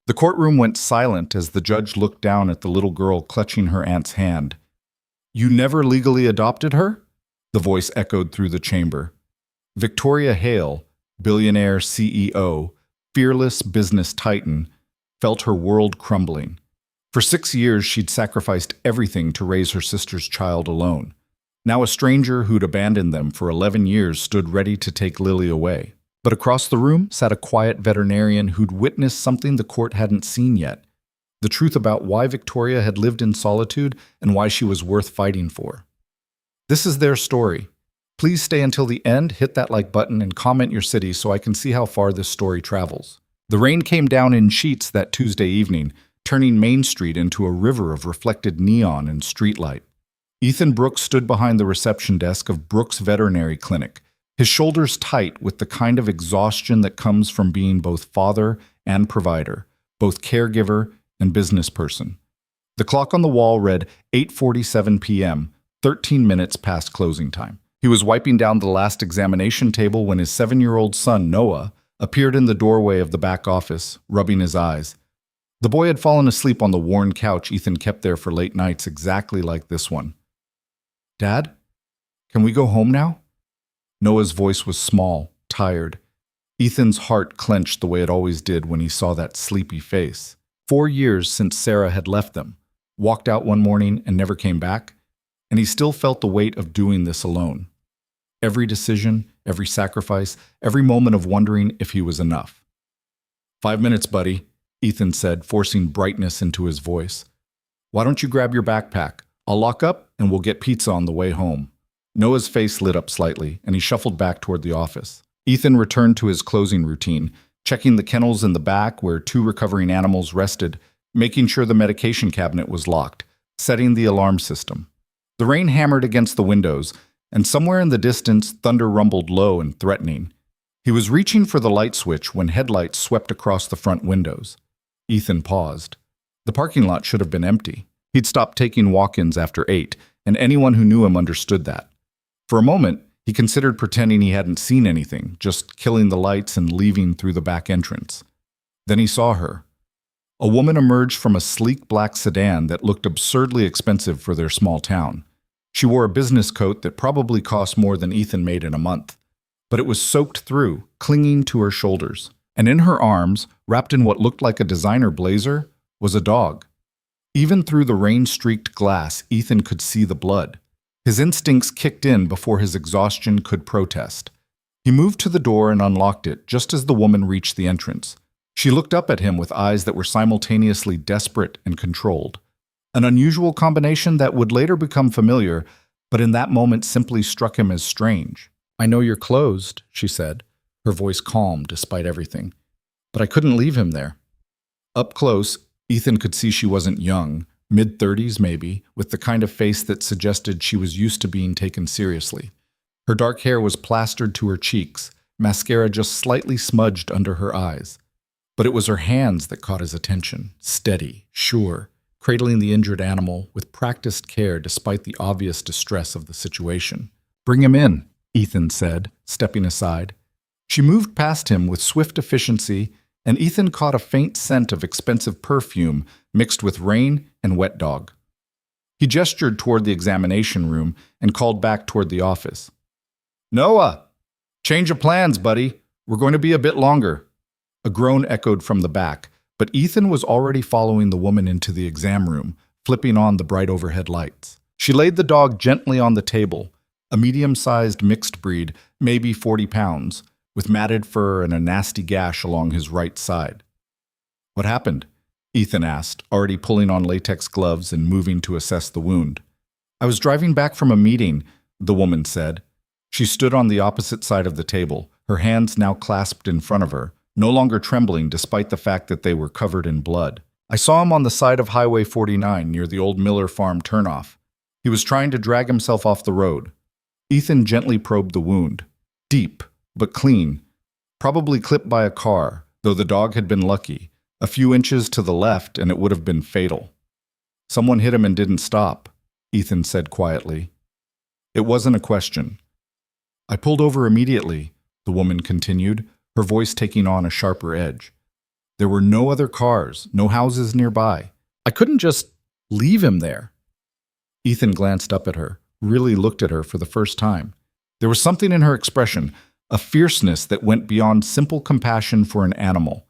The courtroom went silent as the judge looked down at the little girl clutching her aunt's hand. "You never legally adopted her?" The voice echoed through the chamber. Victoria Hale, billionaire CEO, fearless business titan, felt her world crumbling. For 6 years, she'd sacrificed everything to raise her sister's child alone. Now a stranger who'd abandoned them for 11 years stood ready to take Lily away. But across the room sat a quiet veterinarian who'd witnessed something the court hadn't seen yet. The truth about why Victoria had lived in solitude and why she was worth fighting for. This is their story. Please stay until the end, hit that like button, and comment your city so I can see how far this story travels. The rain came down in sheets that Tuesday evening, turning Main Street into a river of reflected neon and streetlight. Ethan Brooks stood behind the reception desk of Brooks Veterinary Clinic, his shoulders tight with the kind of exhaustion that comes from being both father and provider, both caregiver and business person. The clock on the wall read 8:47 p.m., 13 minutes past closing time. He was wiping down the last examination table when his 7-year-old son, Noah, appeared in the doorway of the back office, rubbing his eyes. The boy had fallen asleep on the worn couch Ethan kept there for late nights exactly like this one. "Dad, can we go home now?" Noah's voice was small, tired. Ethan's heart clenched the way it always did when he saw that sleepy face. 4 years since Sarah had left them, walked out one morning and never came back, and he still felt the weight of doing this alone. Every decision, every sacrifice, every moment of wondering if he was enough. "5 minutes, buddy," Ethan said, forcing brightness into his voice. "Why don't you grab your backpack? I'll lock up and we'll get pizza on the way home." Noah's face lit up slightly, and he shuffled back toward the office. Ethan returned to his closing routine, checking the kennels in the back where 2 recovering animals rested, making sure the medication cabinet was locked, setting the alarm system. The rain hammered against the windows, and somewhere in the distance, thunder rumbled low and threatening. He was reaching for the light switch when headlights swept across the front windows. Ethan paused. The parking lot should have been empty. He'd stopped taking walk-ins after 8, and anyone who knew him understood that. For a moment, he considered pretending he hadn't seen anything, just killing the lights and leaving through the back entrance. Then he saw her. A woman emerged from a sleek black sedan that looked absurdly expensive for their small town. She wore a business coat that probably cost more than Ethan made in a month, but it was soaked through, clinging to her shoulders. And in her arms, wrapped in what looked like a designer blazer, was a dog. Even through the rain-streaked glass, Ethan could see the blood. His instincts kicked in before his exhaustion could protest. He moved to the door and unlocked it just as the woman reached the entrance. She looked up at him with eyes that were simultaneously desperate and controlled. An unusual combination that would later become familiar, but in that moment simply struck him as strange. "I know you're closed," she said, her voice calm despite everything. "But I couldn't leave him there." Up close, Ethan could see she wasn't young, mid-30s maybe, with the kind of face that suggested she was used to being taken seriously. Her dark hair was plastered to her cheeks, mascara just slightly smudged under her eyes. But it was her hands that caught his attention, steady, sure, cradling the injured animal with practiced care despite the obvious distress of the situation. "Bring him in," Ethan said, stepping aside. She moved past him with swift efficiency, and Ethan caught a faint scent of expensive perfume mixed with rain and wet dog. He gestured toward the examination room and called back toward the office. "Noah! Change of plans, buddy. We're going to be a bit longer." A groan echoed from the back, but Ethan was already following the woman into the exam room, flipping on the bright overhead lights. She laid the dog gently on the table, a medium-sized mixed breed, maybe 40 pounds, with matted fur and a nasty gash along his right side. "What happened?" Ethan asked, already pulling on latex gloves and moving to assess the wound. "I was driving back from a meeting," the woman said. She stood on the opposite side of the table, her hands now clasped in front of her, no longer trembling despite the fact that they were covered in blood. "I saw him on the side of Highway 49 near the old Miller Farm turnoff. He was trying to drag himself off the road." Ethan gently probed the wound. Deep, but clean. Probably clipped by a car, though the dog had been lucky. A few inches to the left and it would have been fatal. "Someone hit him and didn't stop," Ethan said quietly. It wasn't a question. "I pulled over immediately," the woman continued, her voice taking on a sharper edge. There were no other cars, no houses nearby. I couldn't just leave him there. Ethan glanced up at her, really looked at her for the first time. There was something in her expression, a fierceness that went beyond simple compassion for an animal.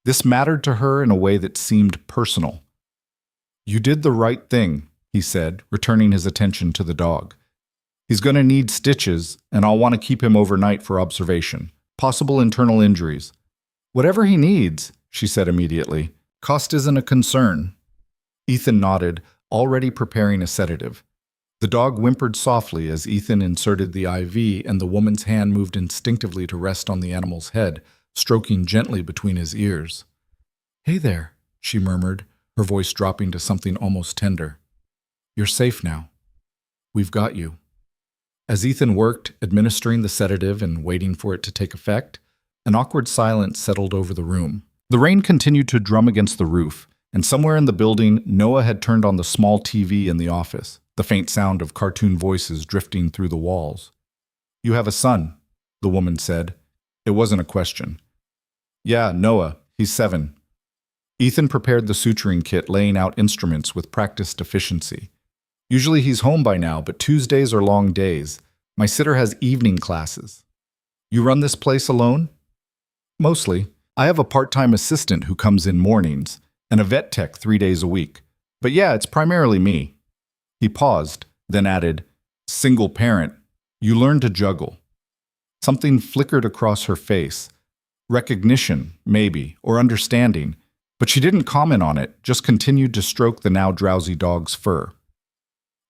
This mattered to her in a way that seemed personal. You did the right thing, he said, returning his attention to the dog. He's going to need stitches, and I'll want to keep him overnight for observation. Possible internal injuries. Whatever he needs, she said immediately. Cost isn't a concern. Ethan nodded, already preparing a sedative. The dog whimpered softly as Ethan inserted the IV, and the woman's hand moved instinctively to rest on the animal's head, stroking gently between his ears. "Hey there," she murmured, her voice dropping to something almost tender. "You're safe now. We've got you." As Ethan worked, administering the sedative and waiting for it to take effect, an awkward silence settled over the room. The rain continued to drum against the roof, and somewhere in the building, Noah had turned on the small TV in the office, the faint sound of cartoon voices drifting through the walls. "You have a son," the woman said. It wasn't a question. "Yeah, Noah. He's 7. Ethan prepared the suturing kit, laying out instruments with practiced efficiency. "Usually he's home by now, but Tuesdays are long days. My sitter has evening classes." "You run this place alone?" "Mostly. I have a part-time assistant who comes in mornings, and a vet tech 3 days a week. But yeah, it's primarily me." He paused, then added, "Single parent. You learn to juggle." Something flickered across her face. Recognition, maybe, or understanding. But she didn't comment on it, just continued to stroke the now drowsy dog's fur.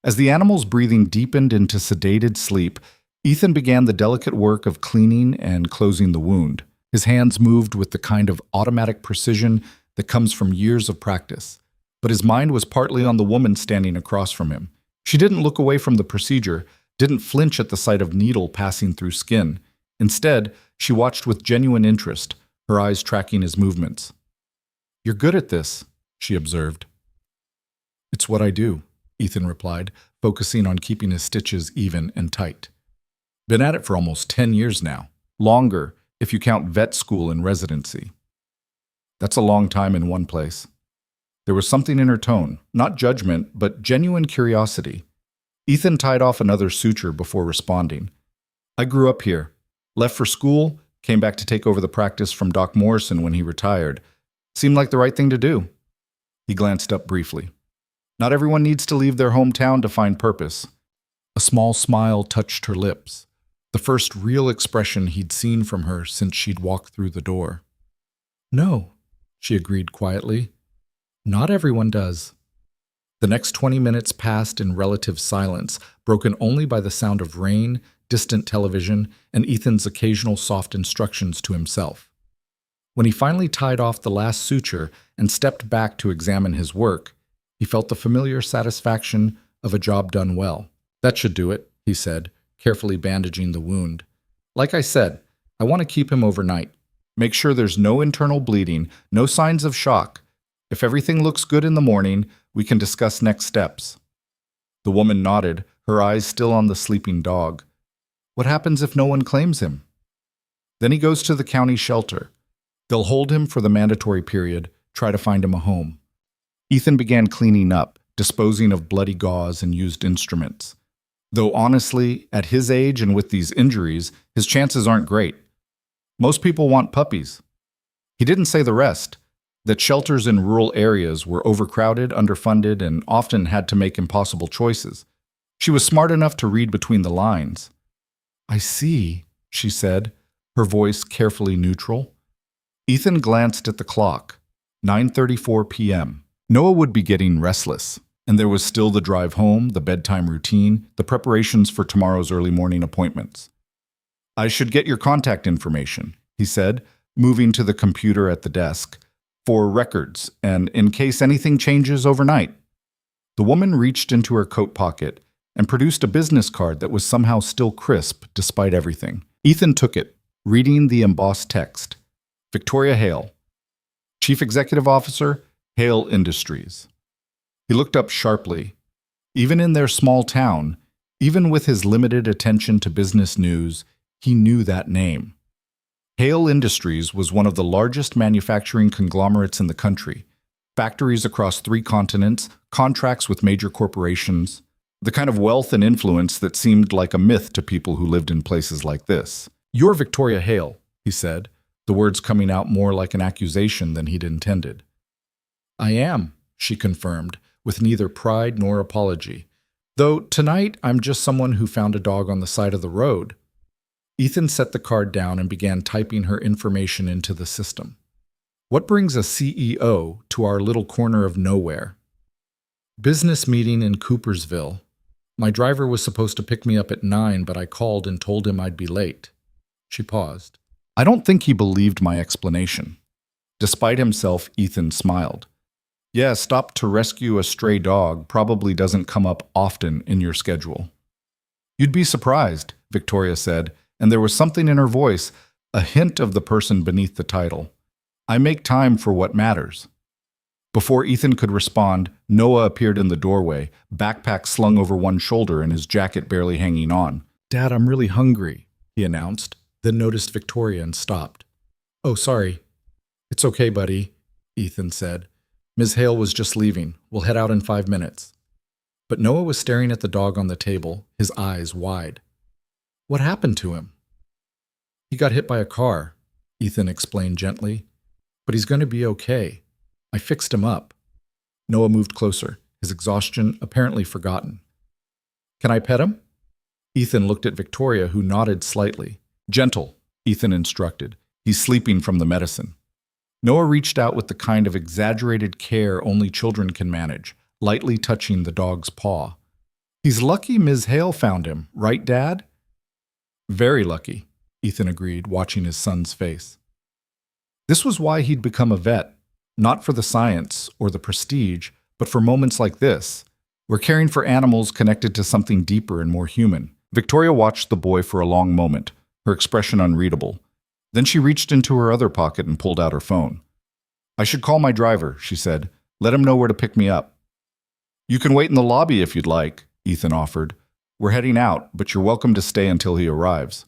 As the animal's breathing deepened into sedated sleep, Ethan began the delicate work of cleaning and closing the wound. His hands moved with the kind of automatic precision that comes from years of practice. But his mind was partly on the woman standing across from him. She didn't look away from the procedure, didn't flinch at the sight of needle passing through skin. Instead, she watched with genuine interest, her eyes tracking his movements. "You're good at this," she observed. "It's what I do," Ethan replied, focusing on keeping his stitches even and tight. "Been at it for almost 10 years now. Longer, if you count vet school and residency." "That's a long time in one place." There was something in her tone, not judgment, but genuine curiosity. Ethan tied off another suture before responding. "I grew up here. Left for school, came back to take over the practice from Doc Morrison when he retired. Seemed like the right thing to do." He glanced up briefly. "Not everyone needs to leave their hometown to find purpose." A small smile touched her lips, the first real expression he'd seen from her since she'd walked through the door. "No," she agreed quietly. "Not everyone does." The next 20 minutes passed in relative silence, broken only by the sound of rain, distant television, and Ethan's occasional soft instructions to himself. When he finally tied off the last suture and stepped back to examine his work, he felt the familiar satisfaction of a job done well. "That should do it," he said, carefully bandaging the wound. "Like I said, I want to keep him overnight. Make sure there's no internal bleeding, no signs of shock. If everything looks good in the morning, we can discuss next steps." The woman nodded, her eyes still on the sleeping dog. "What happens if no one claims him?" "Then he goes to the county shelter. They'll hold him for the mandatory period, try to find him a home." Ethan began cleaning up, disposing of bloody gauze and used instruments. Though honestly, at his age and with these injuries, his chances aren't great. Most people want puppies. He didn't say the rest, that shelters in rural areas were overcrowded, underfunded, and often had to make impossible choices. She was smart enough to read between the lines. "I see," she said, her voice carefully neutral. Ethan glanced at the clock. 9:34 p.m. Noah would be getting restless, and there was still the drive home, the bedtime routine, the preparations for tomorrow's early morning appointments. "I should get your contact information," he said, moving to the computer at the desk, "for records, and in case anything changes overnight." The woman reached into her coat pocket and produced a business card that was somehow still crisp despite everything. Ethan took it, reading the embossed text. Victoria Hale, Chief Executive Officer, Hale Industries. He looked up sharply. Even in their small town, even with his limited attention to business news, he knew that name. Hale Industries was one of the largest manufacturing conglomerates in the country. Factories across 3 continents, contracts with major corporations, the kind of wealth and influence that seemed like a myth to people who lived in places like this. "You're Victoria Hale," he said, the words coming out more like an accusation than he'd intended. "I am," she confirmed, with neither pride nor apology. "Though tonight I'm just someone who found a dog on the side of the road." Ethan set the card down and began typing her information into the system. "What brings a CEO to our little corner of nowhere?" "Business meeting in Coopersville. My driver was supposed to pick me up at 9, but I called and told him I'd be late." She paused. I don't think he believed my explanation. Despite himself, Ethan smiled. "Yeah, stop to rescue a stray dog probably doesn't come up often in your schedule." "You'd be surprised," Victoria said, and there was something in her voice, a hint of the person beneath the title. "I make time for what matters." Before Ethan could respond, Noah appeared in the doorway, backpack slung over one shoulder and his jacket barely hanging on. "Dad, I'm really hungry," he announced, then noticed Victoria and stopped. "Oh, sorry." "It's okay, buddy," Ethan said. "Ms. Hale was just leaving. We'll head out in 5 minutes." But Noah was staring at the dog on the table, his eyes wide. "What happened to him?" "He got hit by a car," Ethan explained gently. "But he's going to be okay. I fixed him up." Noah moved closer, his exhaustion apparently forgotten. "Can I pet him?" Ethan looked at Victoria, who nodded slightly. "Gentle," Ethan instructed. "He's sleeping from the medicine." Noah reached out with the kind of exaggerated care only children can manage, lightly touching the dog's paw. "He's lucky Ms. Hale found him, right, Dad?" "Very lucky," Ethan agreed, watching his son's face. This was why he'd become a vet. Not for the science or the prestige, but for moments like this, where caring for animals connected to something deeper and more human. Victoria watched the boy for a long moment, her expression unreadable. Then she reached into her other pocket and pulled out her phone. "I should call my driver," she said. "Let him know where to pick me up." "You can wait in the lobby if you'd like," Ethan offered. "We're heading out, but you're welcome to stay until he arrives."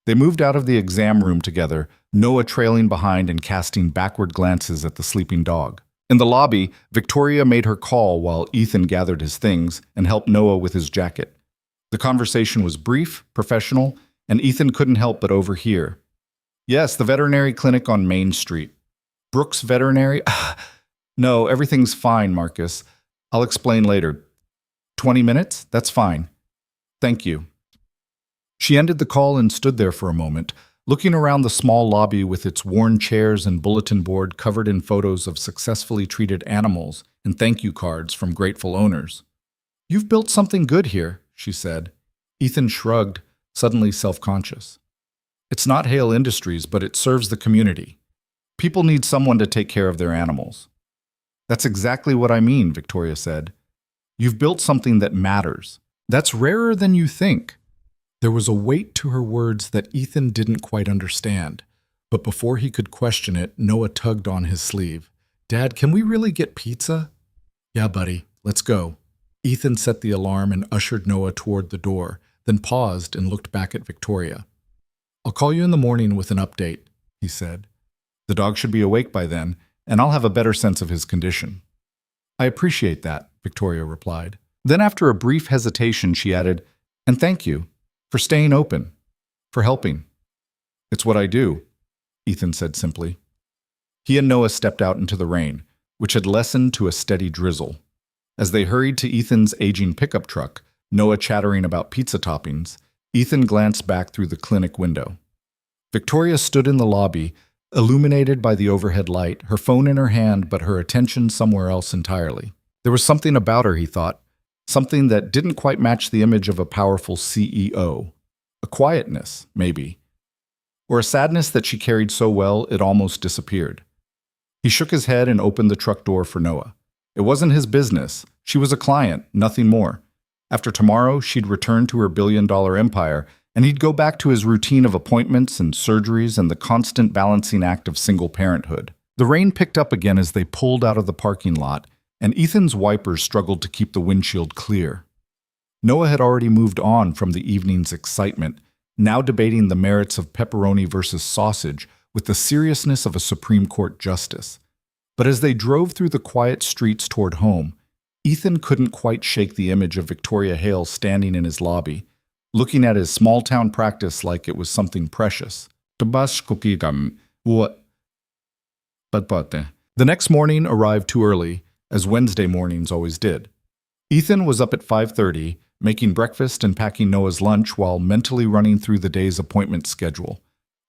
They moved out of the exam room together, Noah trailing behind and casting backward glances at the sleeping dog. In the lobby, Victoria made her call while Ethan gathered his things and helped Noah with his jacket. The conversation was brief, professional, and Ethan couldn't help but overhear. "Yes, the veterinary clinic on Main Street." "Brooks Veterinary?" "No, everything's fine, Marcus. I'll explain later." 20 minutes? That's fine. Thank you." She ended the call and stood there for a moment, looking around the small lobby with its worn chairs and bulletin board covered in photos of successfully treated animals and thank you cards from grateful owners. "You've built something good here," she said. Ethan shrugged, suddenly self-conscious. "It's not Hale Industries, but it serves the community. People need someone to take care of their animals." "That's exactly what I mean," Victoria said. "You've built something that matters. That's rarer than you think." There was a weight to her words that Ethan didn't quite understand, but before he could question it, Noah tugged on his sleeve. "Dad, can we really get pizza?" "Yeah, buddy, let's go." Ethan set the alarm and ushered Noah toward the door, then paused and looked back at Victoria. "I'll call you in the morning with an update," he said. "The dog should be awake by then, and I'll have a better sense of his condition." "I appreciate that," Victoria replied. Then after a brief hesitation, she added, "And thank you. For staying open. For helping." "It's what I do," Ethan said simply. He and Noah stepped out into the rain, which had lessened to a steady drizzle. As they hurried to Ethan's aging pickup truck, Noah chattering about pizza toppings, Ethan glanced back through the clinic window. Victoria stood in the lobby, illuminated by the overhead light, her phone in her hand but her attention somewhere else entirely. There was something about her, he thought. Something that didn't quite match the image of a powerful CEO. A quietness, maybe. Or a sadness that she carried so well it almost disappeared. He shook his head and opened the truck door for Noah. It wasn't his business. She was a client, nothing more. After tomorrow, she'd return to her billion-dollar empire, and he'd go back to his routine of appointments and surgeries and the constant balancing act of single parenthood. The rain picked up again as they pulled out of the parking lot, and Ethan's wipers struggled to keep the windshield clear. Noah had already moved on from the evening's excitement, now debating the merits of pepperoni versus sausage with the seriousness of a Supreme Court justice. But as they drove through the quiet streets toward home, Ethan couldn't quite shake the image of Victoria Hale standing in his lobby, looking at his small-town practice like it was something precious. The next morning arrived too early, as Wednesday mornings always did. Ethan was up at 5:30, making breakfast and packing Noah's lunch while mentally running through the day's appointment schedule.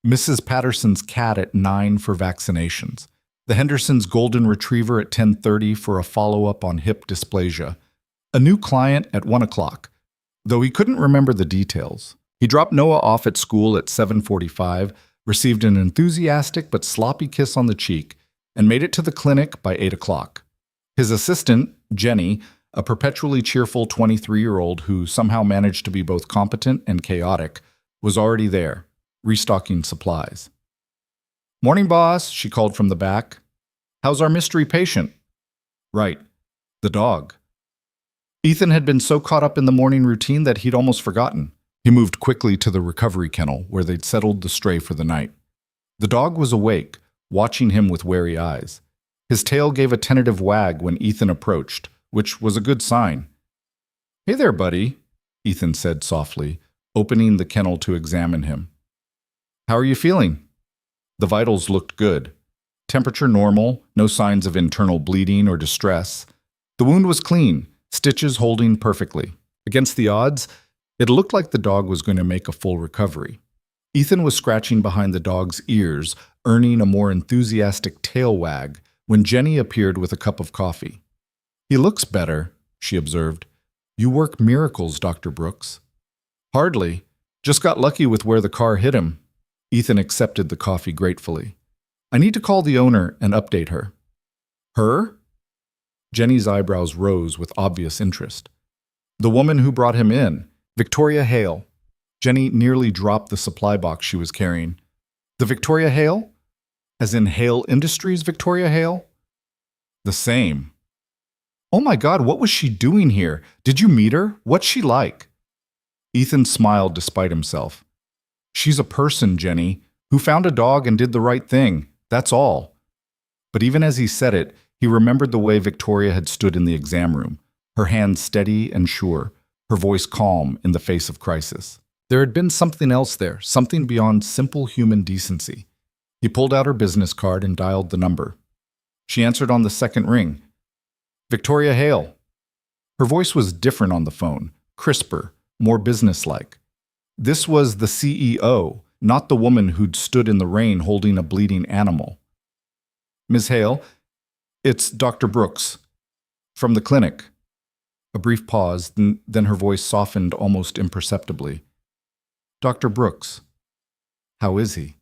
Mrs. Patterson's cat at 9 for vaccinations. The Hendersons' golden retriever at 10:30 for a follow-up on hip dysplasia. A new client at 1 o'clock, though he couldn't remember the details. He dropped Noah off at school at 7:45, received an enthusiastic but sloppy kiss on the cheek, and made it to the clinic by 8 o'clock. His assistant, Jenny, a perpetually cheerful 23-year-old who somehow managed to be both competent and chaotic, was already there, restocking supplies. "Morning, boss," she called from the back. "How's our mystery patient?" "Right, the dog." Ethan had been so caught up in the morning routine that he'd almost forgotten. He moved quickly to the recovery kennel, where they'd settled the stray for the night. The dog was awake, watching him with wary eyes. His tail gave a tentative wag when Ethan approached, which was a good sign. "Hey there, buddy," Ethan said softly, opening the kennel to examine him. "How are you feeling?" The vitals looked good. Temperature normal, no signs of internal bleeding or distress. The wound was clean, stitches holding perfectly. Against the odds, it looked like the dog was going to make a full recovery. Ethan was scratching behind the dog's ears, earning a more enthusiastic tail wag, when Jenny appeared with a cup of coffee. "He looks better," she observed. "You work miracles, Dr. Brooks." "Hardly. Just got lucky with where the car hit him." Ethan accepted the coffee gratefully. "I need to call the owner and update her." "Her?" Jenny's eyebrows rose with obvious interest. "The woman who brought him in, Victoria Hale." Jenny nearly dropped the supply box she was carrying. "The Victoria Hale? As in Hale Industries Victoria Hale?" "The same." "Oh my God, what was she doing here? Did you meet her? What's she like?" Ethan smiled despite himself. "She's a person, Jenny, who found a dog and did the right thing. That's all." But even as he said it, he remembered the way Victoria had stood in the exam room, her hands steady and sure, her voice calm in the face of crisis. There had been something else there, something beyond simple human decency. He pulled out her business card and dialed the number. She answered on the second ring. "Victoria Hale." Her voice was different on the phone, crisper, more businesslike. This was the CEO, not the woman who'd stood in the rain holding a bleeding animal. "Ms. Hale, it's Dr. Brooks, from the clinic." A brief pause, then her voice softened almost imperceptibly. "Dr. Brooks, how is he?"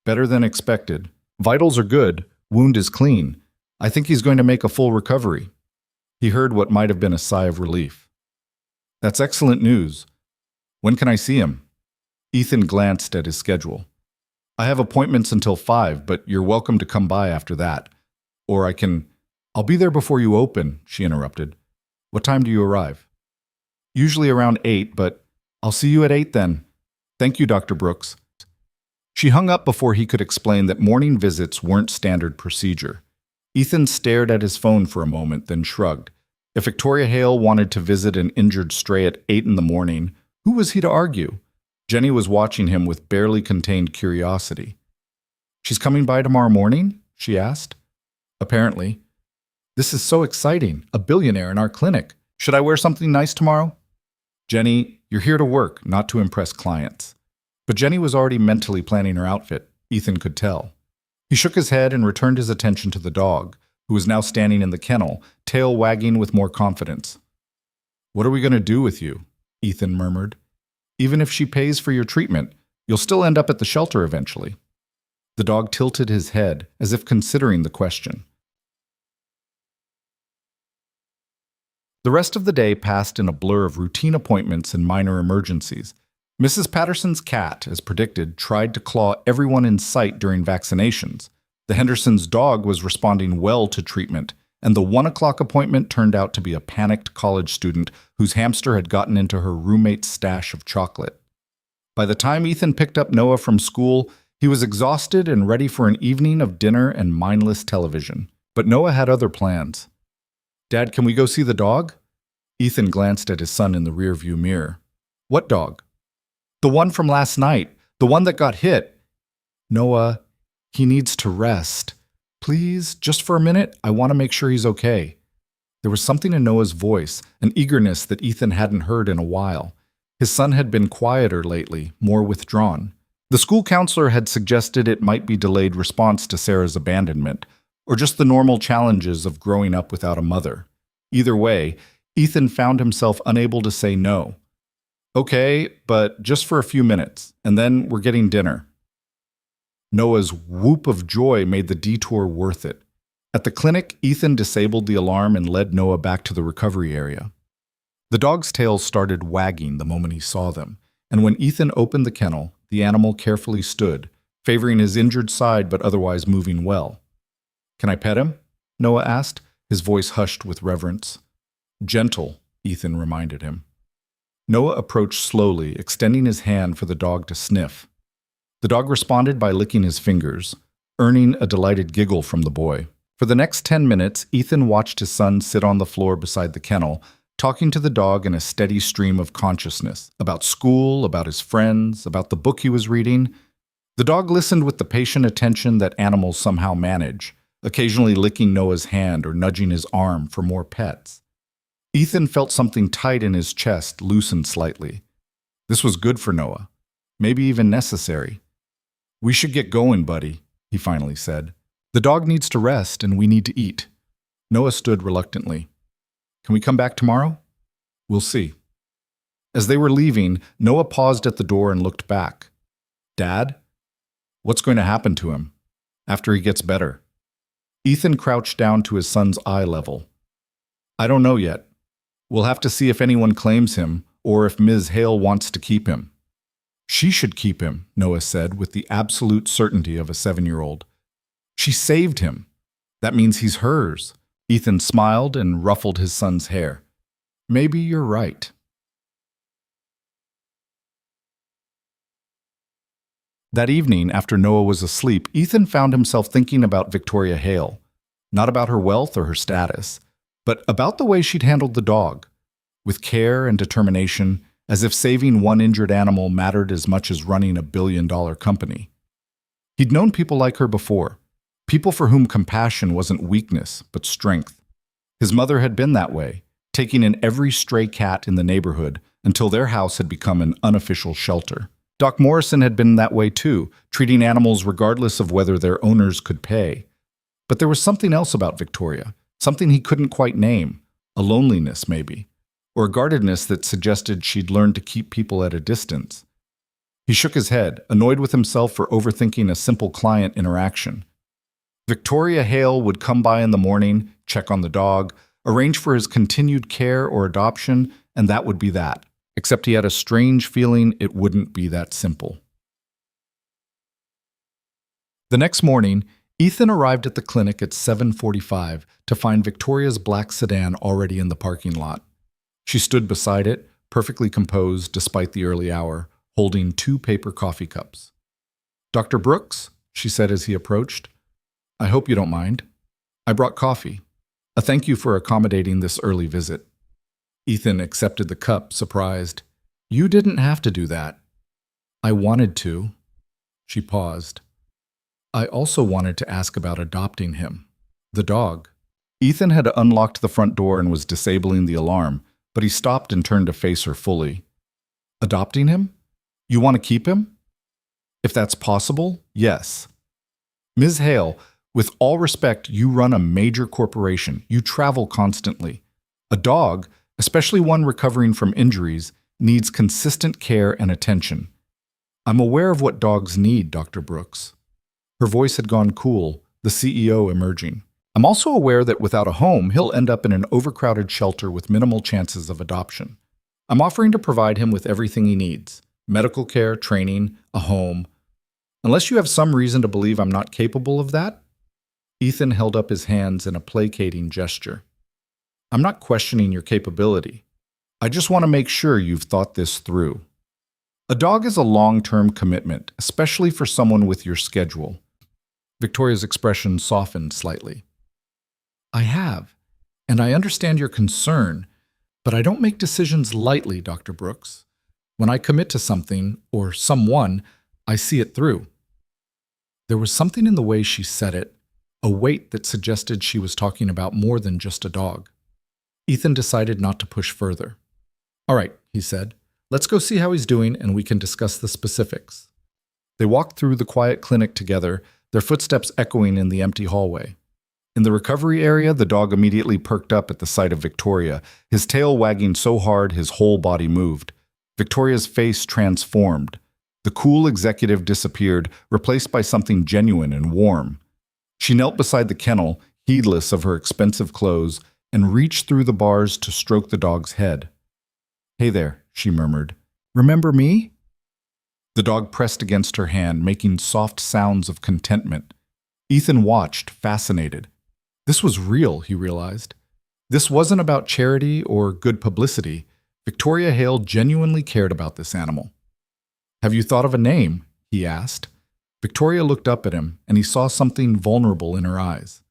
"Better than expected. Vitals are good, wound is clean. I think he's going to make a full recovery." He heard what might have been a sigh of relief. "That's excellent news. When can I see him?" Ethan glanced at his schedule. "I have appointments until 5, but you're welcome to come by after that. Or I'll be there before you open," she interrupted. "What time do you arrive?" "Usually around 8, but I'll see you at 8 then. Thank you, Dr. Brooks." She hung up before he could explain that morning visits weren't standard procedure. Ethan stared at his phone for a moment, then shrugged. If Victoria Hale wanted to visit an injured stray at 8 in the morning, who was he to argue? Jenny was watching him with barely contained curiosity. "She's coming by tomorrow morning?" she asked. "Apparently." "This is so exciting, a billionaire in our clinic. Should I wear something nice tomorrow?" "Jenny, you're here to work, not to impress clients." But Jenny was already mentally planning her outfit, Ethan could tell. He shook his head and returned his attention to the dog, who was now standing in the kennel, tail wagging with more confidence. "What are we going to do with you?" Ethan murmured. "Even if she pays for your treatment, you'll still end up at the shelter eventually." The dog tilted his head, as if considering the question. The rest of the day passed in a blur of routine appointments and minor emergencies. Mrs. Patterson's cat, as predicted, tried to claw everyone in sight during vaccinations. The Hendersons' dog was responding well to treatment, and the 1 o'clock appointment turned out to be a panicked college student whose hamster had gotten into her roommate's stash of chocolate. By the time Ethan picked up Noah from school, he was exhausted and ready for an evening of dinner and mindless television. But Noah had other plans. "Dad, can we go see the dog?" Ethan glanced at his son in the rearview mirror. "What dog?" "The one from last night. The one that got hit." "Noah, he needs to rest. Please, just for a minute, I want to make sure he's okay." There was something in Noah's voice, an eagerness that Ethan hadn't heard in a while. His son had been quieter lately, more withdrawn. The school counselor had suggested it might be delayed response to Sarah's abandonment, or just the normal challenges of growing up without a mother. Either way, Ethan found himself unable to say no. "Okay, but just for a few minutes, and then we're getting dinner." Noah's whoop of joy made the detour worth it. At the clinic, Ethan disabled the alarm and led Noah back to the recovery area. The dog's tail started wagging the moment he saw them, and when Ethan opened the kennel, the animal carefully stood, favoring his injured side but otherwise moving well. "Can I pet him?" Noah asked, his voice hushed with reverence. "Gentle," Ethan reminded him. Noah approached slowly, extending his hand for the dog to sniff. The dog responded by licking his fingers, earning a delighted giggle from the boy. For the next 10 minutes, Ethan watched his son sit on the floor beside the kennel, talking to the dog in a steady stream of consciousness, about school, about his friends, about the book he was reading. The dog listened with the patient attention that animals somehow manage, occasionally licking Noah's hand or nudging his arm for more pets. Ethan felt something tight in his chest loosen slightly. This was good for Noah, maybe even necessary. "We should get going, buddy," he finally said. "The dog needs to rest and we need to eat." Noah stood reluctantly. "Can we come back tomorrow?" "We'll see." As they were leaving, Noah paused at the door and looked back. "Dad? What's going to happen to him after he gets better?" Ethan crouched down to his son's eye level. "I don't know yet. We'll have to see if anyone claims him or if Ms. Hale wants to keep him." "She should keep him," Noah said with the absolute certainty of a 7-year-old. "She saved him. That means he's hers." Ethan smiled and ruffled his son's hair. "Maybe you're right." That evening, after Noah was asleep, Ethan found himself thinking about Victoria Hale. Not about her wealth or her status, but about the way she'd handled the dog. With care and determination, as if saving one injured animal mattered as much as running a billion-dollar company. He'd known people like her before. People for whom compassion wasn't weakness, but strength. His mother had been that way, taking in every stray cat in the neighborhood until their house had become an unofficial shelter. Doc Morrison had been that way too, treating animals regardless of whether their owners could pay. But there was something else about Victoria, something he couldn't quite name, a loneliness maybe, or a guardedness that suggested she'd learned to keep people at a distance. He shook his head, annoyed with himself for overthinking a simple client interaction. Victoria Hale would come by in the morning, check on the dog, arrange for his continued care or adoption, and that would be that. Except he had a strange feeling it wouldn't be that simple. The next morning, Ethan arrived at the clinic at 7:45 to find Victoria's black sedan already in the parking lot. She stood beside it, perfectly composed despite the early hour, holding 2 paper coffee cups. "Dr. Brooks," she said as he approached, "I hope you don't mind. I brought coffee. A thank you for accommodating this early visit." Ethan accepted the cup, surprised. "You didn't have to do that." "I wanted to." She paused. "I also wanted to ask about adopting him. The dog." Ethan had unlocked the front door and was disabling the alarm, but he stopped and turned to face her fully. "Adopting him? You want to keep him?" "If that's possible, yes." "Ms. Hale, with all respect, you run a major corporation. You travel constantly. A dog, especially one recovering from injuries, needs consistent care and attention. I'm aware of what dogs need, Dr. Brooks." Her voice had gone cool, the CEO emerging. "I'm also aware that without a home, he'll end up in an overcrowded shelter with minimal chances of adoption. I'm offering to provide him with everything he needs: medical care, training, a home. Unless you have some reason to believe I'm not capable of that?" Ethan held up his hands in a placating gesture. "I'm not questioning your capability. I just want to make sure you've thought this through." A dog is a long-term commitment, especially for someone with your schedule. Victoria's expression softened slightly. I have, and I understand your concern, but I don't make decisions lightly, Dr. Brooks. When I commit to something, or someone, I see it through. There was something in the way she said it, a weight that suggested she was talking about more than just a dog. Ethan decided not to push further. All right, he said. Let's go see how he's doing and we can discuss the specifics. They walked through the quiet clinic together, their footsteps echoing in the empty hallway. In the recovery area, the dog immediately perked up at the sight of Victoria, his tail wagging so hard his whole body moved. Victoria's face transformed. The cool executive disappeared, replaced by something genuine and warm. She knelt beside the kennel, heedless of her expensive clothes, and reached through the bars to stroke the dog's head. Hey there, she murmured. Remember me? The dog pressed against her hand, making soft sounds of contentment. Ethan watched, fascinated. This was real, he realized. This wasn't about charity or good publicity. Victoria Hale genuinely cared about this animal. Have you thought of a name? He asked. Victoria looked up at him, and he saw something vulnerable in her eyes.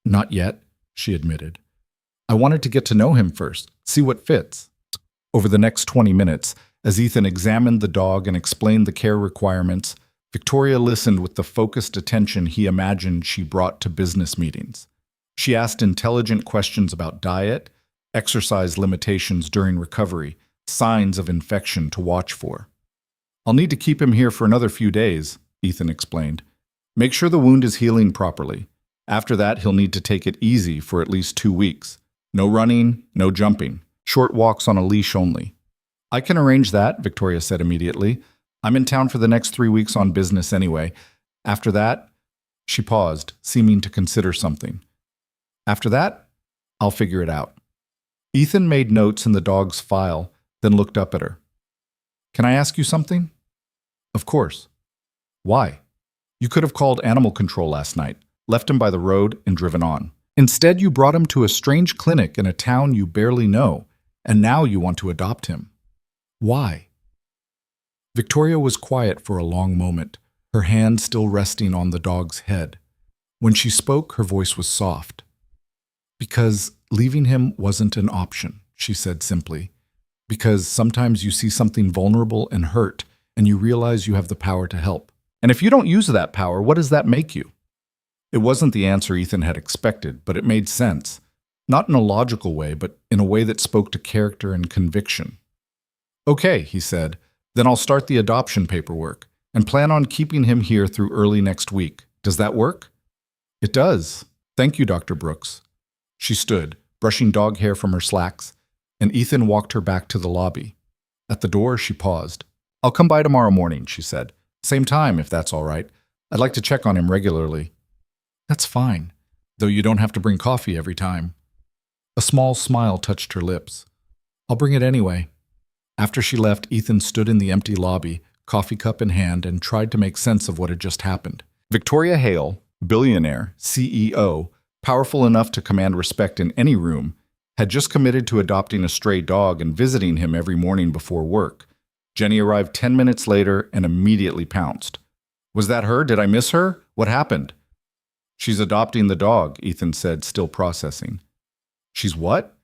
Not yet, she admitted. I wanted to get to know him first, see what fits. Over the next 20 minutes, as Ethan examined the dog and explained the care requirements, Victoria listened with the focused attention he imagined she brought to business meetings. She asked intelligent questions about diet, exercise limitations during recovery, signs of infection to watch for. I'll need to keep him here for another few days, Ethan explained. Make sure the wound is healing properly. After that, he'll need to take it easy for at least 2 weeks. No running, no jumping. Short walks on a leash only. I can arrange that, Victoria said immediately. I'm in town for the next 3 weeks on business anyway. After that, she paused, seeming to consider something. After that, I'll figure it out. Ethan made notes in the dog's file, then looked up at her. Can I ask you something? Of course. Why? You could have called animal control last night, left him by the road, and driven on. Instead, you brought him to a strange clinic in a town you barely know, and now you want to adopt him. Why? Victoria was quiet for a long moment, her hand still resting on the dog's head. When she spoke, her voice was soft. Because leaving him wasn't an option, she said simply. Because sometimes you see something vulnerable and hurt, and you realize you have the power to help. And if you don't use that power, what does that make you? It wasn't the answer Ethan had expected, but it made sense. Not in a logical way, but in a way that spoke to character and conviction. Okay, he said, then I'll start the adoption paperwork, and plan on keeping him here through early next week. Does that work? It does. Thank you, Dr. Brooks. She stood, brushing dog hair from her slacks, and Ethan walked her back to the lobby. At the door, she paused. I'll come by tomorrow morning, she said. Same time, if that's all right. I'd like to check on him regularly. That's fine, though you don't have to bring coffee every time. A small smile touched her lips. I'll bring it anyway. After she left, Ethan stood in the empty lobby, coffee cup in hand, and tried to make sense of what had just happened. Victoria Hale, billionaire, CEO, powerful enough to command respect in any room, had just committed to adopting a stray dog and visiting him every morning before work. Jenny arrived 10 minutes later and immediately pounced. Was that her? Did I miss her? What happened? She's adopting the dog, Ethan said, still processing. She's what?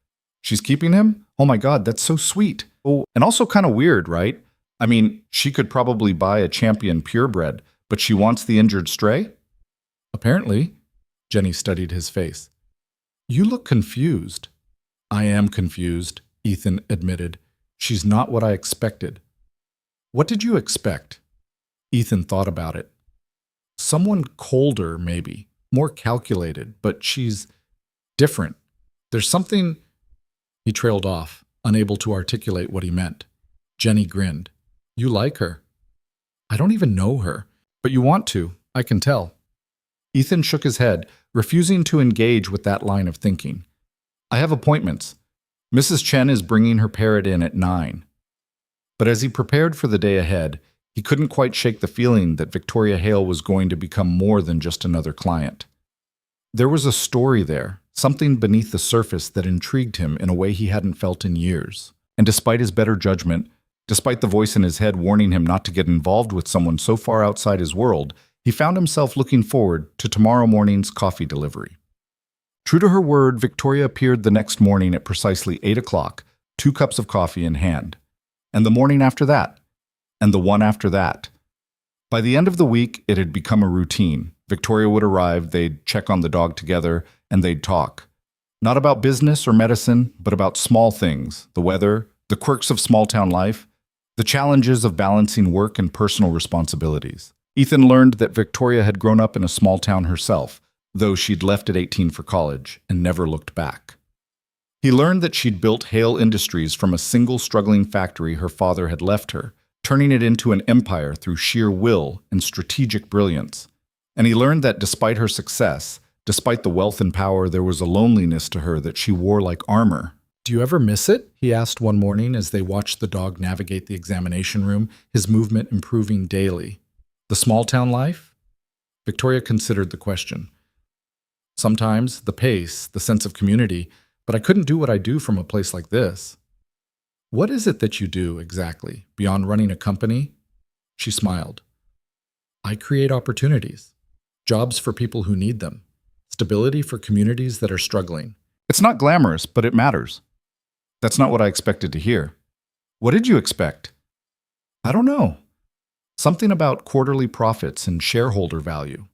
She's keeping him? Oh my God, that's so sweet. Oh, and also kind of weird, right? I mean, she could probably buy a champion purebred, but she wants the injured stray? Apparently. Jenny studied his face. You look confused. I am confused, Ethan admitted. She's not what I expected. What did you expect? Ethan thought about it. Someone colder, maybe. More calculated, but she's different. There's something... He trailed off, unable to articulate what he meant. Jenny grinned. You like her. I don't even know her, but you want to, I can tell. Ethan shook his head, refusing to engage with that line of thinking. I have appointments. Mrs. Chen is bringing her parrot in at 9. But as he prepared for the day ahead, he couldn't quite shake the feeling that Victoria Hale was going to become more than just another client. There was a story there, something beneath the surface that intrigued him in a way he hadn't felt in years. And despite his better judgment, Despite the voice in his head warning him not to get involved with someone so far outside his world, he found himself looking forward to tomorrow morning's coffee delivery. True to her word, Victoria appeared the next morning at precisely 8 o'clock, 2 cups of coffee in hand. And the morning after that, and the one after that. By the end of the week, it had become a routine. Victoria would arrive, they'd check on the dog together, and they'd talk. Not about business or medicine, but about small things, the weather, the quirks of small-town life, the challenges of balancing work and personal responsibilities. Ethan learned that Victoria had grown up in a small town herself, though she'd left at 18 for college and never looked back. He learned that she'd built Hale Industries from a single struggling factory her father had left her, turning it into an empire through sheer will and strategic brilliance. And he learned that despite her success, despite the wealth and power, there was a loneliness to her that she wore like armor. "Do you ever miss it?" he asked one morning as they watched the dog navigate the examination room, his movement improving daily. "The small-town life?" Victoria considered the question. "Sometimes, the pace, the sense of community, but I couldn't do what I do from a place like this." "What is it that you do, exactly, beyond running a company?" She smiled. "I create opportunities, jobs for people who need them, stability for communities that are struggling." "It's not glamorous, but it matters." "That's not what I expected to hear." "What did you expect?" "I don't know. Something about quarterly profits and shareholder value."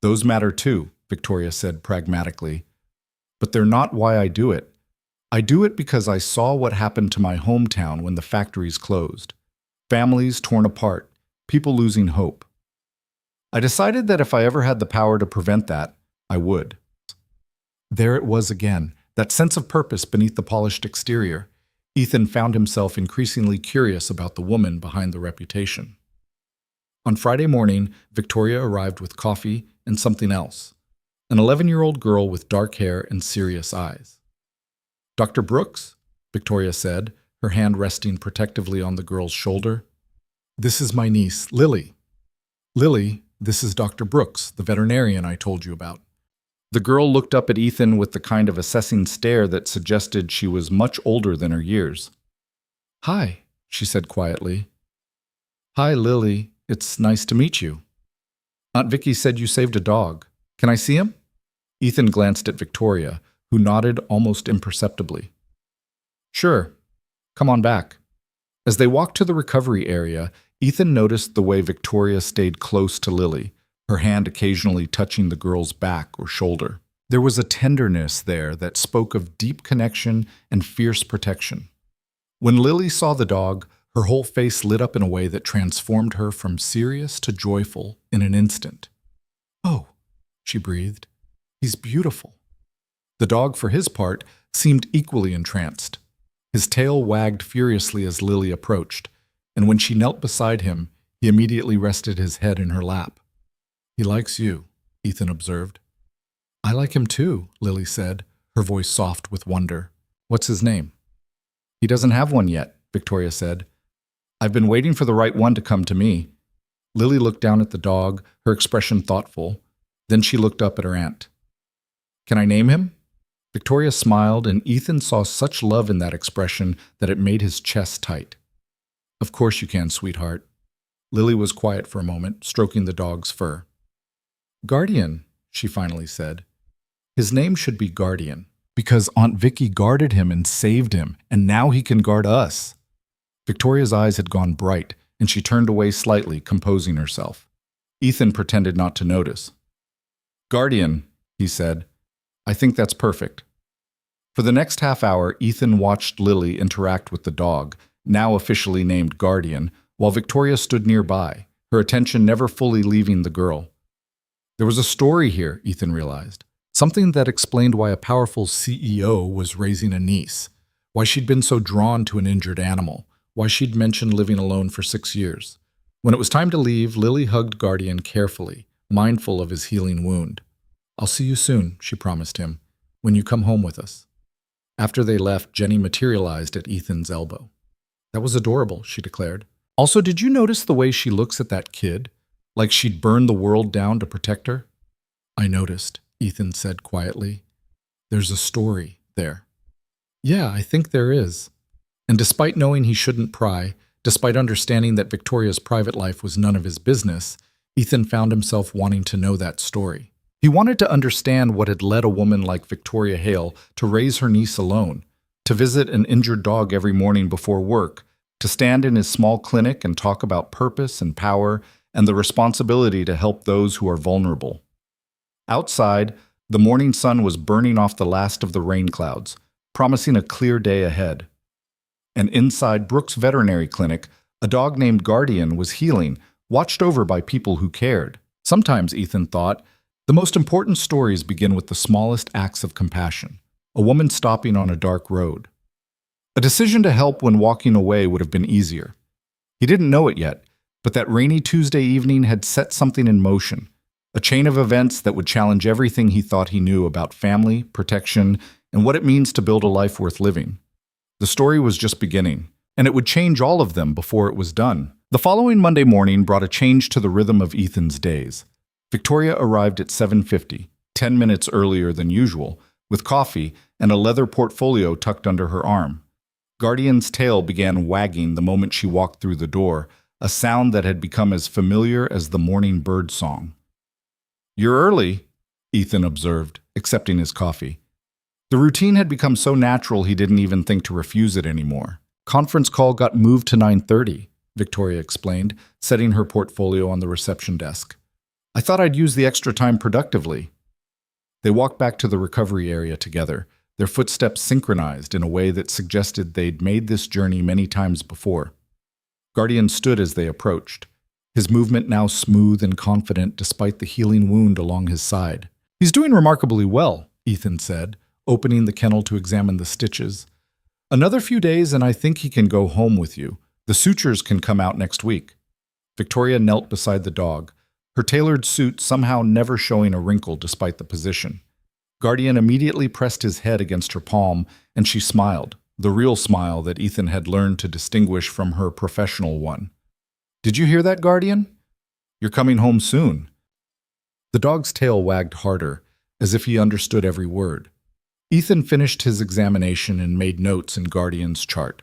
"Those matter too," Victoria said pragmatically. "But they're not why I do it. I do it because I saw what happened to my hometown when the factories closed. Families torn apart, people losing hope. I decided that if I ever had the power to prevent that, I would." There it was again, that sense of purpose beneath the polished exterior. Ethan found himself increasingly curious about the woman behind the reputation. On Friday morning, Victoria arrived with coffee and something else. An 11-year-old girl with dark hair and serious eyes. "Dr. Brooks?" Victoria said, her hand resting protectively on the girl's shoulder. "This is my niece, Lily." "Lily, this is Dr. Brooks, the veterinarian I told you about." The girl looked up at Ethan with the kind of assessing stare that suggested she was much older than her years. "Hi," she said quietly. "Hi, Lily. It's nice to meet you. Aunt Vicky said you saved a dog. Can I see him?" Ethan glanced at Victoria, who nodded almost imperceptibly. "Sure. Come on back." As they walked to the recovery area, Ethan noticed the way Victoria stayed close to Lily, her hand occasionally touching the girl's back or shoulder. There was a tenderness there that spoke of deep connection and fierce protection. When Lily saw the dog, her whole face lit up in a way that transformed her from serious to joyful in an instant. "Oh," she breathed, "he's beautiful." The dog, for his part, seemed equally entranced. His tail wagged furiously as Lily approached, and when she knelt beside him, he immediately rested his head in her lap. "He likes you," Ethan observed. "I like him too," Lily said, her voice soft with wonder. "What's his name?" "He doesn't have one yet," Victoria said. "I've been waiting for the right one to come to me." Lily looked down at the dog, her expression thoughtful. Then she looked up at her aunt. "Can I name him?" Victoria smiled, and Ethan saw such love in that expression that it made his chest tight. "Of course you can, sweetheart." Lily was quiet for a moment, stroking the dog's fur. "Guardian," she finally said. "His name should be Guardian, because Aunt Vicky guarded him and saved him, and now he can guard us." Victoria's eyes had gone bright, and she turned away slightly, composing herself. Ethan pretended not to notice. "Guardian," he said. "I think that's perfect." For the next half hour, Ethan watched Lily interact with the dog, now officially named Guardian, while Victoria stood nearby, her attention never fully leaving the girl. There was a story here, Ethan realized. Something that explained why a powerful CEO was raising a niece, why she'd been so drawn to an injured animal, why she'd mentioned living alone for 6 years. When it was time to leave, Lily hugged Guardian carefully, mindful of his healing wound. "I'll see you soon," she promised him, "when you come home with us." After they left, Jenny materialized at Ethan's elbow. "That was adorable," she declared. "Also, did you notice the way she looks at that kid? Like she'd burn the world down to protect her?" "I noticed," Ethan said quietly. "There's a story there." "Yeah, I think there is." And despite knowing he shouldn't pry, Despite understanding that Victoria's private life was none of his business, Ethan found himself wanting to know that story. He wanted to understand what had led a woman like Victoria Hale to raise her niece alone, to visit an injured dog every morning before work, to stand in his small clinic and talk about purpose and power and the responsibility to help those who are vulnerable. Outside, the morning sun was burning off the last of the rain clouds, promising a clear day ahead. And inside Brooks Veterinary Clinic, a dog named Guardian was healing, watched over by people who cared. Sometimes, Ethan thought, the most important stories begin with the smallest acts of compassion. A woman stopping on a dark road. A decision to help when walking away would have been easier. He didn't know it yet, but that rainy Tuesday evening had set something in motion, a chain of events that would challenge everything he thought he knew about family, protection, and what it means to build a life worth living. The story was just beginning, and it would change all of them before it was done. The following Monday morning brought a change to the rhythm of Ethan's days. Victoria arrived at 7:50, 10 minutes earlier than usual, with coffee and a leather portfolio tucked under her arm. Guardian's tail began wagging the moment she walked through the door, a sound that had become as familiar as the morning bird song. "You're early," Ethan observed, accepting his coffee. The routine had become so natural he didn't even think to refuse it anymore. "Conference call got moved to 9:30, Victoria explained, setting her portfolio on the reception desk. "I thought I'd use the extra time productively." They walked back to the recovery area together, their footsteps synchronized in a way that suggested they'd made this journey many times before. Guardian stood as they approached, his movement now smooth and confident despite the healing wound along his side. "He's doing remarkably well," Ethan said, opening the kennel to examine the stitches. "Another few days and I think he can go home with you. The sutures can come out next week." Victoria knelt beside the dog, her tailored suit somehow never showing a wrinkle despite the position. Guardian immediately pressed his head against her palm, and she smiled, the real smile that Ethan had learned to distinguish from her professional one. "Did you hear that, Guardian? You're coming home soon." The dog's tail wagged harder, as if he understood every word. Ethan finished his examination and made notes in Guardian's chart.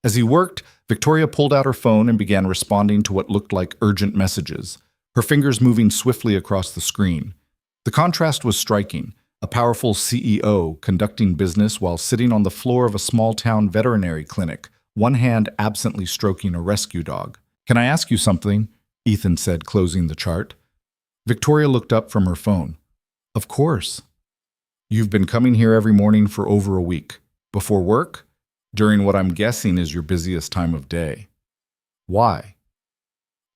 As he worked, Victoria pulled out her phone and began responding to what looked like urgent messages, her fingers moving swiftly across the screen. The contrast was striking, a powerful CEO conducting business while sitting on the floor of a small-town veterinary clinic, one hand absently stroking a rescue dog. "Can I ask you something?" Ethan said, closing the chart. Victoria looked up from her phone. "Of course." "You've been coming here every morning for over a week. Before work? During what I'm guessing is your busiest time of day. Why?"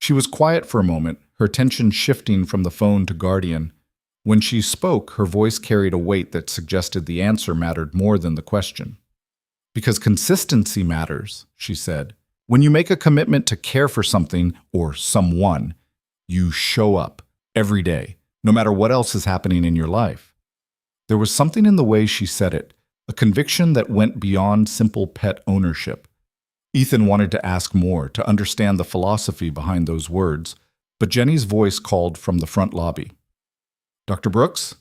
She was quiet for a moment, her attention shifting from the phone to Guardian. When she spoke, her voice carried a weight that suggested the answer mattered more than the question. "Because consistency matters," she said. "When you make a commitment to care for something or someone, you show up every day, no matter what else is happening in your life." There was something in the way she said it, a conviction that went beyond simple pet ownership. Ethan wanted to ask more, to understand the philosophy behind those words, but Jenny's voice called from the front lobby. "Dr. Brooks?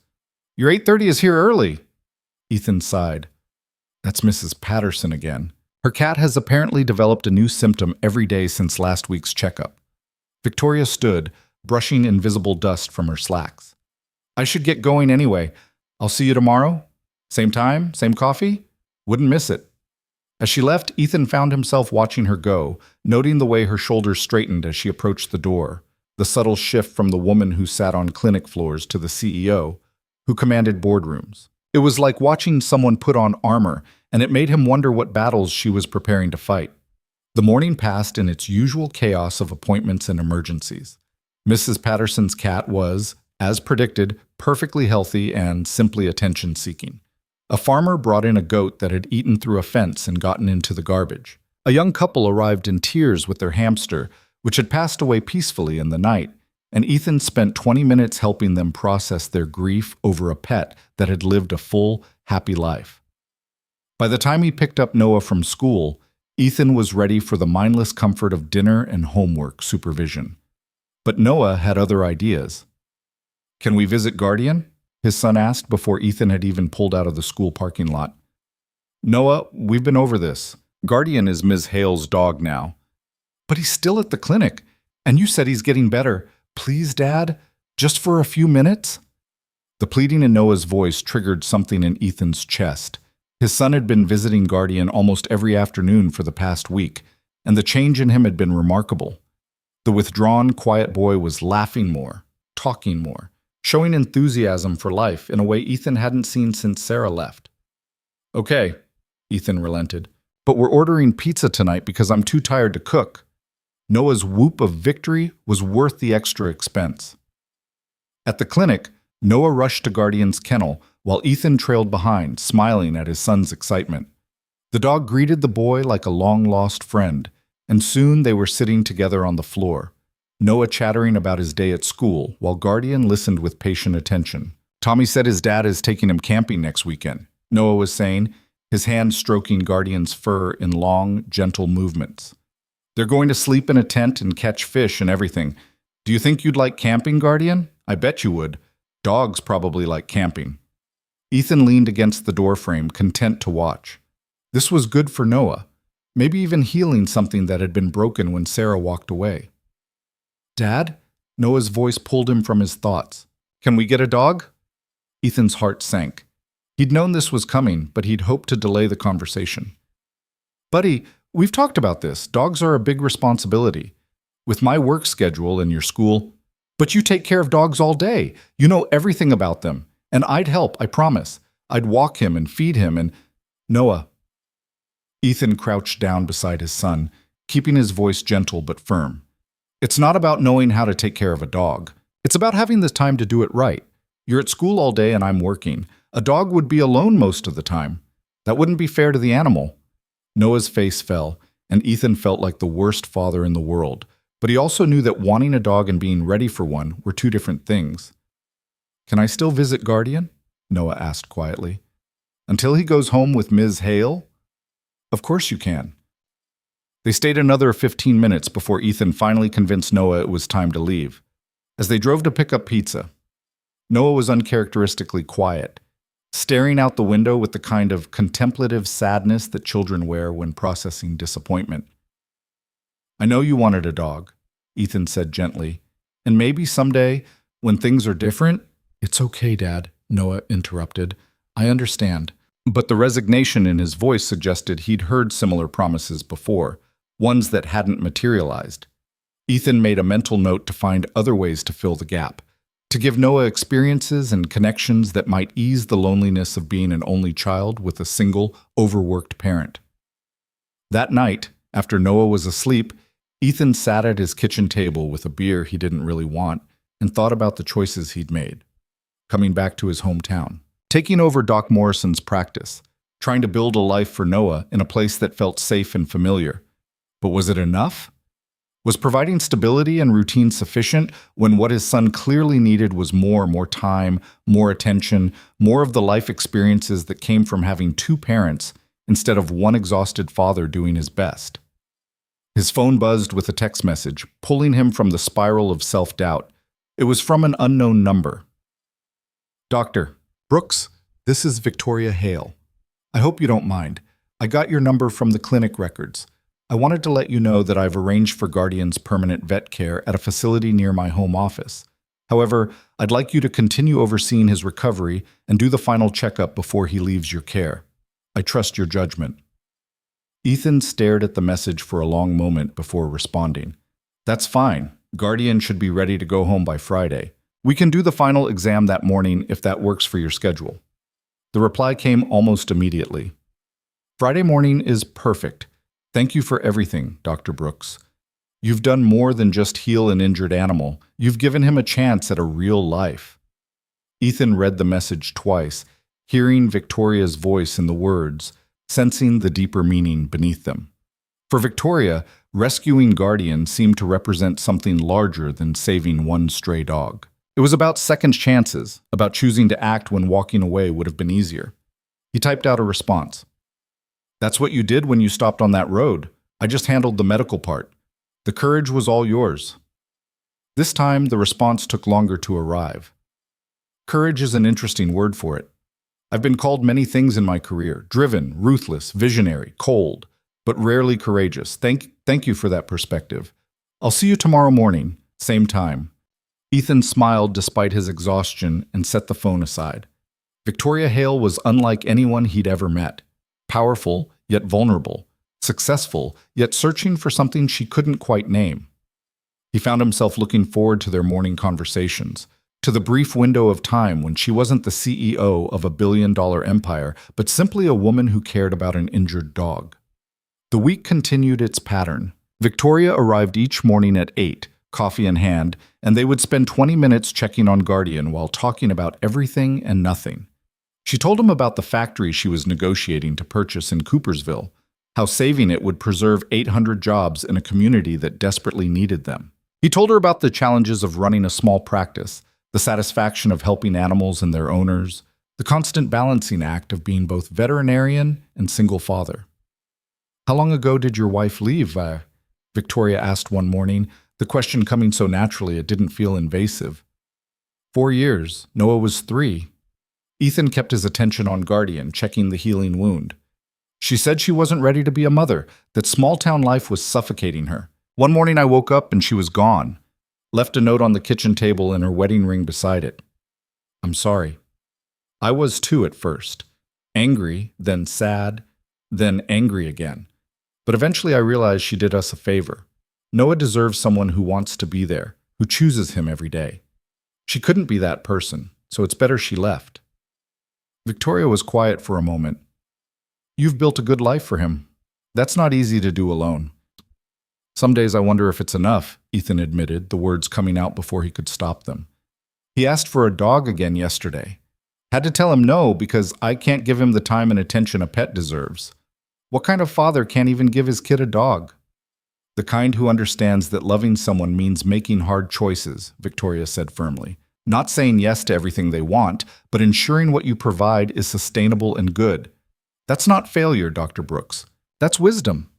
Your 8:30 is here early." Ethan sighed. "That's Mrs. Patterson again. Her cat has apparently developed a new symptom every day since last week's checkup." Victoria stood, brushing invisible dust from her slacks. "I should get going anyway. I'll see you tomorrow? Same time, same coffee? Wouldn't miss it." As she left, Ethan found himself watching her go, noting the way her shoulders straightened as she approached the door, the subtle shift from the woman who sat on clinic floors to the CEO, who commanded boardrooms. It was like watching someone put on armor, and it made him wonder what battles she was preparing to fight. The morning passed in its usual chaos of appointments and emergencies. Mrs. Patterson's cat was, as predicted, perfectly healthy and simply attention-seeking. A farmer brought in a goat that had eaten through a fence and gotten into the garbage. A young couple arrived in tears with their hamster, which had passed away peacefully in the night, and Ethan spent 20 minutes helping them process their grief over a pet that had lived a full, happy life. By the time he picked up Noah from school, Ethan was ready for the mindless comfort of dinner and homework supervision. But Noah had other ideas. "Can we visit Guardian?" his son asked before Ethan had even pulled out of the school parking lot. "Noah, we've been over this. Guardian is Ms. Hale's dog now. But he's still at the clinic, and you said he's getting better. Please, Dad, just for a few minutes? The pleading in Noah's voice triggered something in Ethan's chest. His son had been visiting Guardian almost every afternoon for the past week, and the change in him had been remarkable. The withdrawn, quiet boy was laughing more, talking more, showing enthusiasm for life in a way Ethan hadn't seen since Sarah left. Okay, Ethan relented, but we're ordering pizza tonight because I'm too tired to cook. Noah's whoop of victory was worth the extra expense. At the clinic, Noah rushed to Guardian's kennel while Ethan trailed behind, smiling at his son's excitement. The dog greeted the boy like a long-lost friend, and soon they were sitting together on the floor, Noah chattering about his day at school while Guardian listened with patient attention. Tommy said his dad is taking him camping next weekend, Noah was saying, his hand stroking Guardian's fur in long, gentle movements. They're going to sleep in a tent and catch fish and everything. Do you think you'd like camping, Guardian? I bet you would. Dogs probably like camping. Ethan leaned against the doorframe, content to watch. This was good for Noah, maybe even healing something that had been broken when Sarah walked away. Dad? Noah's voice pulled him from his thoughts. Can we get a dog? Ethan's heart sank. He'd known this was coming, but he'd hoped to delay the conversation. Buddy, we've talked about this. Dogs are a big responsibility. With my work schedule and your school. But you take care of dogs all day. You know everything about them. And I'd help, I promise. I'd walk him and feed him and… Noah. Ethan crouched down beside his son, keeping his voice gentle but firm. It's not about knowing how to take care of a dog. It's about having the time to do it right. You're at school all day and I'm working. A dog would be alone most of the time. That wouldn't be fair to the animal. Noah's face fell, and Ethan felt like the worst father in the world. But he also knew that wanting a dog and being ready for one were two different things. Can I still visit Guardian? Noah asked quietly. Until he goes home with Ms. Hale? Of course you can. They stayed another 15 minutes before Ethan finally convinced Noah it was time to leave. As they drove to pick up pizza, Noah was uncharacteristically quiet, staring out the window with the kind of contemplative sadness that children wear when processing disappointment. I know you wanted a dog, Ethan said gently, and maybe someday, when things are different… It's okay, Dad, Noah interrupted. I understand. But the resignation in his voice suggested he'd heard similar promises before, ones that hadn't materialized. Ethan made a mental note to find other ways to fill the gap, to give Noah experiences and connections that might ease the loneliness of being an only child with a single, overworked parent. That night, after Noah was asleep, Ethan sat at his kitchen table with a beer he didn't really want and thought about the choices he'd made. Coming back to his hometown, taking over Doc Morrison's practice, trying to build a life for Noah in a place that felt safe and familiar. But was it enough? Was providing stability and routine sufficient when what his son clearly needed was more time, more attention, more of the life experiences that came from having two parents instead of one exhausted father doing his best? His phone buzzed with a text message, pulling him from the spiral of self-doubt. It was from an unknown number. Dr. Brooks, this is Victoria Hale. I hope you don't mind. I got your number from the clinic records. I wanted to let you know that I've arranged for Guardian's permanent vet care at a facility near my home office. However, I'd like you to continue overseeing his recovery and do the final checkup before he leaves your care. I trust your judgment. Ethan stared at the message for a long moment before responding. That's fine. Guardian should be ready to go home by Friday. We can do the final exam that morning if that works for your schedule. The reply came almost immediately. Friday morning is perfect. Thank you for everything, Dr. Brooks. You've done more than just heal an injured animal. You've given him a chance at a real life. Ethan read the message twice, hearing Victoria's voice in the words, sensing the deeper meaning beneath them. For Victoria, rescuing Guardian seemed to represent something larger than saving one stray dog. It was about second chances, about choosing to act when walking away would have been easier. He typed out a response. That's what you did when you stopped on that road. I just handled the medical part. The courage was all yours. This time, the response took longer to arrive. Courage is an interesting word for it. I've been called many things in my career: driven, ruthless, visionary, cold. but rarely courageous. Thank you for that perspective. I'll see you tomorrow morning, same time. Ethan smiled despite his exhaustion and set the phone aside. Victoria Hale was unlike anyone he'd ever met. Powerful, yet vulnerable. Successful, yet searching for something she couldn't quite name. He found himself looking forward to their morning conversations, to the brief window of time when she wasn't the CEO of a billion-dollar empire, but simply a woman who cared about an injured dog. The week continued its pattern. Victoria arrived each morning at 8, coffee in hand, and they would spend 20 minutes checking on Guardian while talking about everything and nothing. She told him about the factory she was negotiating to purchase in Coopersville, how saving it would preserve 800 jobs in a community that desperately needed them. He told her about the challenges of running a small practice, the satisfaction of helping animals and their owners, the constant balancing act of being both veterinarian and single father. "How long ago did your wife leave?" Victoria asked one morning, the question coming so naturally it didn't feel invasive. 4 years. Noah was 3. Ethan kept his attention on Guardian, checking the healing wound. She said she wasn't ready to be a mother, that small-town life was suffocating her. One morning I woke up and she was gone. Left a note on the kitchen table and her wedding ring beside it. "I'm sorry." I was too at first. Angry, then sad, then angry again. But eventually I realized she did us a favor. Noah deserves someone who wants to be there, who chooses him every day. She couldn't be that person, so it's better she left. Victoria was quiet for a moment. "You've built a good life for him. That's not easy to do alone." "Some days I wonder if it's enough," Ethan admitted, the words coming out before he could stop them. "He asked for a dog again yesterday. Had to tell him no because I can't give him the time and attention a pet deserves. What kind of father can't even give his kid a dog?" "The kind who understands that loving someone means making hard choices," Victoria said firmly. "Not saying yes to everything they want, but ensuring what you provide is sustainable and good. That's not failure, Dr. Brooks. That's wisdom."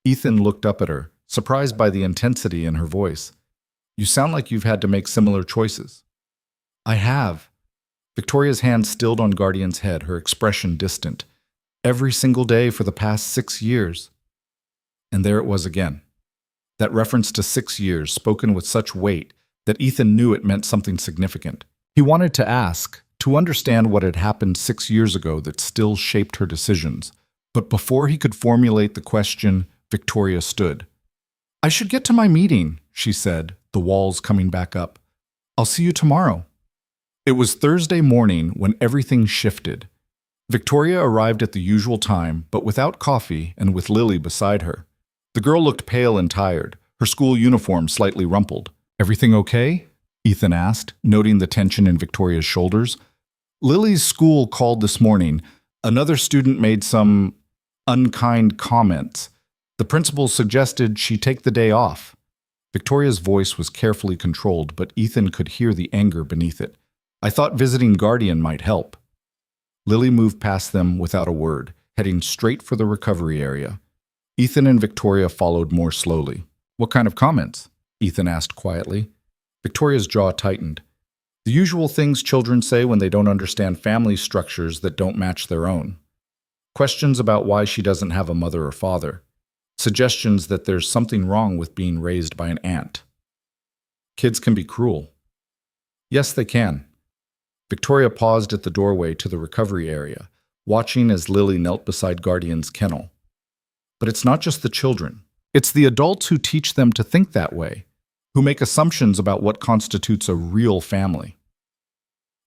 Ethan looked up at her, surprised by the intensity in her voice. "You sound like you've had to make similar choices." "I have." Victoria's hand stilled on Guardian's head, her expression distant. "Every single day for the past 6 years." And there it was again. That reference to 6 years, spoken with such weight that Ethan knew it meant something significant. He wanted to ask, to understand what had happened 6 years ago that still shaped her decisions. But before he could formulate the question, Victoria stood. "I should get to my meeting," she said, the walls coming back up. "I'll see you tomorrow." It was Thursday morning when everything shifted. Victoria arrived at the usual time, but without coffee and with Lily beside her. The girl looked pale and tired, her school uniform slightly rumpled. "Everything okay?" Ethan asked, noting the tension in Victoria's shoulders. "Lily's school called this morning. Another student made some unkind comments. The principal suggested she take the day off." Victoria's voice was carefully controlled, but Ethan could hear the anger beneath it. "I thought visiting Guardian might help." Lily moved past them without a word, heading straight for the recovery area. Ethan and Victoria followed more slowly. "What kind of comments?" Ethan asked quietly. Victoria's jaw tightened. "The usual things children say when they don't understand family structures that don't match their own. Questions about why she doesn't have a mother or father. Suggestions that there's something wrong with being raised by an aunt. Kids can be cruel." "Yes, they can." Victoria paused at the doorway to the recovery area, watching as Lily knelt beside Guardian's kennel. "But it's not just the children. It's the adults who teach them to think that way, who make assumptions about what constitutes a real family."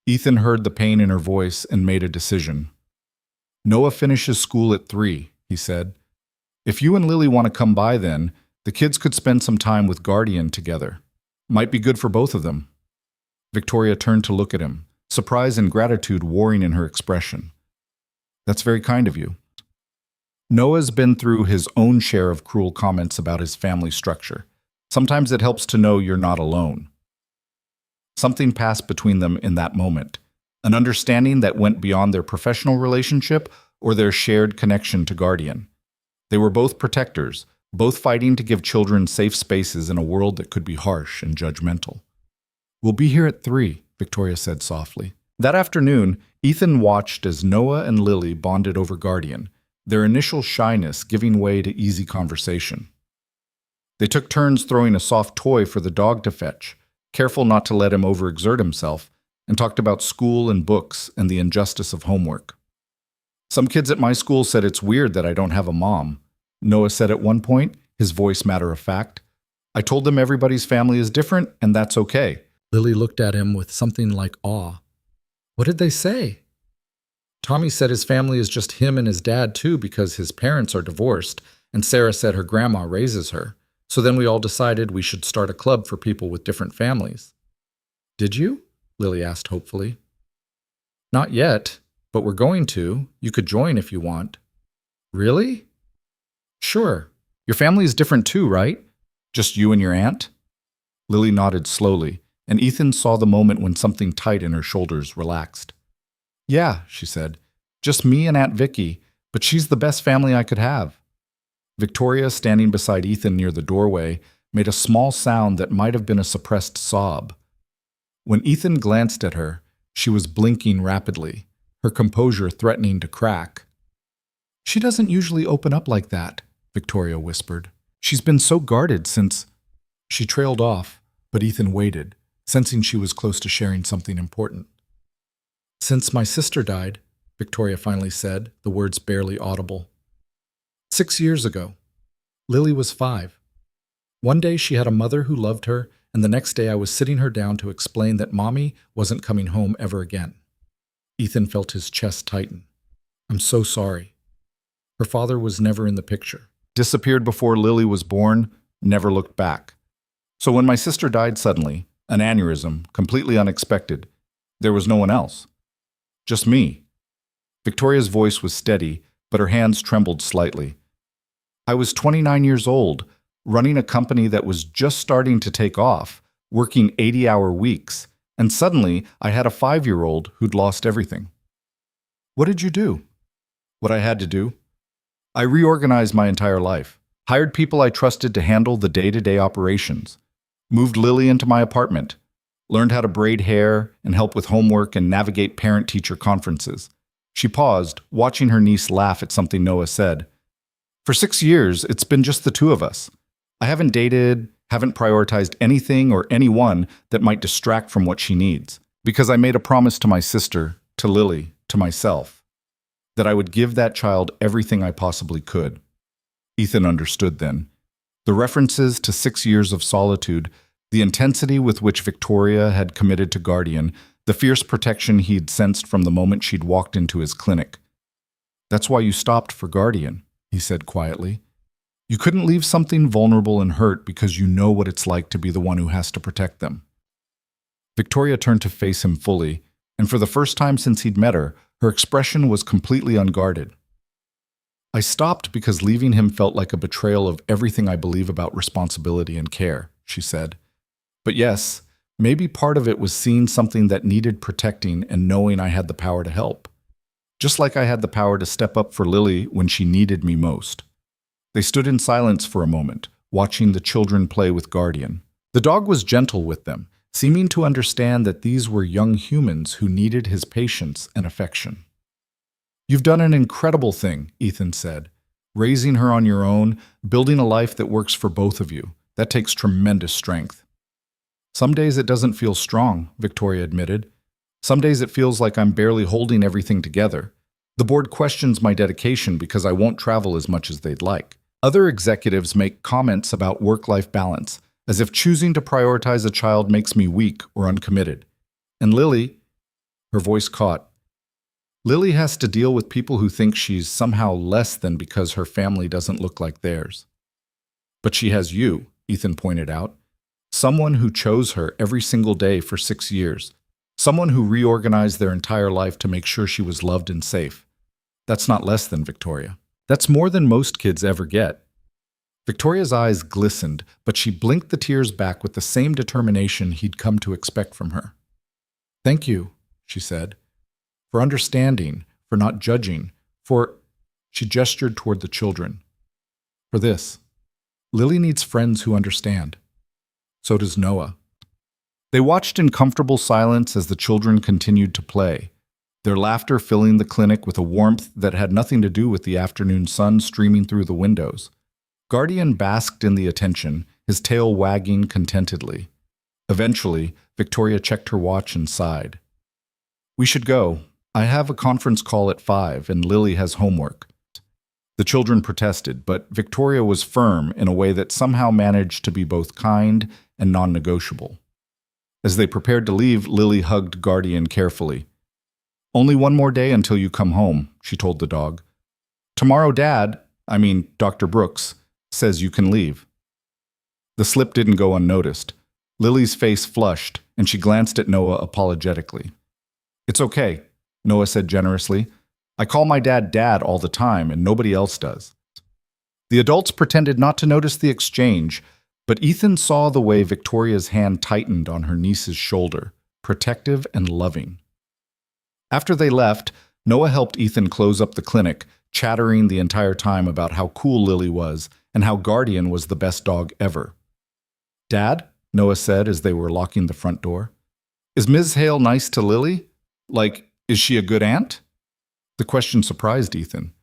Ethan heard the pain in her voice and made a decision. "Noah finishes school at 3, he said. "If you and Lily want to come by then, the kids could spend some time with Guardian together. Might be good for both of them." Victoria turned to look at him, surprise and gratitude warring in her expression. "That's very kind of you." Noah's been through his own share of cruel comments about his family structure. Sometimes it helps to know you're not alone. Something passed between them in that moment, an understanding that went beyond their professional relationship or their shared connection to Guardian. They were both protectors, both fighting to give children safe spaces in a world that could be harsh and judgmental. "We'll be here at 3, Victoria said softly. That afternoon, Ethan watched as Noah and Lily bonded over Guardian, their initial shyness giving way to easy conversation. They took turns throwing a soft toy for the dog to fetch, careful not to let him overexert himself, and talked about school and books and the injustice of homework. Some kids at my school said it's weird that I don't have a mom, Noah said at one point, his voice matter of fact. I told them everybody's family is different, and that's okay. Lily looked at him with something like awe. What did they say? Tommy said his family is just him and his dad too because his parents are divorced, and Sarah said her grandma raises her. So then we all decided we should start a club for people with different families. Did you? Lily asked hopefully. Not yet, but we're going to. You could join if you want. Really? Sure. Your family is different too, right? Just you and your aunt? Lily nodded slowly, and Ethan saw the moment when something tight in her shoulders relaxed. Yeah, she said. Just me and Aunt Vicky, but she's the best family I could have. Victoria, standing beside Ethan near the doorway, made a small sound that might have been a suppressed sob. When Ethan glanced at her, she was blinking rapidly, her composure threatening to crack. She doesn't usually open up like that, Victoria whispered. She's been so guarded since... She trailed off, but Ethan waited, sensing she was close to sharing something important. Since my sister died, Victoria finally said, the words barely audible. 6 years ago. Lily was 5. One day she had a mother who loved her, and the next day I was sitting her down to explain that Mommy wasn't coming home ever again. Ethan felt his chest tighten. I'm so sorry. Her father was never in the picture. Disappeared before Lily was born, never looked back. So when my sister died suddenly, an aneurysm, completely unexpected, there was no one else. Just me. Victoria's voice was steady, but her hands trembled slightly. I was 29 years old, running a company that was just starting to take off, working 80-hour weeks, and suddenly I had a 5-year-old who'd lost everything. What did you do? What I had to do? I reorganized my entire life, hired people I trusted to handle the day-to-day operations, moved Lily into my apartment, learned how to braid hair and help with homework and navigate parent-teacher conferences. She paused, watching her niece laugh at something Noah said. For 6 years, it's been just the two of us. I haven't dated, haven't prioritized anything or anyone that might distract from what she needs, because I made a promise to my sister, to Lily, to myself, that I would give that child everything I possibly could. Ethan understood then. The references to 6 years of solitude, the intensity with which Victoria had committed to Guardian, the fierce protection he'd sensed from the moment she'd walked into his clinic. That's why you stopped for Guardian, he said quietly. You couldn't leave something vulnerable and hurt because you know what it's like to be the one who has to protect them. Victoria turned to face him fully, and for the first time since he'd met her, her expression was completely unguarded. I stopped because leaving him felt like a betrayal of everything I believe about responsibility and care, she said. But yes, maybe part of it was seeing something that needed protecting and knowing I had the power to help. Just like I had the power to step up for Lily when she needed me most. They stood in silence for a moment, watching the children play with Guardian. The dog was gentle with them, seeming to understand that these were young humans who needed his patience and affection. You've done an incredible thing, Ethan said. Raising her on your own, building a life that works for both of you. That takes tremendous strength. Some days it doesn't feel strong, Victoria admitted. Some days it feels like I'm barely holding everything together. The board questions my dedication because I won't travel as much as they'd like. Other executives make comments about work-life balance, as if choosing to prioritize a child makes me weak or uncommitted. And Lily, her voice caught, Lily has to deal with people who think she's somehow less than because her family doesn't look like theirs. But she has you, Ethan pointed out. Someone who chose her every single day for 6 years. Someone who reorganized their entire life to make sure she was loved and safe. That's not less than Victoria. That's more than most kids ever get. Victoria's eyes glistened, but she blinked the tears back with the same determination he'd come to expect from her. Thank you, she said, for understanding, for not judging, for... She gestured toward the children. For this. Lily needs friends who understand. So does Noah. They watched in comfortable silence as the children continued to play. their laughter filling the clinic with a warmth that had nothing to do with the afternoon sun streaming through the windows. Guardian basked in the attention, his tail wagging contentedly. Eventually, Victoria checked her watch and sighed. "We should go. I have a conference call at 5 and Lily has homework." The children protested, but Victoria was firm in a way that somehow managed to be both kind and non-negotiable. As they prepared to leave, Lily hugged Guardian carefully. "Only one more day until you come home," she told the dog. "Tomorrow Dr. Brooks, says you can leave." The slip didn't go unnoticed. Lily's face flushed, and she glanced at Noah apologetically. "It's okay," Noah said generously. "I call my dad Dad all the time, and nobody else does." The adults pretended not to notice the exchange, but Ethan saw the way Victoria's hand tightened on her niece's shoulder, protective and loving. After they left, Noah helped Ethan close up the clinic, chattering the entire time about how cool Lily was and how Guardian was the best dog ever. "Dad," Noah said as they were locking the front door, "is Ms. Hale nice to Lily? Is she a good aunt?" The question surprised Ethan.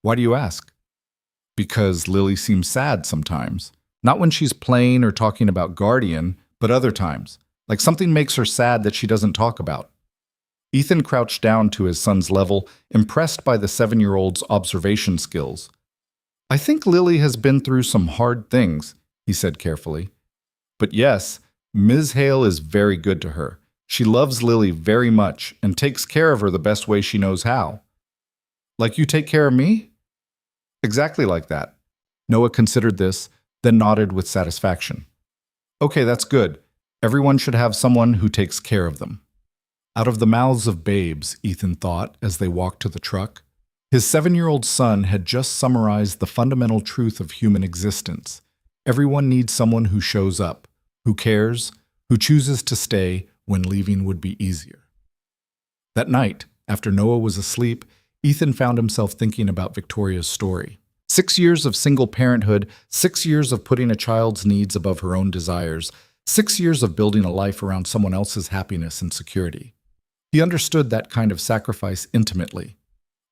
"Why do you ask?" "Because Lily seems sad sometimes. Not when she's playing or talking about Guardian, but other times. Like something makes her sad that she doesn't talk about." Ethan crouched down to his son's level, impressed by the 7-year-old's observation skills. "I think Lily has been through some hard things," he said carefully. "But yes, Ms. Hale is very good to her. She loves Lily very much and takes care of her the best way she knows how." "Like you take care of me?" "Exactly like that." Noah considered this, then nodded with satisfaction. "Okay, that's good. Everyone should have someone who takes care of them." Out of the mouths of babes, Ethan thought as they walked to the truck. His 7-year-old son had just summarized the fundamental truth of human existence. Everyone needs someone who shows up, who cares, who chooses to stay when leaving would be easier. That night, after Noah was asleep, Ethan found himself thinking about Victoria's story. 6 years of single parenthood, 6 years of putting a child's needs above her own desires, 6 years of building a life around someone else's happiness and security. He understood that kind of sacrifice intimately.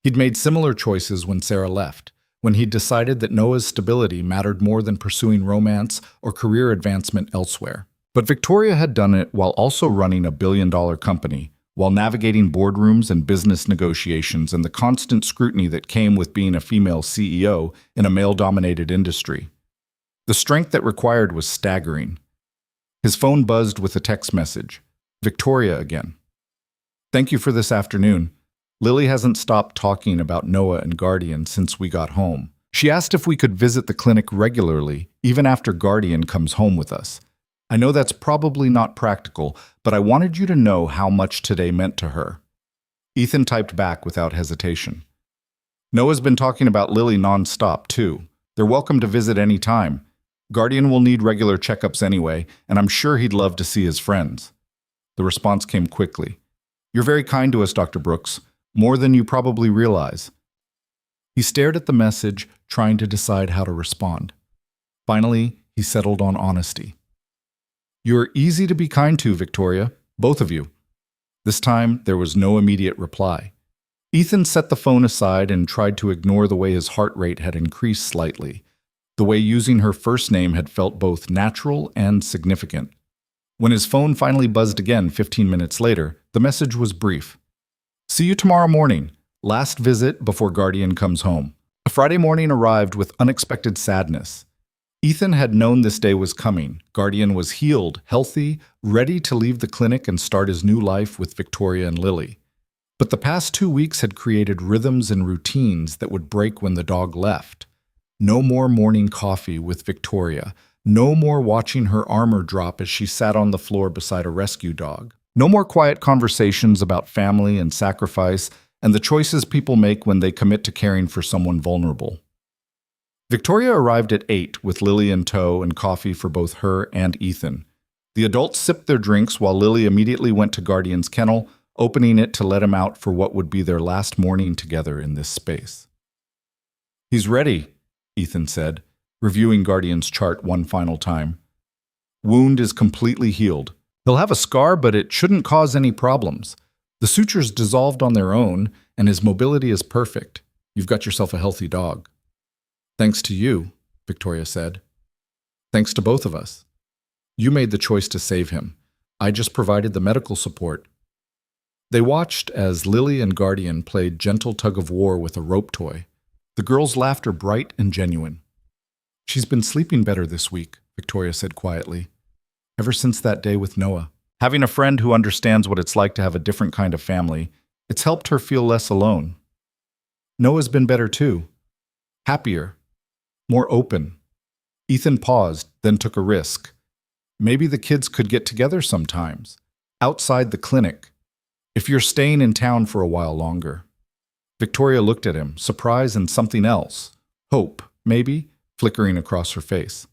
He'd made similar choices when Sarah left, when he'd decided that Noah's stability mattered more than pursuing romance or career advancement elsewhere. But Victoria had done it while also running a billion-dollar company, while navigating boardrooms and business negotiations and the constant scrutiny that came with being a female CEO in a male-dominated industry. The strength that required was staggering. His phone buzzed with a text message. Victoria again. "Thank you for this afternoon. Lily hasn't stopped talking about Noah and Guardian since we got home. She asked if we could visit the clinic regularly, even after Guardian comes home with us. I know that's probably not practical, but I wanted you to know how much today meant to her." Ethan typed back without hesitation. "Noah's been talking about Lily nonstop, too. They're welcome to visit any time. Guardian will need regular checkups anyway, and I'm sure he'd love to see his friends." The response came quickly. "You're very kind to us, Dr. Brooks. More than you probably realize." He stared at the message, trying to decide how to respond. Finally, he settled on honesty. "You're easy to be kind to, Victoria, both of you." This time, there was no immediate reply. Ethan set the phone aside and tried to ignore the way his heart rate had increased slightly, the way using her first name had felt both natural and significant. When his phone finally buzzed again 15 minutes later, the message was brief. "See you tomorrow morning. Last visit before Guardian comes home." The Friday morning arrived with unexpected sadness. Ethan had known this day was coming. Guardian was healed, healthy, ready to leave the clinic and start his new life with Victoria and Lily. But the past 2 weeks had created rhythms and routines that would break when the dog left. No more morning coffee with Victoria. No more watching her armor drop as she sat on the floor beside a rescue dog. No more quiet conversations about family and sacrifice and the choices people make when they commit to caring for someone vulnerable. Victoria arrived at 8 with Lily in tow and coffee for both her and Ethan. The adults sipped their drinks while Lily immediately went to Guardian's kennel, opening it to let him out for what would be their last morning together in this space. "He's ready," Ethan said, reviewing Guardian's chart one final time. "Wound is completely healed. He'll have a scar, but it shouldn't cause any problems. The sutures dissolved on their own, and his mobility is perfect. You've got yourself a healthy dog. Thanks to you, Victoria said. Thanks to both of us. You made the choice to save him. I just provided the medical support. They watched as Lily and Guardian played gentle tug-of-war with a rope toy, the girl's laughter bright and genuine. She's been sleeping better this week, Victoria said quietly, ever since that day with Noah. Having a friend who understands what it's like to have a different kind of family, it's helped her feel less alone. Noah's been better too. Happier. More open. Ethan paused, then took a risk. Maybe the kids could get together sometimes, outside the clinic, if you're staying in town for a while longer. Victoria looked at him, surprise and something else. Hope, maybe, flickering across her face.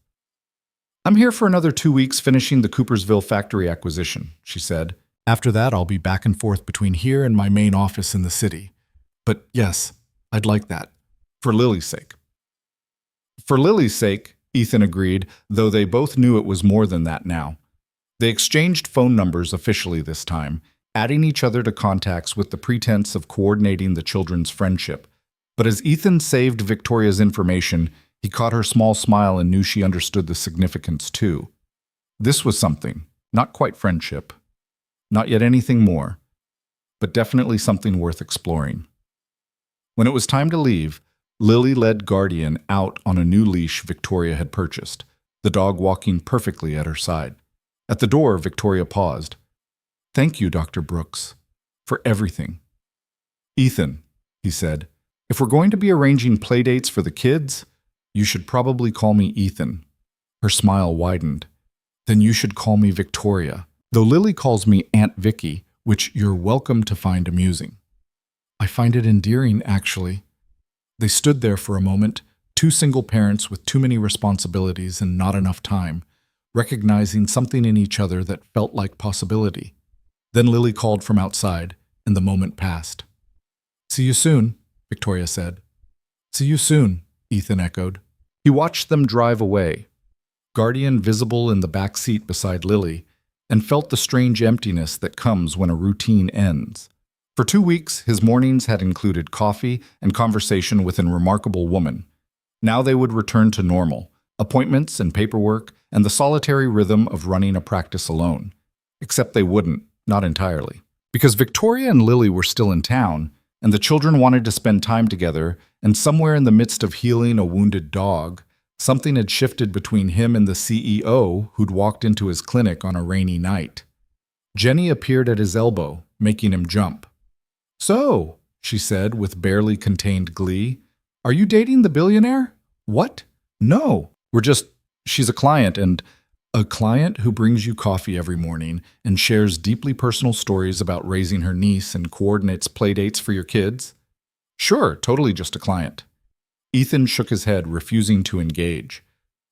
I'm here for another 2 weeks finishing the Coopersville factory acquisition, she said. After that, I'll be back and forth between here and my main office in the city. But yes, I'd like that. For Lily's sake. For Lily's sake, Ethan agreed, though they both knew it was more than that now. They exchanged phone numbers officially this time, adding each other to contacts with the pretense of coordinating the children's friendship. But as Ethan saved Victoria's information, he caught her small smile and knew she understood the significance too. This was something, not quite friendship, not yet anything more, but definitely something worth exploring. When it was time to leave, Lily led Guardian out on a new leash Victoria had purchased, the dog walking perfectly at her side. At the door, Victoria paused. Thank you, Dr. Brooks, for everything. Ethan, he said, if we're going to be arranging playdates for the kids, you should probably call me Ethan. Her smile widened. Then you should call me Victoria, though Lily calls me Aunt Vicky, which you're welcome to find amusing. I find it endearing, actually. They stood there for a moment, two single parents with too many responsibilities and not enough time, recognizing something in each other that felt like possibility. Then Lily called from outside, and the moment passed. See you soon, Victoria said. See you soon, Ethan echoed. He watched them drive away, Guardian visible in the back seat beside Lily, and felt the strange emptiness that comes when a routine ends. For 2 weeks, his mornings had included coffee and conversation with a remarkable woman. Now they would return to normal, appointments and paperwork, and the solitary rhythm of running a practice alone. Except they wouldn't, not entirely. Because Victoria and Lily were still in town, and the children wanted to spend time together, and somewhere in the midst of healing a wounded dog, something had shifted between him and the CEO who'd walked into his clinic on a rainy night. Jenny appeared at his elbow, making him jump. So, she said with barely contained glee, are you dating the billionaire? What? No, she's a client, and a client who brings you coffee every morning and shares deeply personal stories about raising her niece and coordinates playdates for your kids? Sure, totally just a client. Ethan shook his head, refusing to engage.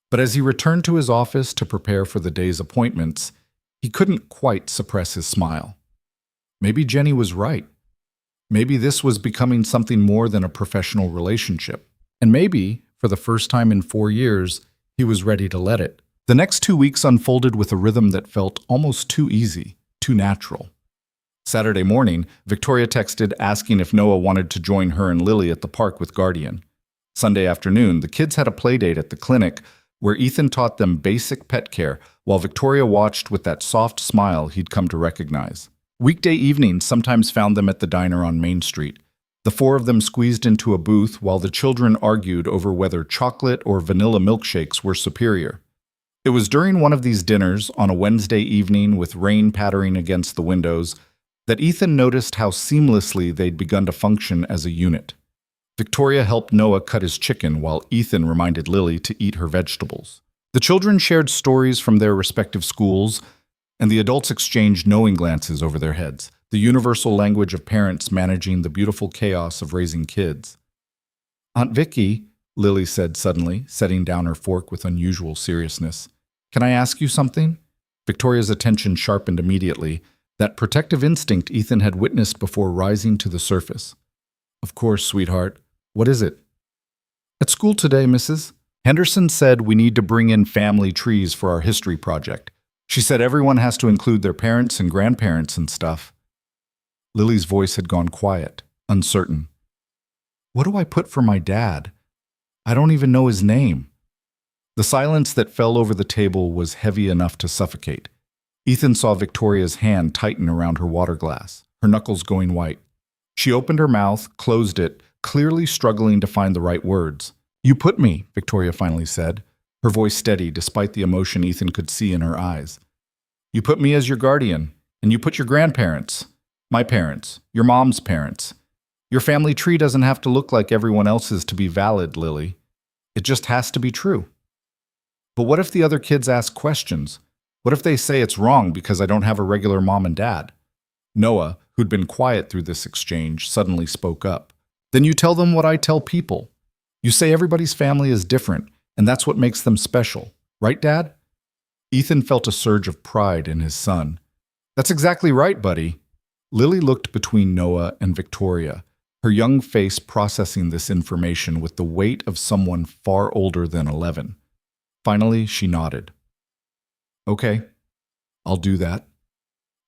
But as he returned to his office to prepare for the day's appointments, he couldn't quite suppress his smile. Maybe Jenny was right. Maybe this was becoming something more than a professional relationship. And maybe, for the first time in 4 years, he was ready to let it. The next 2 weeks unfolded with a rhythm that felt almost too easy, too natural. Saturday morning, Victoria texted asking if Noah wanted to join her and Lily at the park with Guardian. Sunday afternoon, the kids had a playdate at the clinic where Ethan taught them basic pet care while Victoria watched with that soft smile he'd come to recognize. Weekday evenings sometimes found them at the diner on Main Street. The 4 of them squeezed into a booth while the children argued over whether chocolate or vanilla milkshakes were superior. It was during one of these dinners, on a Wednesday evening with rain pattering against the windows, that Ethan noticed how seamlessly they'd begun to function as a unit. Victoria helped Noah cut his chicken while Ethan reminded Lily to eat her vegetables. The children shared stories from their respective schools, and the adults exchanged knowing glances over their heads, the universal language of parents managing the beautiful chaos of raising kids. Aunt Vicky, Lily said suddenly, setting down her fork with unusual seriousness, can I ask you something? Victoria's attention sharpened immediately, that protective instinct Ethan had witnessed before rising to the surface. Of course, sweetheart. What is it? At school today, Mrs. Henderson said we need to bring in family trees for our history project. She said everyone has to include their parents and grandparents and stuff. Lily's voice had gone quiet, uncertain. What do I put for my dad? I don't even know his name. The silence that fell over the table was heavy enough to suffocate. Ethan saw Victoria's hand tighten around her water glass, her knuckles going white. She opened her mouth, closed it, clearly struggling to find the right words. You put me, Victoria finally said, her voice steady despite the emotion Ethan could see in her eyes. You put me as your guardian, and you put your grandparents, my parents, your mom's parents. Your family tree doesn't have to look like everyone else's to be valid, Lily. It just has to be true. But what if the other kids ask questions? What if they say it's wrong because I don't have a regular mom and dad? Noah, who'd been quiet through this exchange, suddenly spoke up. Then you tell them what I tell people. You say everybody's family is different, and that's what makes them special. Right, Dad? Ethan felt a surge of pride in his son. That's exactly right, buddy. Lily looked between Noah and Victoria, her young face processing this information with the weight of someone far older than 11. Finally, she nodded. Okay, I'll do that.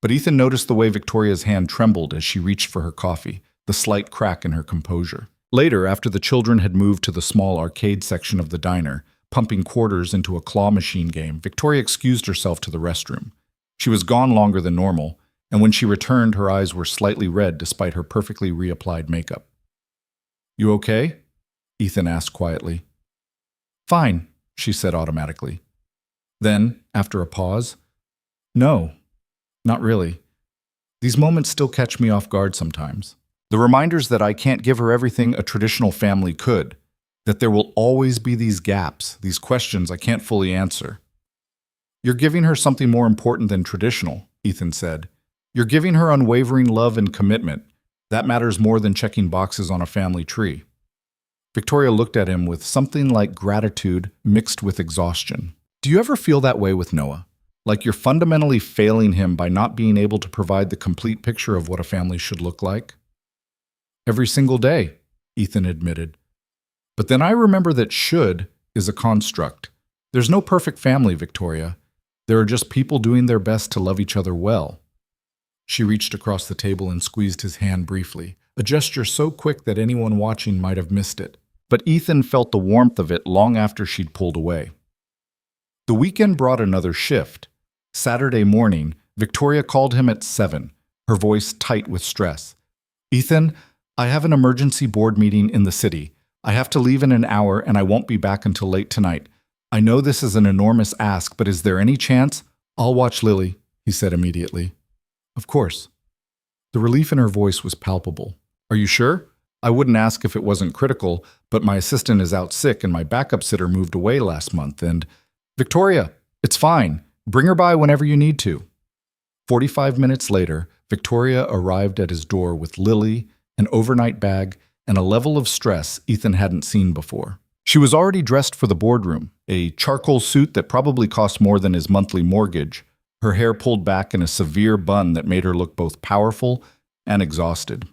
But Ethan noticed the way Victoria's hand trembled as she reached for her coffee, the slight crack in her composure. Later, after the children had moved to the small arcade section of the diner, pumping quarters into a claw machine game, Victoria excused herself to the restroom. She was gone longer than normal, and when she returned, her eyes were slightly red despite her perfectly reapplied makeup. You okay? Ethan asked quietly. Fine, she said automatically. Then, after a pause, no, not really. These moments still catch me off guard sometimes. The reminders that I can't give her everything a traditional family could, that there will always be these gaps, these questions I can't fully answer. You're giving her something more important than traditional, Ethan said. You're giving her unwavering love and commitment. That matters more than checking boxes on a family tree. Victoria looked at him with something like gratitude mixed with exhaustion. Do you ever feel that way with Noah? Like you're fundamentally failing him by not being able to provide the complete picture of what a family should look like? Every single day, Ethan admitted. But then I remember that should is a construct. There's no perfect family, Victoria. There are just people doing their best to love each other well. She reached across the table and squeezed his hand briefly, a gesture so quick that anyone watching might have missed it. But Ethan felt the warmth of it long after she'd pulled away. The weekend brought another shift. Saturday morning, Victoria called him at 7, her voice tight with stress. Ethan, I have an emergency board meeting in the city. I have to leave in an hour and I won't be back until late tonight. I know this is an enormous ask, but is there any chance? I'll watch Lily, he said immediately. Of course. The relief in her voice was palpable. Are you sure? I wouldn't ask if it wasn't critical, but my assistant is out sick and my backup sitter moved away last month and… Victoria, it's fine. Bring her by whenever you need to. 45 minutes later, Victoria arrived at his door with Lily, an overnight bag, and a level of stress Ethan hadn't seen before. She was already dressed for the boardroom, a charcoal suit that probably cost more than his monthly mortgage, her hair pulled back in a severe bun that made her look both powerful and exhausted.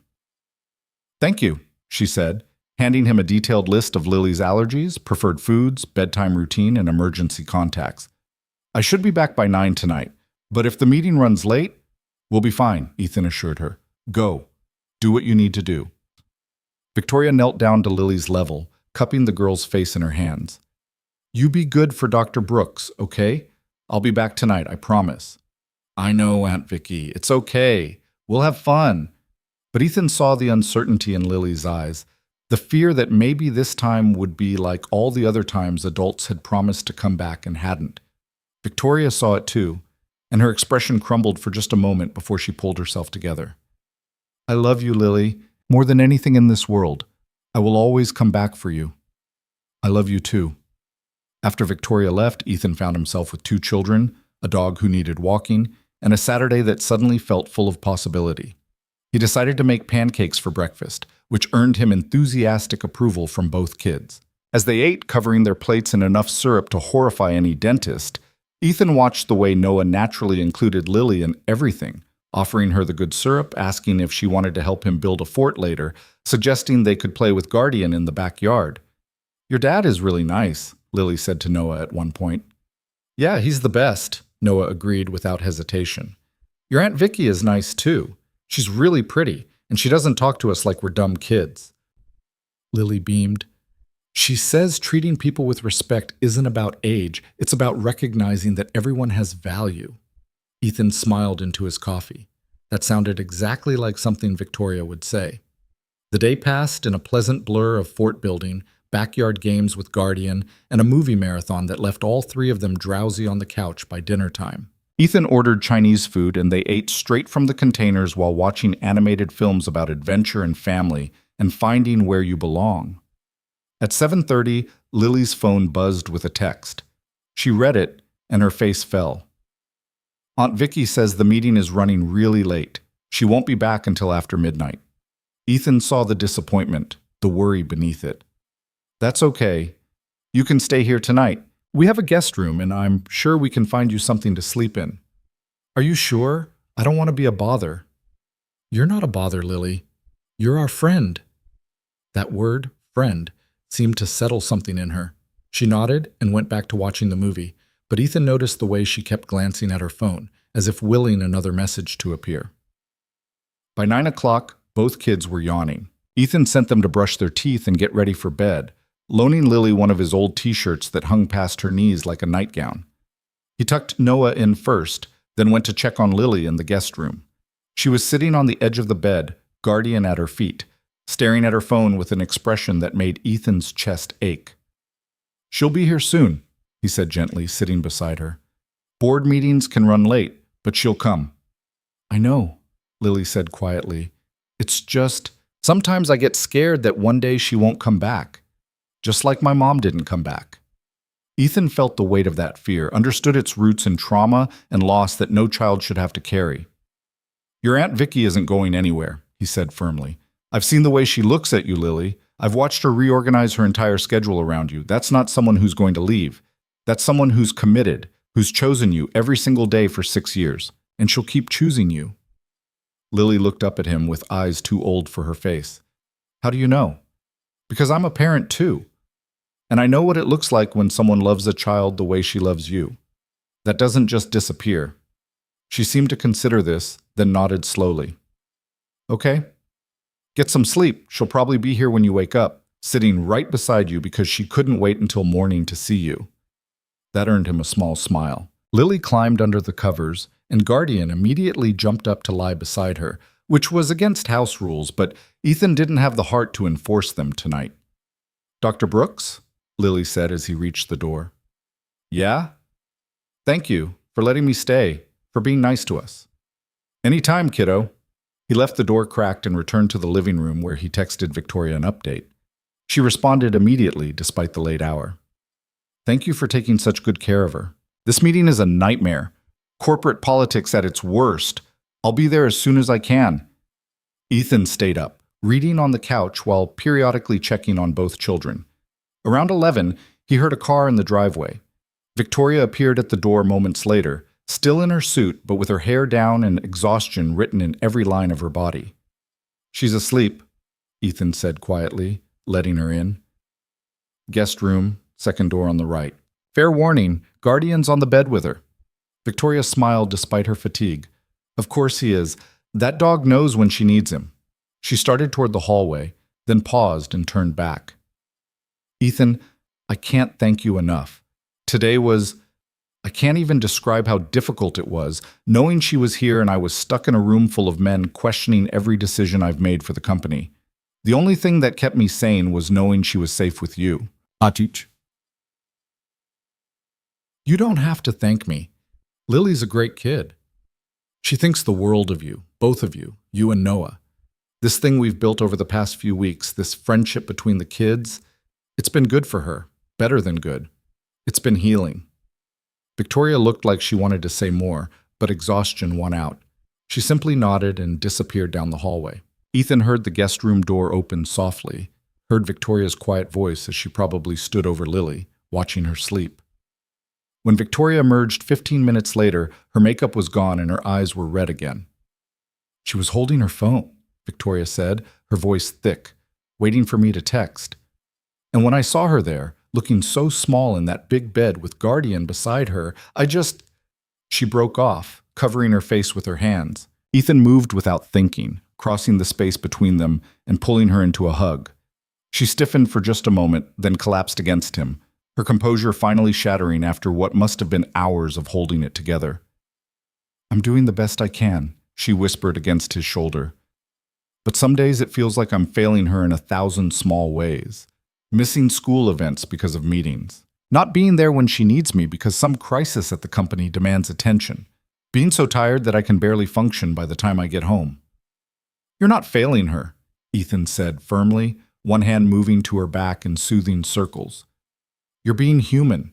Thank you, she said, handing him a detailed list of Lily's allergies, preferred foods, bedtime routine, and emergency contacts. I should be back by 9 tonight, but if the meeting runs late, we'll be fine, Ethan assured her. Go. Do what you need to do. Victoria knelt down to Lily's level, cupping the girl's face in her hands. You be good for Dr. Brooks, okay? I'll be back tonight, I promise. I know, Aunt Vicky. It's okay. We'll have fun. But Ethan saw the uncertainty in Lily's eyes, the fear that maybe this time would be like all the other times adults had promised to come back and hadn't. Victoria saw it too, and her expression crumbled for just a moment before she pulled herself together. I love you, Lily, more than anything in this world. I will always come back for you. I love you too. After Victoria left, Ethan found himself with 2 children, a dog who needed walking, and a Saturday that suddenly felt full of possibility. He decided to make pancakes for breakfast, which earned him enthusiastic approval from both kids. As they ate, covering their plates in enough syrup to horrify any dentist, Ethan watched the way Noah naturally included Lily in everything, offering her the good syrup, asking if she wanted to help him build a fort later, suggesting they could play with Guardian in the backyard. Your dad is really nice, Lily said to Noah at one point. Yeah, he's the best, Noah agreed without hesitation. Your Aunt Vicky is nice too. She's really pretty, and she doesn't talk to us like we're dumb kids. Lily beamed. She says treating people with respect isn't about age, it's about recognizing that everyone has value. Ethan smiled into his coffee. That sounded exactly like something Victoria would say. The day passed in a pleasant blur of fort building, backyard games with Guardian, and a movie marathon that left all three of them drowsy on the couch by dinner time. Ethan ordered Chinese food, and they ate straight from the containers while watching animated films about adventure and family and finding where you belong. At 7:30, Lily's phone buzzed with a text. She read it, and her face fell. Aunt Vicky says the meeting is running really late. She won't be back until after midnight. Ethan saw the disappointment, the worry beneath it. That's okay. You can stay here tonight. We have a guest room, and I'm sure we can find you something to sleep in. Are you sure? I don't want to be a bother. You're not a bother, Lily. You're our friend. That word, friend, seemed to settle something in her. She nodded and went back to watching the movie, but Ethan noticed the way she kept glancing at her phone, as if willing another message to appear. By 9 o'clock, both kids were yawning. Ethan sent them to brush their teeth and get ready for bed, loaning Lily one of his old t-shirts that hung past her knees like a nightgown. He tucked Noah in first, then went to check on Lily in the guest room. She was sitting on the edge of the bed, Guardian at her feet, staring at her phone with an expression that made Ethan's chest ache. She'll be here soon, he said gently, sitting beside her. Board meetings can run late, but she'll come. I know, Lily said quietly. It's just, sometimes I get scared that one day she won't come back. Just like my mom didn't come back. Ethan felt the weight of that fear, understood its roots in trauma and loss that no child should have to carry. Your Aunt Vicky isn't going anywhere, he said firmly. I've seen the way she looks at you, Lily. I've watched her reorganize her entire schedule around you. That's not someone who's going to leave. That's someone who's committed, who's chosen you every single day for 6 years, and she'll keep choosing you. Lily looked up at him with eyes too old for her face. How do you know? Because I'm a parent too. And I know what it looks like when someone loves a child the way she loves you. That doesn't just disappear. She seemed to consider this, then nodded slowly. Okay. Get some sleep. She'll probably be here when you wake up, sitting right beside you because she couldn't wait until morning to see you. That earned him a small smile. Lily climbed under the covers, and Guardian immediately jumped up to lie beside her, which was against house rules, but Ethan didn't have the heart to enforce them tonight. Dr. Brooks? Lily said as he reached the door. Yeah? Thank you for letting me stay, for being nice to us. Anytime, kiddo. He left the door cracked and returned to the living room where he texted Victoria an update. She responded immediately despite the late hour. Thank you for taking such good care of her. This meeting is a nightmare. Corporate politics at its worst. I'll be there as soon as I can. Ethan stayed up, reading on the couch while periodically checking on both children. Around 11, he heard a car in the driveway. Victoria appeared at the door moments later, still in her suit but with her hair down and exhaustion written in every line of her body. She's asleep, Ethan said quietly, letting her in. Guest room, second door on the right. Fair warning, Guardian's on the bed with her. Victoria smiled despite her fatigue. Of course he is. That dog knows when she needs him. She started toward the hallway, then paused and turned back. Ethan, I can't thank you enough. Today was... I can't even describe how difficult it was, knowing she was here and I was stuck in a room full of men questioning every decision I've made for the company. The only thing that kept me sane was knowing she was safe with you. Achich. You don't have to thank me. Lily's a great kid. She thinks the world of you, both of you, you and Noah. This thing we've built over the past few weeks, this friendship between the kids, it's been good for her, better than good. It's been healing. Victoria looked like she wanted to say more, but exhaustion won out. She simply nodded and disappeared down the hallway. Ethan heard the guest room door open softly, heard Victoria's quiet voice as she probably stood over Lily, watching her sleep. When Victoria emerged 15 minutes later, her makeup was gone and her eyes were red again. She was holding her phone, Victoria said, her voice thick, waiting for me to text. And when I saw her there, looking so small in that big bed with Guardian beside her, She broke off, covering her face with her hands. Ethan moved without thinking, crossing the space between them and pulling her into a hug. She stiffened for just a moment, then collapsed against him, her composure finally shattering after what must have been hours of holding it together. "I'm doing the best I can," she whispered against his shoulder. "But some days it feels like I'm failing her in 1,000 small ways. Missing school events because of meetings. Not being there when she needs me because some crisis at the company demands attention. Being so tired that I can barely function by the time I get home." "You're not failing her," Ethan said firmly, one hand moving to her back in soothing circles. "You're being human.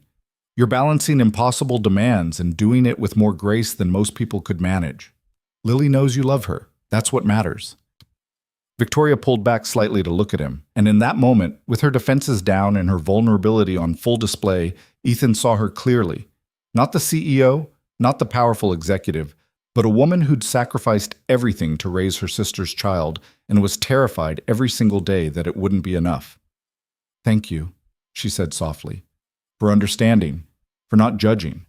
You're balancing impossible demands and doing it with more grace than most people could manage. Lily knows you love her. That's what matters." Victoria pulled back slightly to look at him, and in that moment, with her defenses down and her vulnerability on full display, Ethan saw her clearly. Not the CEO, not the powerful executive, but a woman who'd sacrificed everything to raise her sister's child and was terrified every single day that it wouldn't be enough. "Thank you," she said softly, "for understanding, for not judging,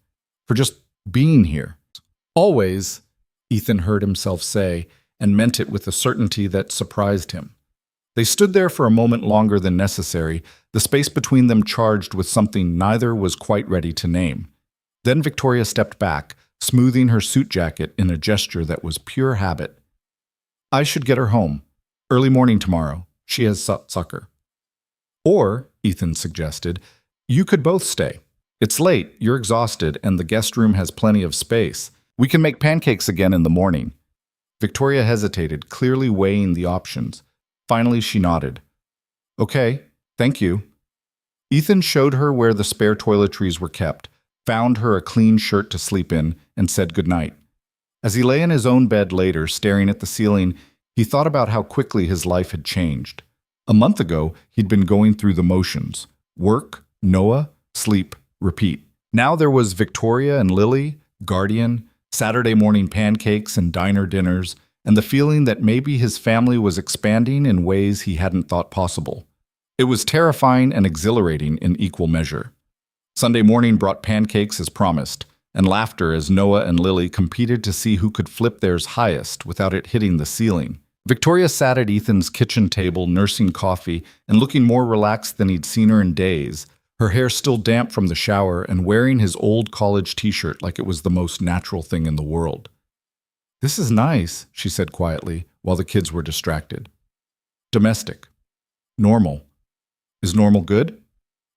for just being here." "Always," Ethan heard himself say, and meant it with a certainty that surprised him. They stood there for a moment longer than necessary, the space between them charged with something neither was quite ready to name. Then Victoria stepped back, smoothing her suit jacket in a gesture that was pure habit. "I should get her home. Early morning tomorrow. She has soccer." "Or," Ethan suggested, "you could both stay. It's late, you're exhausted, and the guest room has plenty of space. We can make pancakes again in the morning." Victoria hesitated, clearly weighing the options. Finally, she nodded. "Okay, thank you." Ethan showed her where the spare toiletries were kept, found her a clean shirt to sleep in, and said goodnight. As he lay in his own bed later, staring at the ceiling, he thought about how quickly his life had changed. A month ago, he'd been going through the motions. Work, Noah, sleep, repeat. Now there was Victoria and Lily, guardian, Saturday morning pancakes and diner dinners, and the feeling that maybe his family was expanding in ways he hadn't thought possible. It was terrifying and exhilarating in equal measure. Sunday morning brought pancakes as promised, and laughter as Noah and Lily competed to see who could flip theirs highest without it hitting the ceiling. Victoria sat at Ethan's kitchen table nursing coffee and looking more relaxed than he'd seen her in days, her hair still damp from the shower and wearing his old college t-shirt like it was the most natural thing in the world. "This is nice," she said quietly, while the kids were distracted. "Domestic. Normal. Is normal good?"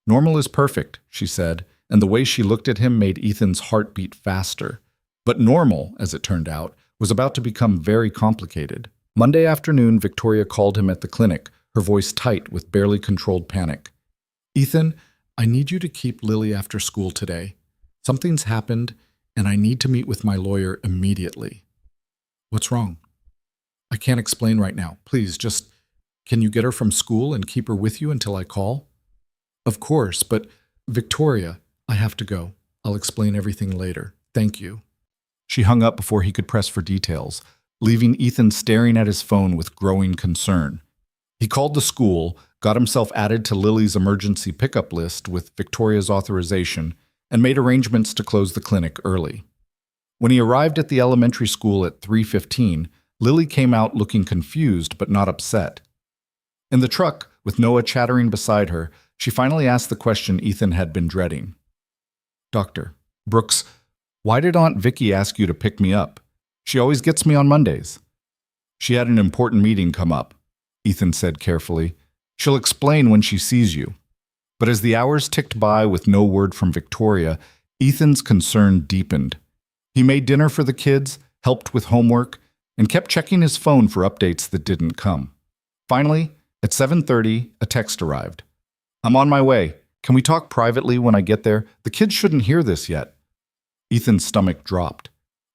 "Normal is perfect," she said, and the way she looked at him made Ethan's heart beat faster. But normal, as it turned out, was about to become very complicated. Monday afternoon, Victoria called him at the clinic, her voice tight with barely controlled panic. "Ethan, I need you to keep Lily after school today. Something's happened, and I need to meet with my lawyer immediately." "What's wrong?" "I can't explain right now. Please, just, can you get her from school and keep her with you until I call?" "Of course, but Victoria, I have to go. I'll explain everything later. Thank you." She hung up before he could press for details, leaving Ethan staring at his phone with growing concern. He called the school, got himself added to Lily's emergency pickup list with Victoria's authorization, and made arrangements to close the clinic early. When he arrived at the elementary school at 3:15, Lily came out looking confused but not upset. In the truck, with Noah chattering beside her, she finally asked the question Ethan had been dreading. "Dr. Brooks, why did Aunt Vicky ask you to pick me up? She always gets me on Mondays." "She had an important meeting come up," Ethan said carefully. "She'll explain when she sees you." But as the hours ticked by with no word from Victoria, Ethan's concern deepened. He made dinner for the kids, helped with homework, and kept checking his phone for updates that didn't come. Finally, at 7:30, a text arrived. "I'm on my way. Can we talk privately when I get there? The kids shouldn't hear this yet." Ethan's stomach dropped.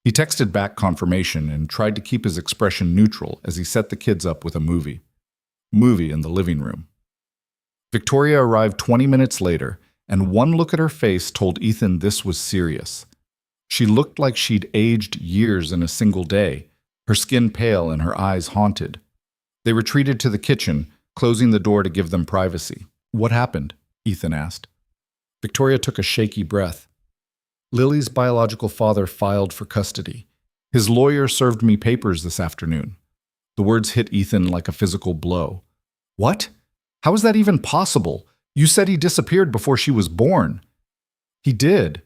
He texted back confirmation and tried to keep his expression neutral as he set the kids up with a movie in the living room. Victoria arrived 20 minutes later, and one look at her face told Ethan this was serious. She looked like she'd aged years in a single day, her skin pale and her eyes haunted. They retreated to the kitchen, closing the door to give them privacy. "What happened?" Ethan asked. Victoria took a shaky breath. "Lily's biological father filed for custody. His lawyer served me papers this afternoon. The words hit Ethan like a physical blow. What? How is that even possible? You said he disappeared before she was born. He did.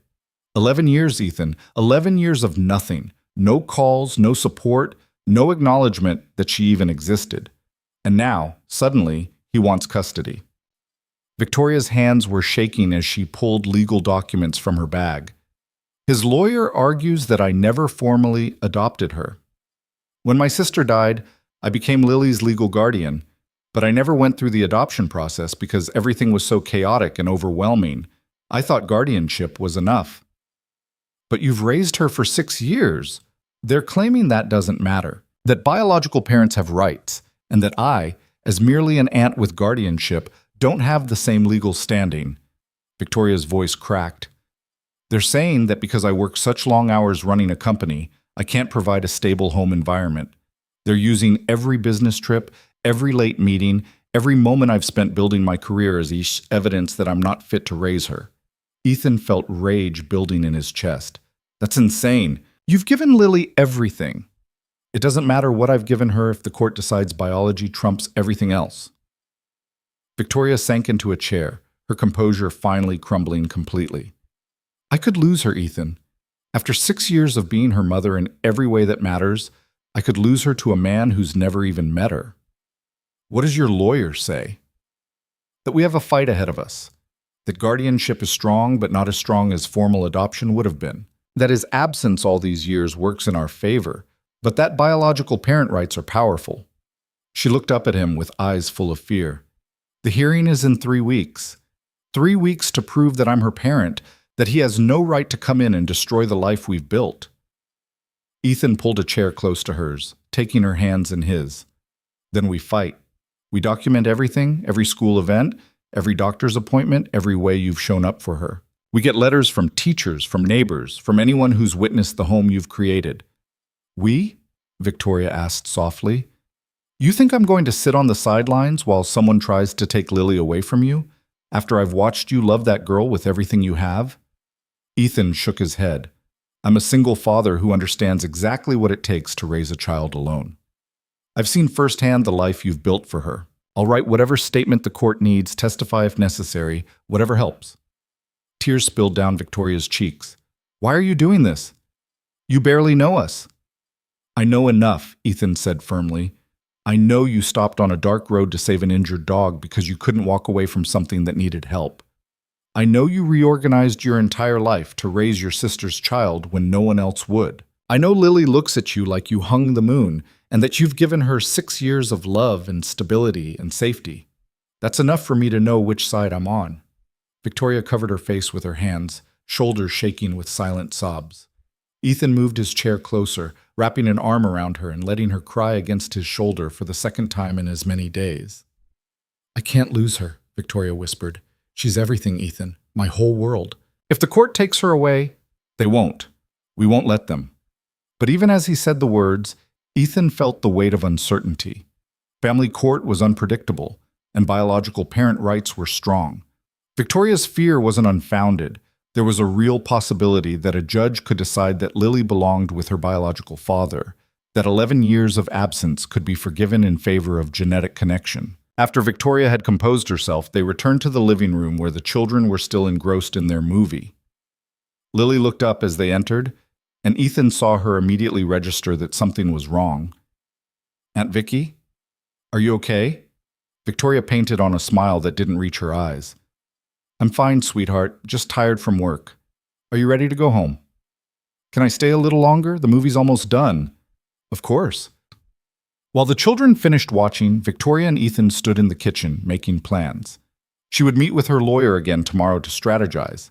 11 years, Ethan. 11 years of nothing. No calls, no support, no acknowledgement that she even existed. And now, suddenly, he wants custody. Victoria's hands were shaking as she pulled legal documents from her bag. His lawyer argues that I never formally adopted her. When my sister died, I became Lily's legal guardian, but I never went through the adoption process because everything was so chaotic and overwhelming. I thought guardianship was enough. But you've raised her for 6 years. They're claiming that doesn't matter, that biological parents have rights, and that I, as merely an aunt with guardianship, don't have the same legal standing. Victoria's voice cracked. They're saying that because I work such long hours running a company, I can't provide a stable home environment. They're using every business trip, every late meeting, every moment I've spent building my career as evidence that I'm not fit to raise her. Ethan felt rage building in his chest. That's insane. You've given Lily everything. It doesn't matter what I've given her if the court decides biology trumps everything else. Victoria sank into a chair, her composure finally crumbling completely. I could lose her, Ethan. After 6 years of being her mother in every way that matters, I could lose her to a man who's never even met her. What does your lawyer say? That we have a fight ahead of us. That guardianship is strong, but not as strong as formal adoption would have been. That his absence all these years works in our favor, but that biological parent rights are powerful. She looked up at him with eyes full of fear. The hearing is in 3 weeks. 3 weeks to prove that I'm her parent, that he has no right to come in and destroy the life we've built. Ethan pulled a chair close to hers, taking her hands in his. Then we fight. We document everything, every school event, every doctor's appointment, every way you've shown up for her. We get letters from teachers, from neighbors, from anyone who's witnessed the home you've created. We? Victoria asked softly. You think I'm going to sit on the sidelines while someone tries to take Lily away from you, after I've watched you love that girl with everything you have? Ethan shook his head. I'm a single father who understands exactly what it takes to raise a child alone. I've seen firsthand the life you've built for her. I'll write whatever statement the court needs, testify if necessary, whatever helps. Tears spilled down Victoria's cheeks. Why are you doing this? You barely know us. I know enough, Ethan said firmly. I know you stopped on a dark road to save an injured dog because you couldn't walk away from something that needed help. I know you reorganized your entire life to raise your sister's child when no one else would. I know Lily looks at you like you hung the moon, and that you've given her 6 years of love and stability and safety. That's enough for me to know which side I'm on. Victoria covered her face with her hands, shoulders shaking with silent sobs. Ethan moved his chair closer, wrapping an arm around her and letting her cry against his shoulder for the second time in as many days. I can't lose her, Victoria whispered. She's everything, Ethan, my whole world. If the court takes her away, they won't. We won't let them. But even as he said the words, Ethan felt the weight of uncertainty. Family court was unpredictable, and biological parent rights were strong. Victoria's fear wasn't unfounded. There was a real possibility that a judge could decide that Lily belonged with her biological father, that 11 years of absence could be forgiven in favor of genetic connection. After Victoria had composed herself, they returned to the living room where the children were still engrossed in their movie. Lily looked up as they entered, and Ethan saw her immediately register that something was wrong. Aunt Vicky? Are you okay? Victoria painted on a smile that didn't reach her eyes. I'm fine, sweetheart, just tired from work. Are you ready to go home? Can I stay a little longer? The movie's almost done. Of course. While the children finished watching, Victoria and Ethan stood in the kitchen, making plans. She would meet with her lawyer again tomorrow to strategize.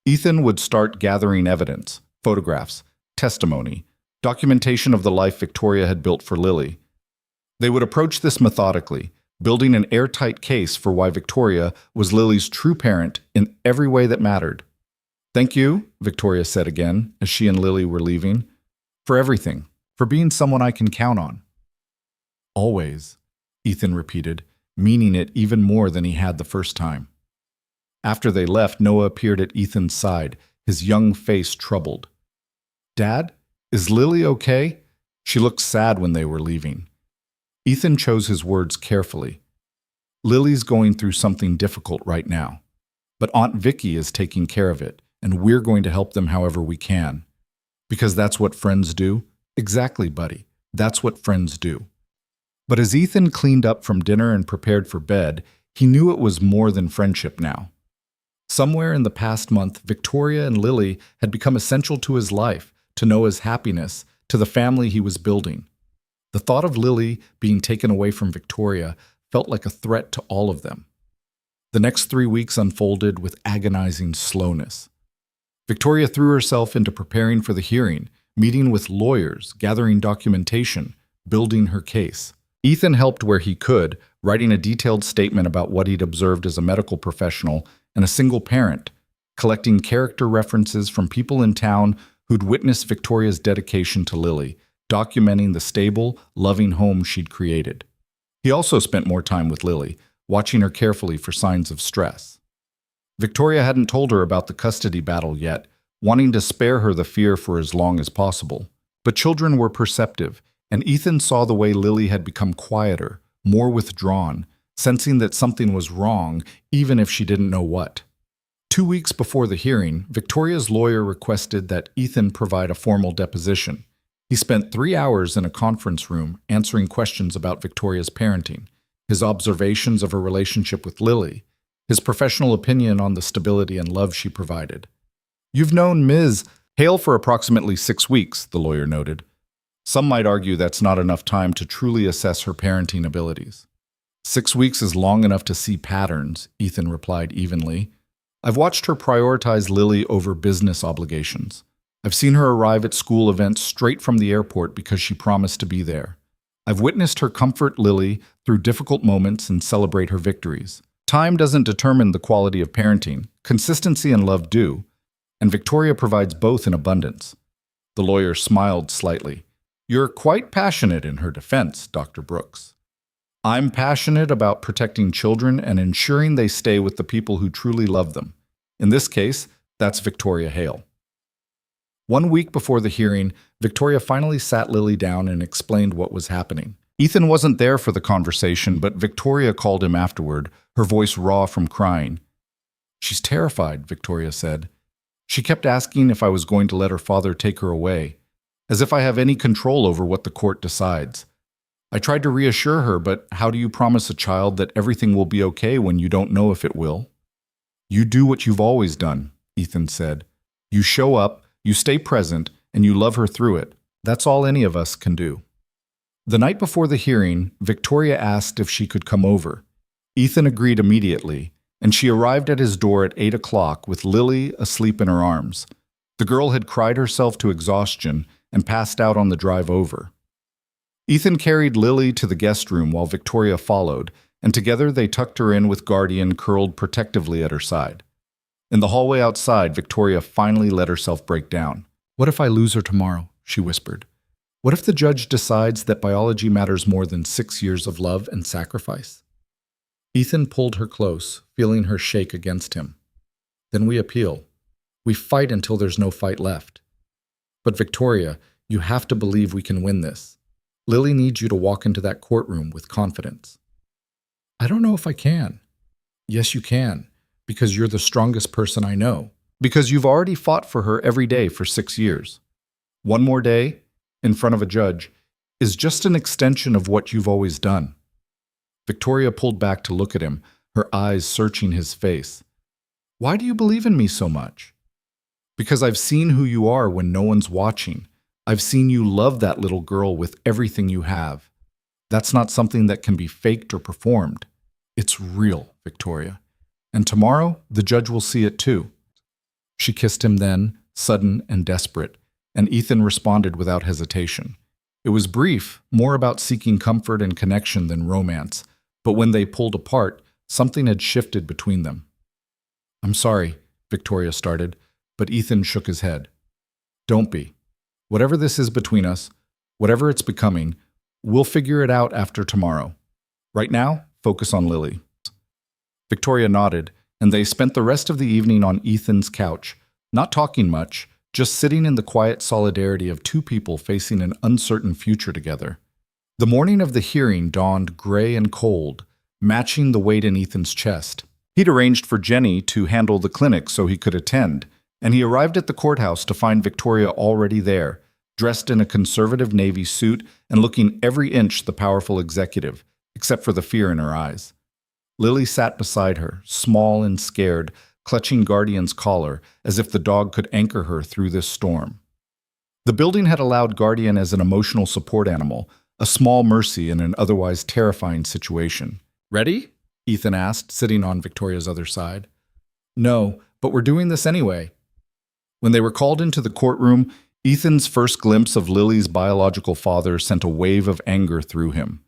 Ethan would start gathering evidence, photographs, testimony, documentation of the life Victoria had built for Lily. They would approach this methodically, building an airtight case for why Victoria was Lily's true parent in every way that mattered. Thank you, Victoria said again, as she and Lily were leaving, for everything, for being someone I can count on. Always, Ethan repeated, meaning it even more than he had the first time. After they left, Noah appeared at Ethan's side, his young face troubled. Dad, Is Lily okay? She looked sad when they were leaving. Ethan chose his words carefully. Lily's going through something difficult right now, but Aunt Vicky is taking care of it, and we're going to help them however we can. Because that's what friends do? Exactly, buddy. That's what friends do. But as Ethan cleaned up from dinner and prepared for bed, he knew it was more than friendship now. Somewhere in the past month, Victoria and Lily had become essential to his life, to Noah's happiness, to the family he was building. The thought of Lily being taken away from Victoria felt like a threat to all of them. The next 3 weeks unfolded with agonizing slowness. Victoria threw herself into preparing for the hearing, meeting with lawyers, gathering documentation, building her case. Ethan helped where he could, writing a detailed statement about what he'd observed as a medical professional and a single parent, collecting character references from people in town who'd witnessed Victoria's dedication to Lily, documenting the stable, loving home she'd created. He also spent more time with Lily, watching her carefully for signs of stress. Victoria hadn't told her about the custody battle yet, wanting to spare her the fear for as long as possible. But children were perceptive, and Ethan saw the way Lily had become quieter, more withdrawn, sensing that something was wrong, even if she didn't know what. 2 weeks before the hearing, Victoria's lawyer requested that Ethan provide a formal deposition. He spent 3 hours in a conference room answering questions about Victoria's parenting, his observations of her relationship with Lily, his professional opinion on the stability and love she provided. "You've known Ms. Hale for approximately 6 weeks," the lawyer noted. Some might argue that's not enough time to truly assess her parenting abilities. 6 weeks is long enough to see patterns, Ethan replied evenly. I've watched her prioritize Lily over business obligations. I've seen her arrive at school events straight from the airport because she promised to be there. I've witnessed her comfort Lily through difficult moments and celebrate her victories. Time doesn't determine the quality of parenting. Consistency and love do, and Victoria provides both in abundance. The lawyer smiled slightly. You're quite passionate in her defense, Dr. Brooks. I'm passionate about protecting children and ensuring they stay with the people who truly love them. In this case, that's Victoria Hale. 1 week before the hearing, Victoria finally sat Lily down and explained what was happening. Ethan wasn't there for the conversation, but Victoria called him afterward, her voice raw from crying. She's terrified, Victoria said. She kept asking if I was going to let her father take her away, as if I have any control over what the court decides. I tried to reassure her, but how do you promise a child that everything will be okay when you don't know if it will? You do what you've always done, Ethan said. You show up, you stay present, and you love her through it. That's all any of us can do. The night before the hearing, Victoria asked if she could come over. Ethan agreed immediately, and she arrived at his door at 8 o'clock with Lily asleep in her arms. The girl had cried herself to exhaustion and passed out on the drive over. Ethan carried Lily to the guest room while Victoria followed, and together they tucked her in with Guardian curled protectively at her side. In the hallway outside, Victoria finally let herself break down. What if I lose her tomorrow? She whispered. What if the judge decides that biology matters more than 6 years of love and sacrifice? Ethan pulled her close, feeling her shake against him. Then we appeal. We fight until there's no fight left. But Victoria, you have to believe we can win this. Lily needs you to walk into that courtroom with confidence. I don't know if I can. Yes, you can, because you're the strongest person I know. Because you've already fought for her every day for 6 years. One more day, in front of a judge, is just an extension of what you've always done. Victoria pulled back to look at him, her eyes searching his face. Why do you believe in me so much? Because I've seen who you are when no one's watching. I've seen you love that little girl with everything you have. That's not something that can be faked or performed. It's real, Victoria. And tomorrow, the judge will see it too. She kissed him then, sudden and desperate, and Ethan responded without hesitation. It was brief, more about seeking comfort and connection than romance, but when they pulled apart, something had shifted between them. I'm sorry, Victoria started, but Ethan shook his head. Don't be. Whatever this is between us, whatever it's becoming, we'll figure it out after tomorrow. Right now, focus on Lily. Victoria nodded, and they spent the rest of the evening on Ethan's couch, not talking much, just sitting in the quiet solidarity of two people facing an uncertain future together. The morning of the hearing dawned gray and cold, matching the weight in Ethan's chest. He'd arranged for Jenny to handle the clinic so he could attend, and he arrived at the courthouse to find Victoria already there, dressed in a conservative navy suit and looking every inch the powerful executive, except for the fear in her eyes. Lily sat beside her, small and scared, clutching Guardian's collar as if the dog could anchor her through this storm. The building had allowed Guardian as an emotional support animal, a small mercy in an otherwise terrifying situation. "Ready?" Ethan asked, sitting on Victoria's other side. "No, but we're doing this anyway." When they were called into the courtroom, Ethan's first glimpse of Lily's biological father sent a wave of anger through him.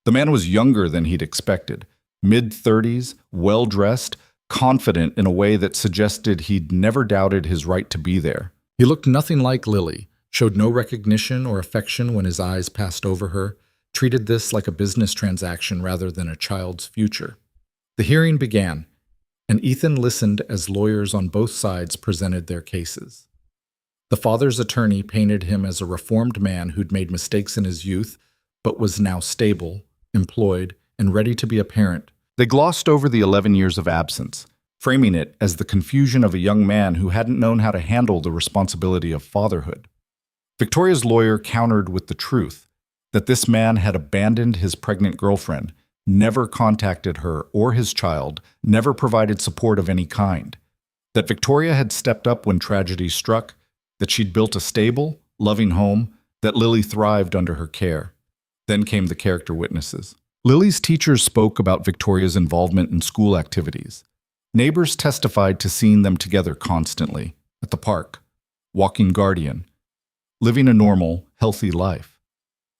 The man was younger than he'd expected, mid-30s, well-dressed, confident in a way that suggested he'd never doubted his right to be there. He looked nothing like Lily, showed no recognition or affection when his eyes passed over her, treated this like a business transaction rather than a child's future. The hearing began, and Ethan listened as lawyers on both sides presented their cases. The father's attorney painted him as a reformed man who'd made mistakes in his youth, but was now stable, employed, and ready to be a parent. They glossed over the 11 years of absence, framing it as the confusion of a young man who hadn't known how to handle the responsibility of fatherhood. Victoria's lawyer countered with the truth, that this man had abandoned his pregnant girlfriend, never contacted her or his child, never provided support of any kind, that Victoria had stepped up when tragedy struck, that she'd built a stable, loving home, that Lily thrived under her care. Then came the character witnesses. Lily's teachers spoke about Victoria's involvement in school activities. Neighbors testified to seeing them together constantly, at the park, walking Guardian, living a normal, healthy life.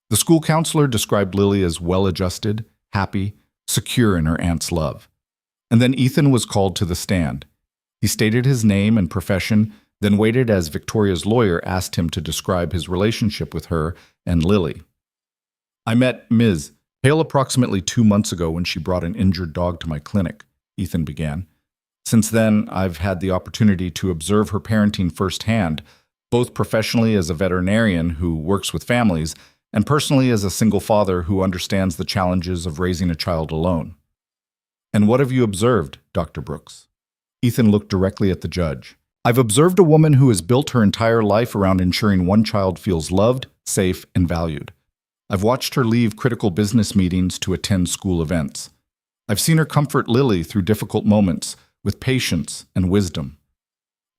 The school counselor described Lily as well-adjusted, happy, secure in her aunt's love. And then Ethan was called to the stand. He stated his name and profession, then waited as Victoria's lawyer asked him to describe his relationship with her and Lily. "I met Ms. Hale approximately 2 months ago when she brought an injured dog to my clinic," Ethan began. "Since then, I've had the opportunity to observe her parenting firsthand, both professionally as a veterinarian who works with families and personally as a single father who understands the challenges of raising a child alone." "And what have you observed, Dr. Brooks?" Ethan looked directly at the judge. "I've observed a woman who has built her entire life around ensuring one child feels loved, safe, and valued. I've watched her leave critical business meetings to attend school events. I've seen her comfort Lily through difficult moments with patience and wisdom.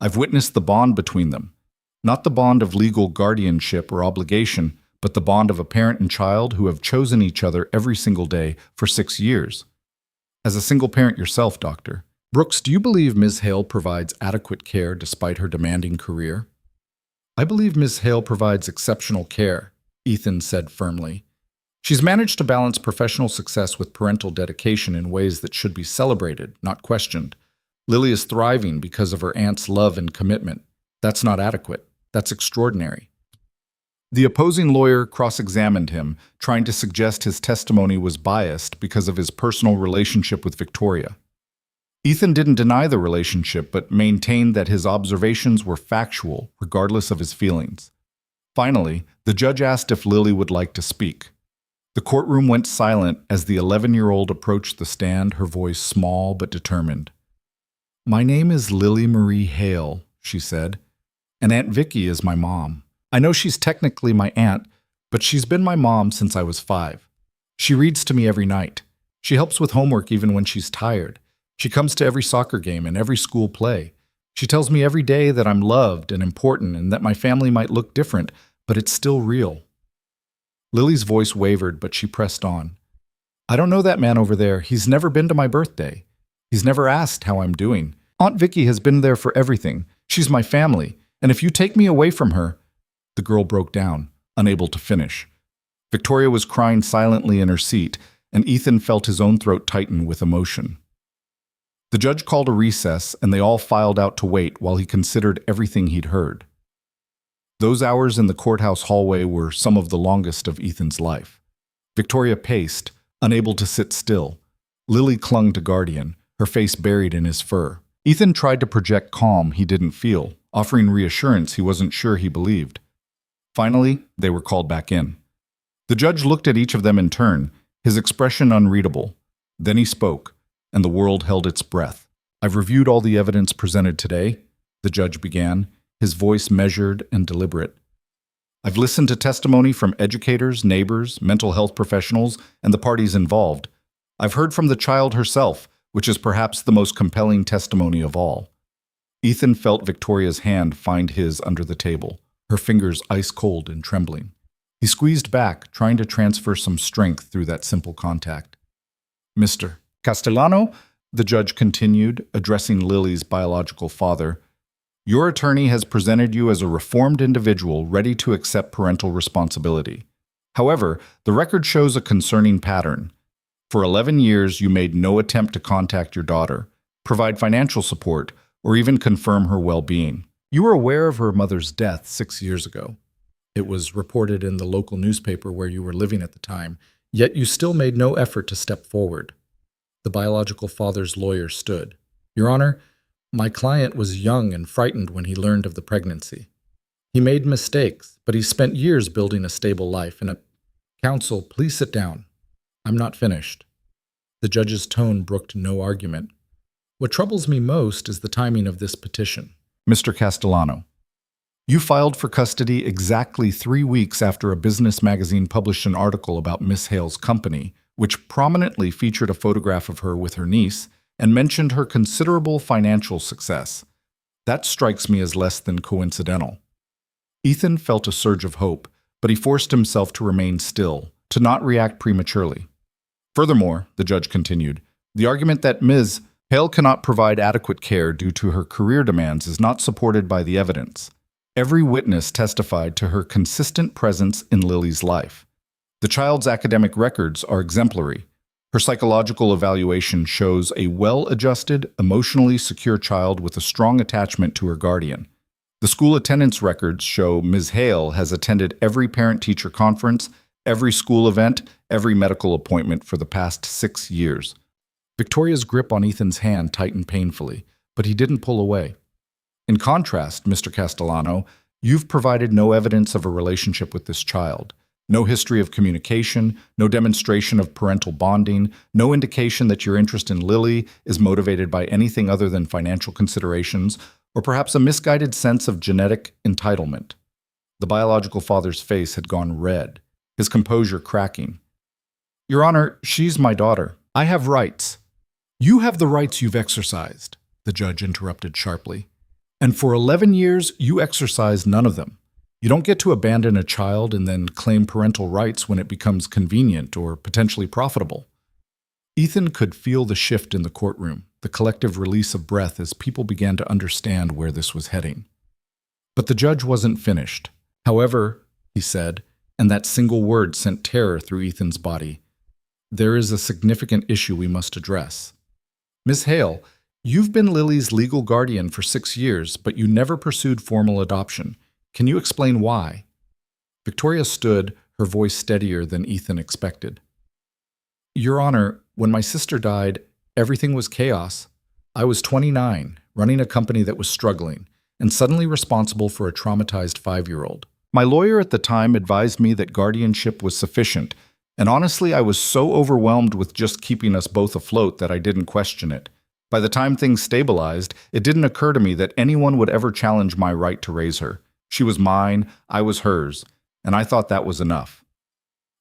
I've witnessed the bond between them, not the bond of legal guardianship or obligation, but the bond of a parent and child who have chosen each other every single day for 6 years. As a single parent yourself, Doctor Brooks, do you believe Ms. Hale provides adequate care despite her demanding career?" "I believe Ms. Hale provides exceptional care," Ethan said firmly. "She's managed to balance professional success with parental dedication in ways that should be celebrated, not questioned. Lily is thriving because of her aunt's love and commitment. That's not adequate. That's extraordinary." The opposing lawyer cross-examined him, trying to suggest his testimony was biased because of his personal relationship with Victoria. Ethan didn't deny the relationship, but maintained that his observations were factual, regardless of his feelings. Finally, the judge asked if Lily would like to speak. The courtroom went silent as the 11-year-old approached the stand, her voice small but determined. "My name is Lily Marie Hale," she said, "and Aunt Vicky is my mom. I know she's technically my aunt, but she's been my mom since I was 5. She reads to me every night. She helps with homework even when she's tired. She comes to every soccer game and every school play. She tells me every day that I'm loved and important and that my family might look different, but it's still real." Lily's voice wavered, but she pressed on. "I don't know that man over there. He's never been to my birthday. He's never asked how I'm doing. Aunt Vicky has been there for everything. She's my family, and if you take me away from her—" The girl broke down, unable to finish. Victoria was crying silently in her seat, and Ethan felt his own throat tighten with emotion. The judge called a recess, and they all filed out to wait while he considered everything he'd heard. Those hours in the courthouse hallway were some of the longest of Ethan's life. Victoria paced, unable to sit still. Lily clung to Guardian, her face buried in his fur. Ethan tried to project calm he didn't feel, offering reassurance he wasn't sure he believed. Finally, they were called back in. The judge looked at each of them in turn, his expression unreadable. Then he spoke, and the world held its breath. "I've reviewed all the evidence presented today," the judge began, his voice measured and deliberate. "I've listened to testimony from educators, neighbors, mental health professionals, and the parties involved. I've heard from the child herself, which is perhaps the most compelling testimony of all." Ethan felt Victoria's hand find his under the table, her fingers ice cold and trembling. He squeezed back, trying to transfer some strength through that simple contact. "Mr. Castellano," the judge continued, addressing Lily's biological father, "your attorney has presented you as a reformed individual ready to accept parental responsibility. However, the record shows a concerning pattern. For 11 years, you made no attempt to contact your daughter, provide financial support, or even confirm her well-being. You were aware of her mother's death 6 years ago. It was reported in the local newspaper where you were living at the time, yet you still made no effort to step forward." The biological father's lawyer stood. "Your Honor, my client was young and frightened when he learned of the pregnancy. He made mistakes, but he spent years building a stable life. Counsel, please sit down. I'm not finished." The judge's tone brooked no argument. "What troubles me most is the timing of this petition." "Mr. Castellano, you filed for custody exactly 3 weeks after a business magazine published an article about Miss Hale's company, which prominently featured a photograph of her with her niece and mentioned her considerable financial success. That strikes me as less than coincidental." Ethan felt a surge of hope, but he forced himself to remain still, to not react prematurely. "Furthermore," the judge continued, "the argument that Ms. Hale cannot provide adequate care due to her career demands is not supported by the evidence. Every witness testified to her consistent presence in Lily's life. The child's academic records are exemplary. Her psychological evaluation shows a well-adjusted, emotionally secure child with a strong attachment to her guardian. The school attendance records show Ms. Hale has attended every parent-teacher conference, every school event, every medical appointment for the past 6 years." Victoria's grip on Ethan's hand tightened painfully, but he didn't pull away. "In contrast, Mr. Castellano, you've provided no evidence of a relationship with this child. No history of communication, no demonstration of parental bonding, no indication that your interest in Lily is motivated by anything other than financial considerations, or perhaps a misguided sense of genetic entitlement." The biological father's face had gone red, his composure cracking. "Your Honor, she's my daughter. I have rights." "You have the rights you've exercised," the judge interrupted sharply. "And for 11 years, you exercised none of them. You don't get to abandon a child and then claim parental rights when it becomes convenient or potentially profitable." Ethan could feel the shift in the courtroom, the collective release of breath as people began to understand where this was heading. But the judge wasn't finished. "However," he said, and that single word sent terror through Ethan's body, "there is a significant issue we must address. Miss Hale, you've been Lily's legal guardian for 6 years, but you never pursued formal adoption. Can you explain why?" Victoria stood, her voice steadier than Ethan expected. "Your Honor, when my sister died, everything was chaos. I was 29, running a company that was struggling, and suddenly responsible for a traumatized 5-year-old. My lawyer at the time advised me that guardianship was sufficient, and honestly, I was so overwhelmed with just keeping us both afloat that I didn't question it. By the time things stabilized, it didn't occur to me that anyone would ever challenge my right to raise her. She was mine, I was hers, and I thought that was enough."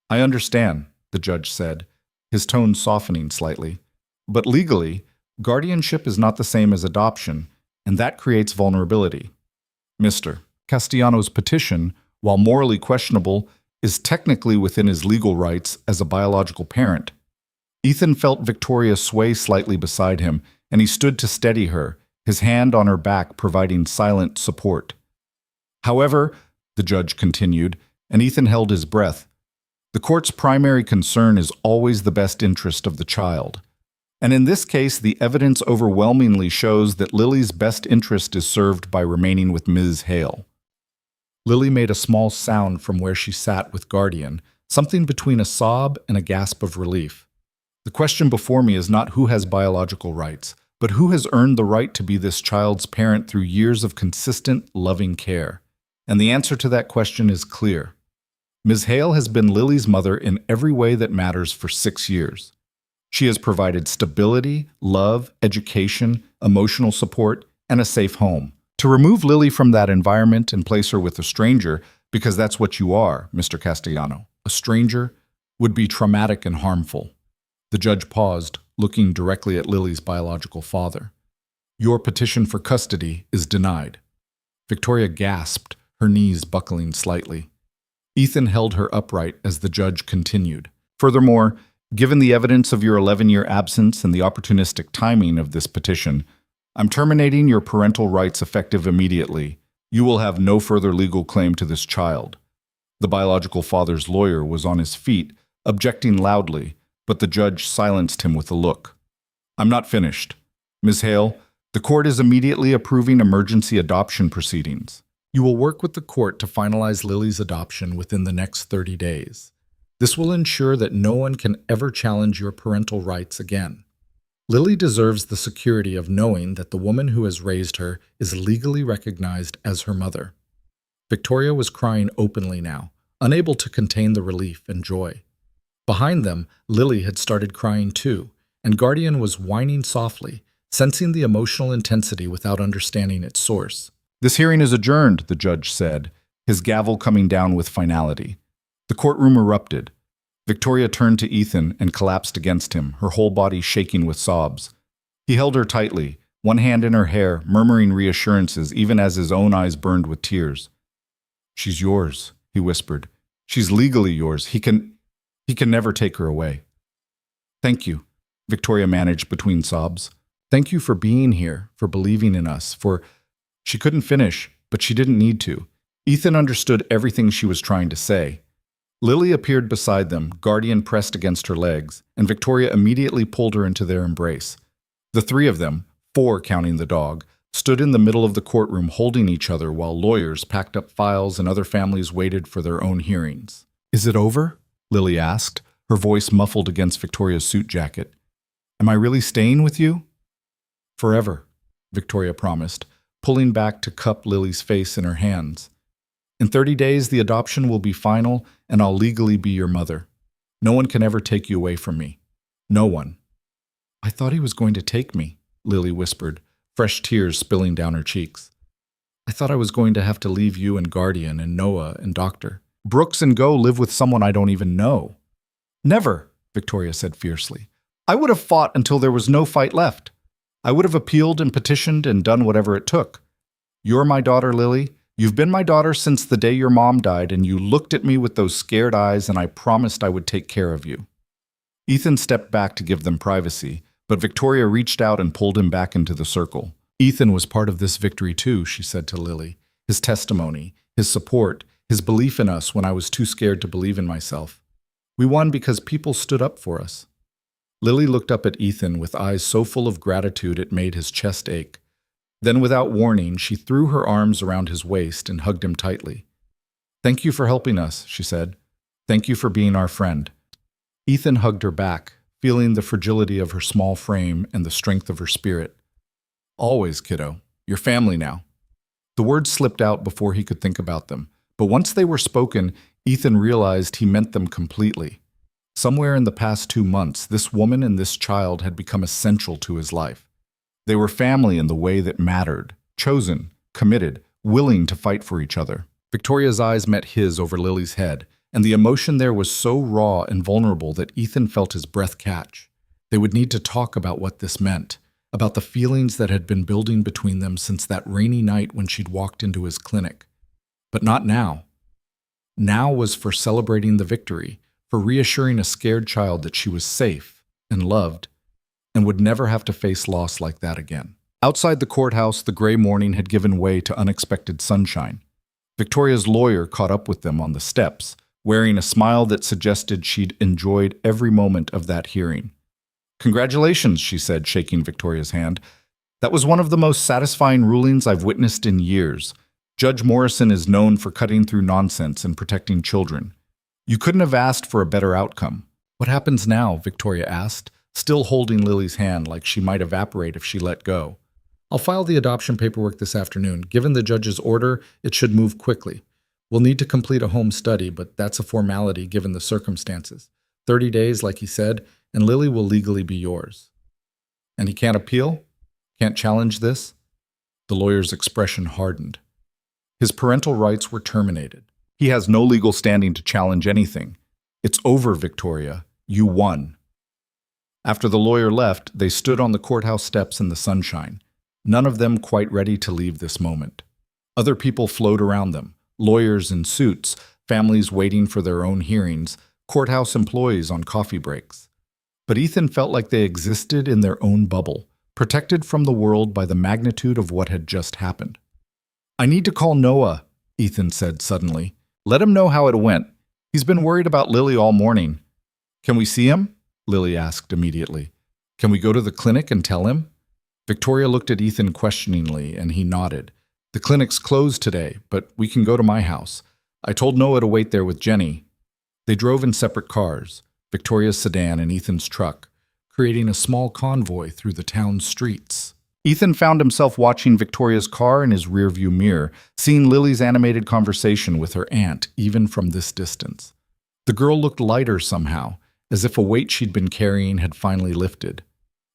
"I understand," the judge said, his tone softening slightly. "But legally, guardianship is not the same as adoption, and that creates vulnerability. Mr. Castellano's petition, while morally questionable, is technically within his legal rights as a biological parent." Ethan felt Victoria sway slightly beside him, and he stood to steady her, his hand on her back providing silent support. "However," the judge continued, and Ethan held his breath, "the court's primary concern is always the best interest of the child. And in this case, the evidence overwhelmingly shows that Lily's best interest is served by remaining with Ms. Hale." Lily made a small sound from where she sat with Guardian, something between a sob and a gasp of relief. "The question before me is not who has biological rights, But who has earned the right to be this child's parent through years of consistent, loving care? And the answer to that question is clear. Ms. Hale has been Lily's mother in every way that matters for 6 years. She has provided stability, love, education, emotional support, and a safe home. To remove Lily from that environment and place her with a stranger, because that's what you are, Mr. Castellano, a stranger, would be traumatic and harmful. The judge paused, looking directly at Lily's biological father. Your petition for custody is denied. Victoria gasped, her knees buckling slightly. Ethan held her upright as the judge continued. Furthermore, given the evidence of your 11-year absence and the opportunistic timing of this petition, I'm terminating your parental rights effective immediately. You will have no further legal claim to this child. The biological father's lawyer was on his feet, objecting loudly, but the judge silenced him with a look. I'm not finished. Ms. Hale, the court is immediately approving emergency adoption proceedings. You will work with the court to finalize Lily's adoption within the next 30 days. This will ensure that no one can ever challenge your parental rights again. Lily deserves the security of knowing that the woman who has raised her is legally recognized as her mother. Victoria was crying openly now, unable to contain the relief and joy. Behind them, Lily had started crying too, and Guardian was whining softly, sensing the emotional intensity without understanding its source. This hearing is adjourned, the judge said, his gavel coming down with finality. The courtroom erupted. Victoria turned to Ethan and collapsed against him, her whole body shaking with sobs. He held her tightly, one hand in her hair, murmuring reassurances even as his own eyes burned with tears. She's yours, he whispered. She's legally yours. He can never take her away. Thank you, Victoria managed between sobs. Thank you for being here, for believing in us, for... She couldn't finish, but she didn't need to. Ethan understood everything she was trying to say. Lily appeared beside them, Guardian pressed against her legs, and Victoria immediately pulled her into their embrace. The three of them, 4 counting the dog, stood in the middle of the courtroom holding each other while lawyers packed up files and other families waited for their own hearings. Is it over? Lily asked, her voice muffled against Victoria's suit jacket. Am I really staying with you? Forever, Victoria promised, pulling back to cup Lily's face in her hands. In 30 days, the adoption will be final, and I'll legally be your mother. No one can ever take you away from me. No one. I thought he was going to take me, Lily whispered, fresh tears spilling down her cheeks. I thought I was going to have to leave you and Guardian and Noah and Doctor. Brooks and go live with someone I don't even know. Never, Victoria said fiercely. I would have fought until there was no fight left. I would have appealed and petitioned and done whatever it took. You're my daughter, Lily. You've been my daughter since the day your mom died, and you looked at me with those scared eyes, and I promised I would take care of you. Ethan stepped back to give them privacy, but Victoria reached out and pulled him back into the circle. Ethan was part of this victory too, she said to Lily. His testimony, his support, his belief in us when I was too scared to believe in myself. We won because people stood up for us. Lily looked up at Ethan with eyes so full of gratitude it made his chest ache. Then, without warning, she threw her arms around his waist and hugged him tightly. Thank you for helping us, she said. Thank you for being our friend. Ethan hugged her back, feeling the fragility of her small frame and the strength of her spirit. Always, kiddo. You're family now. The words slipped out before he could think about them, but once they were spoken, Ethan realized he meant them completely. Somewhere in the past 2 months, this woman and this child had become essential to his life. They were family in the way that mattered, chosen, committed, willing to fight for each other. Victoria's eyes met his over Lily's head, and the emotion there was so raw and vulnerable that Ethan felt his breath catch. They would need to talk about what this meant, about the feelings that had been building between them since that rainy night when she'd walked into his clinic. But not now. Now was for celebrating the victory, for reassuring a scared child that she was safe and loved, and would never have to face loss like that again. Outside the courthouse, the gray morning had given way to unexpected sunshine. Victoria's lawyer caught up with them on the steps, wearing a smile that suggested she'd enjoyed every moment of that hearing. Congratulations, she said, shaking Victoria's hand. That was one of the most satisfying rulings I've witnessed in years. Judge Morrison is known for cutting through nonsense and protecting children. You couldn't have asked for a better outcome. What happens now? Victoria asked, still holding Lily's hand like she might evaporate if she let go. I'll file the adoption paperwork this afternoon. Given the judge's order, it should move quickly. We'll need to complete a home study, but that's a formality given the circumstances. 30 days, like he said, and Lily will legally be yours. And he can't appeal? Can't challenge this? The lawyer's expression hardened. His parental rights were terminated. He has no legal standing to challenge anything. It's over, Victoria. You won. After the lawyer left, they stood on the courthouse steps in the sunshine, none of them quite ready to leave this moment. Other people flowed around them, lawyers in suits, families waiting for their own hearings, courthouse employees on coffee breaks. But Ethan felt like they existed in their own bubble, protected from the world by the magnitude of what had just happened. I need to call Noah, Ethan said suddenly. Let him know how it went. He's been worried about Lily all morning. Can we see him? Lily asked immediately. Can we go to the clinic and tell him? Victoria looked at Ethan questioningly, and he nodded. The clinic's closed today, but we can go to my house. I told Noah to wait there with Jenny. They drove in separate cars, Victoria's sedan and Ethan's truck, creating a small convoy through the town's streets. Ethan found himself watching Victoria's car in his rearview mirror, seeing Lily's animated conversation with her aunt, even from this distance. The girl looked lighter somehow, as if a weight she'd been carrying had finally lifted.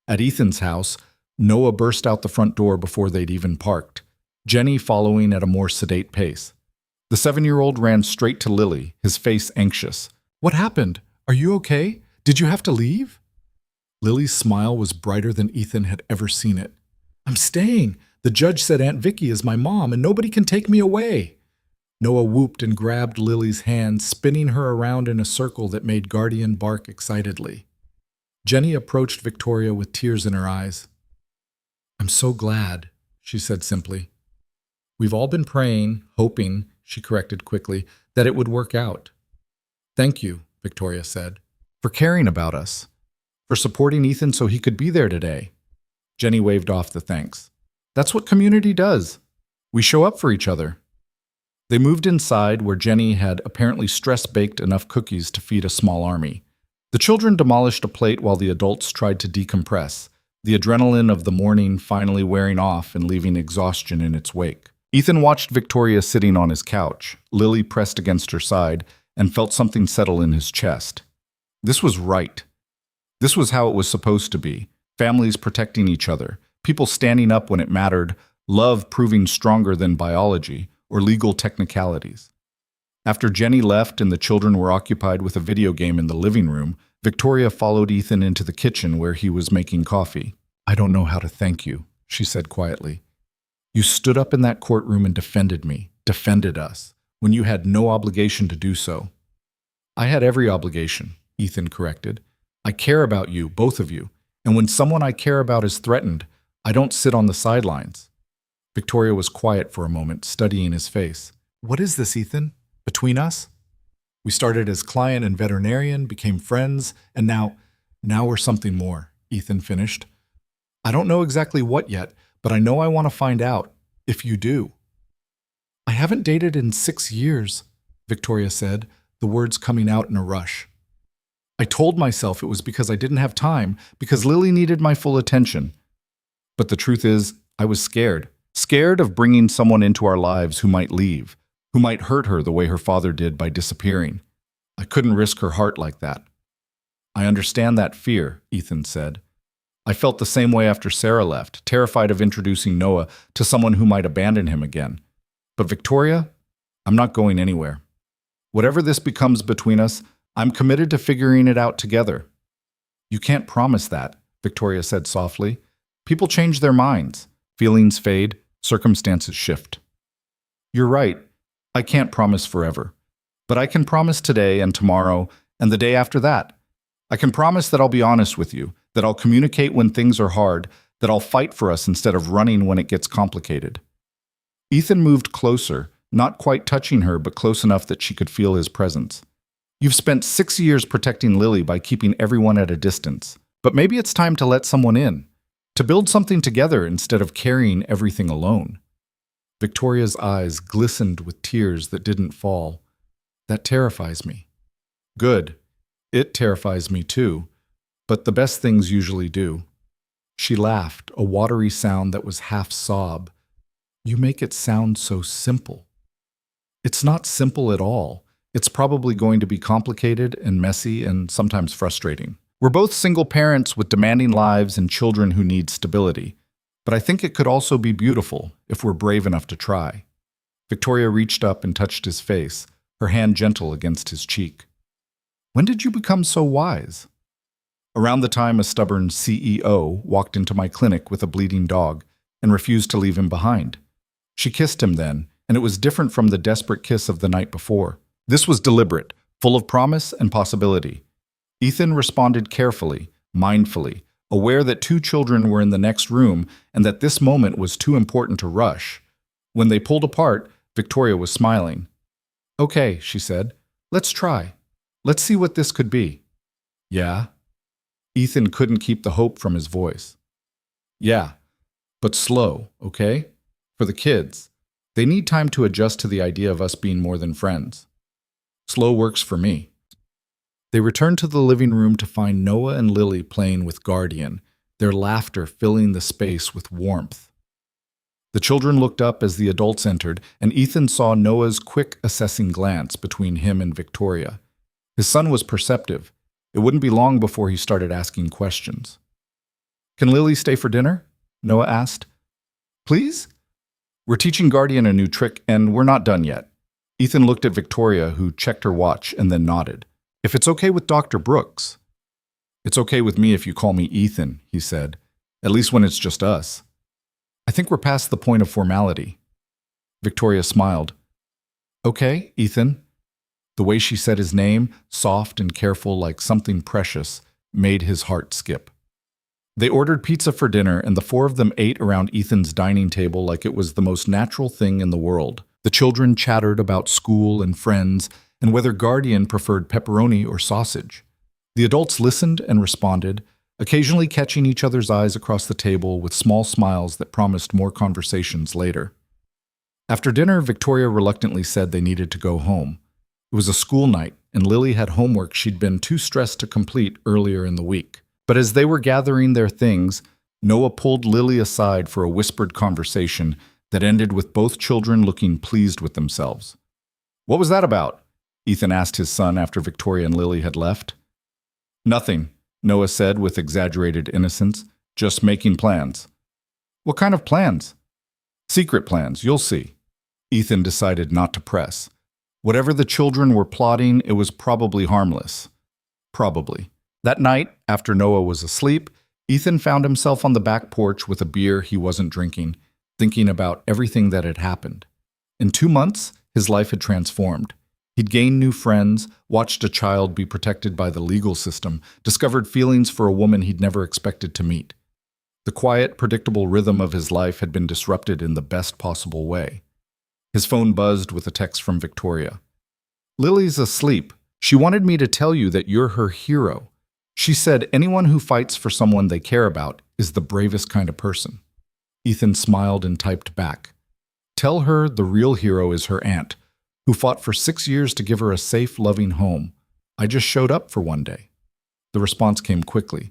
At Ethan's house, Noah burst out the front door before they'd even parked, Jenny following at a more sedate pace. The 7-year-old ran straight to Lily, his face anxious. What happened? Are you okay? Did you have to leave? Lily's smile was brighter than Ethan had ever seen it. I'm staying. The judge said Aunt Vicky is my mom and nobody can take me away. Noah whooped and grabbed Lily's hand, spinning her around in a circle that made Guardian bark excitedly. Jenny approached Victoria with tears in her eyes. I'm so glad, she said simply. We've all been praying, hoping, she corrected quickly, that it would work out. Thank you, Victoria said, for caring about us, for supporting Ethan so he could be there today. Jenny waved off the thanks. That's what community does. We show up for each other. They moved inside where Jenny had apparently stress-baked enough cookies to feed a small army. The children demolished a plate while the adults tried to decompress, the adrenaline of the morning finally wearing off and leaving exhaustion in its wake. Ethan watched Victoria sitting on his couch, Lily pressed against her side, and felt something settle in his chest. This was right. This was how it was supposed to be. Families protecting each other, people standing up when it mattered, love proving stronger than biology or legal technicalities. After Jenny left and the children were occupied with a video game in the living room, Victoria followed Ethan into the kitchen where he was making coffee. I don't know how to thank you, she said quietly. You stood up in that courtroom and defended me, defended us, when you had no obligation to do so. I had every obligation, Ethan corrected. I care about you, both of you. And when someone I care about is threatened, I don't sit on the sidelines. Victoria was quiet for a moment, studying his face. What is this, Ethan? Between us? We started as client and veterinarian, became friends, and now we're something more, Ethan finished. I don't know exactly what yet, but I know I want to find out, if you do. I haven't dated in 6 years, Victoria said, the words coming out in a rush. I told myself it was because I didn't have time, because Lily needed my full attention. But the truth is, I was scared. Scared of bringing someone into our lives who might leave, who might hurt her the way her father did by disappearing. I couldn't risk her heart like that. I understand that fear, Ethan said. I felt the same way after Sarah left, terrified of introducing Noah to someone who might abandon him again. But Victoria, I'm not going anywhere. Whatever this becomes between us, I'm committed to figuring it out together. You can't promise that, Victoria said softly. People change their minds. Feelings fade. Circumstances shift. You're right. I can't promise forever. But I can promise today and tomorrow and the day after that. I can promise that I'll be honest with you, that I'll communicate when things are hard, that I'll fight for us instead of running when it gets complicated. Ethan moved closer, not quite touching her, but close enough that she could feel his presence. You've spent 6 years protecting Lily by keeping everyone at a distance, but maybe it's time to let someone in, to build something together instead of carrying everything alone. Victoria's eyes glistened with tears that didn't fall. That terrifies me. Good. It terrifies me too. but the best things usually do. She laughed, a watery sound that was half sob. You make it sound so simple. It's not simple at all. It's probably going to be complicated and messy and sometimes frustrating. We're both single parents with demanding lives and children who need stability. But I think it could also be beautiful if we're brave enough to try. Victoria reached up and touched his face, her hand gentle against his cheek. When did you become so wise? Around the time a stubborn CEO walked into my clinic with a bleeding dog and refused to leave him behind. She kissed him then, and it was different from the desperate kiss of the night before. This was deliberate, full of promise and possibility. Ethan responded carefully, mindfully, aware that 2 children were in the next room and that this moment was too important to rush. When they pulled apart, Victoria was smiling. Okay, she said, let's try. Let's see what this could be. Yeah? Ethan couldn't keep the hope from his voice. Yeah, but slow, okay? For the kids. They need time to adjust to the idea of us being more than friends. Slow works for me. They returned to the living room to find Noah and Lily playing with Guardian, their laughter filling the space with warmth. The children looked up as the adults entered, and Ethan saw Noah's quick, assessing glance between him and Victoria. His son was perceptive. It wouldn't be long before he started asking questions. Can Lily stay for dinner? Noah asked. Please? We're teaching Guardian a new trick, and we're not done yet. Ethan looked at Victoria, who checked her watch and then nodded. If it's okay with Dr. Brooks. It's okay with me if you call me Ethan, he said, at least when it's just us. I think we're past the point of formality. Victoria smiled. Okay, Ethan. The way she said his name, soft and careful like something precious, made his heart skip. They ordered pizza for dinner, and the 4 of them ate around Ethan's dining table like it was the most natural thing in the world. The children chattered about school and friends, and whether Guardian preferred pepperoni or sausage. The adults listened and responded, occasionally catching each other's eyes across the table with small smiles that promised more conversations later. After dinner, Victoria reluctantly said they needed to go home. It was a school night, and Lily had homework she'd been too stressed to complete earlier in the week. But as they were gathering their things, Noah pulled Lily aside for a whispered conversation that ended with both children looking pleased with themselves. What was that about? Ethan asked his son after Victoria and Lily had left. Nothing, Noah said with exaggerated innocence, just making plans. What kind of plans? Secret plans, you'll see. Ethan decided not to press. Whatever the children were plotting, it was probably harmless. Probably. That night, after Noah was asleep, Ethan found himself on the back porch with a beer he wasn't drinking, thinking about everything that had happened. In 2 months, his life had transformed. He'd gained new friends, watched a child be protected by the legal system, discovered feelings for a woman he'd never expected to meet. The quiet, predictable rhythm of his life had been disrupted in the best possible way. His phone buzzed with a text from Victoria. Lily's asleep. She wanted me to tell you that you're her hero. She said anyone who fights for someone they care about is the bravest kind of person. Ethan smiled and typed back. Tell her the real hero is her aunt, who fought for 6 years to give her a safe, loving home. I just showed up for one day. The response came quickly.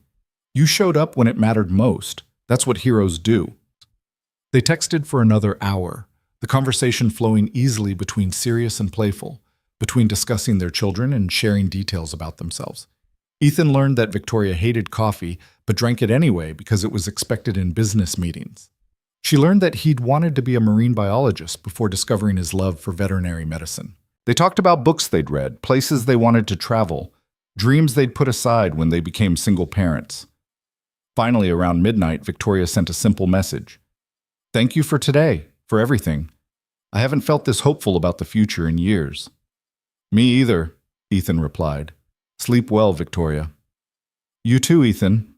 You showed up when it mattered most. That's what heroes do. They texted for another hour, the conversation flowing easily between serious and playful, between discussing their children and sharing details about themselves. Ethan learned that Victoria hated coffee, but drank it anyway because it was expected in business meetings. She learned that he'd wanted to be a marine biologist before discovering his love for veterinary medicine. They talked about books they'd read, places they wanted to travel, dreams they'd put aside when they became single parents. Finally, around midnight, Victoria sent a simple message. Thank you for today, for everything. I haven't felt this hopeful about the future in years. Me either, Ethan replied. Sleep well, Victoria. You too, Ethan.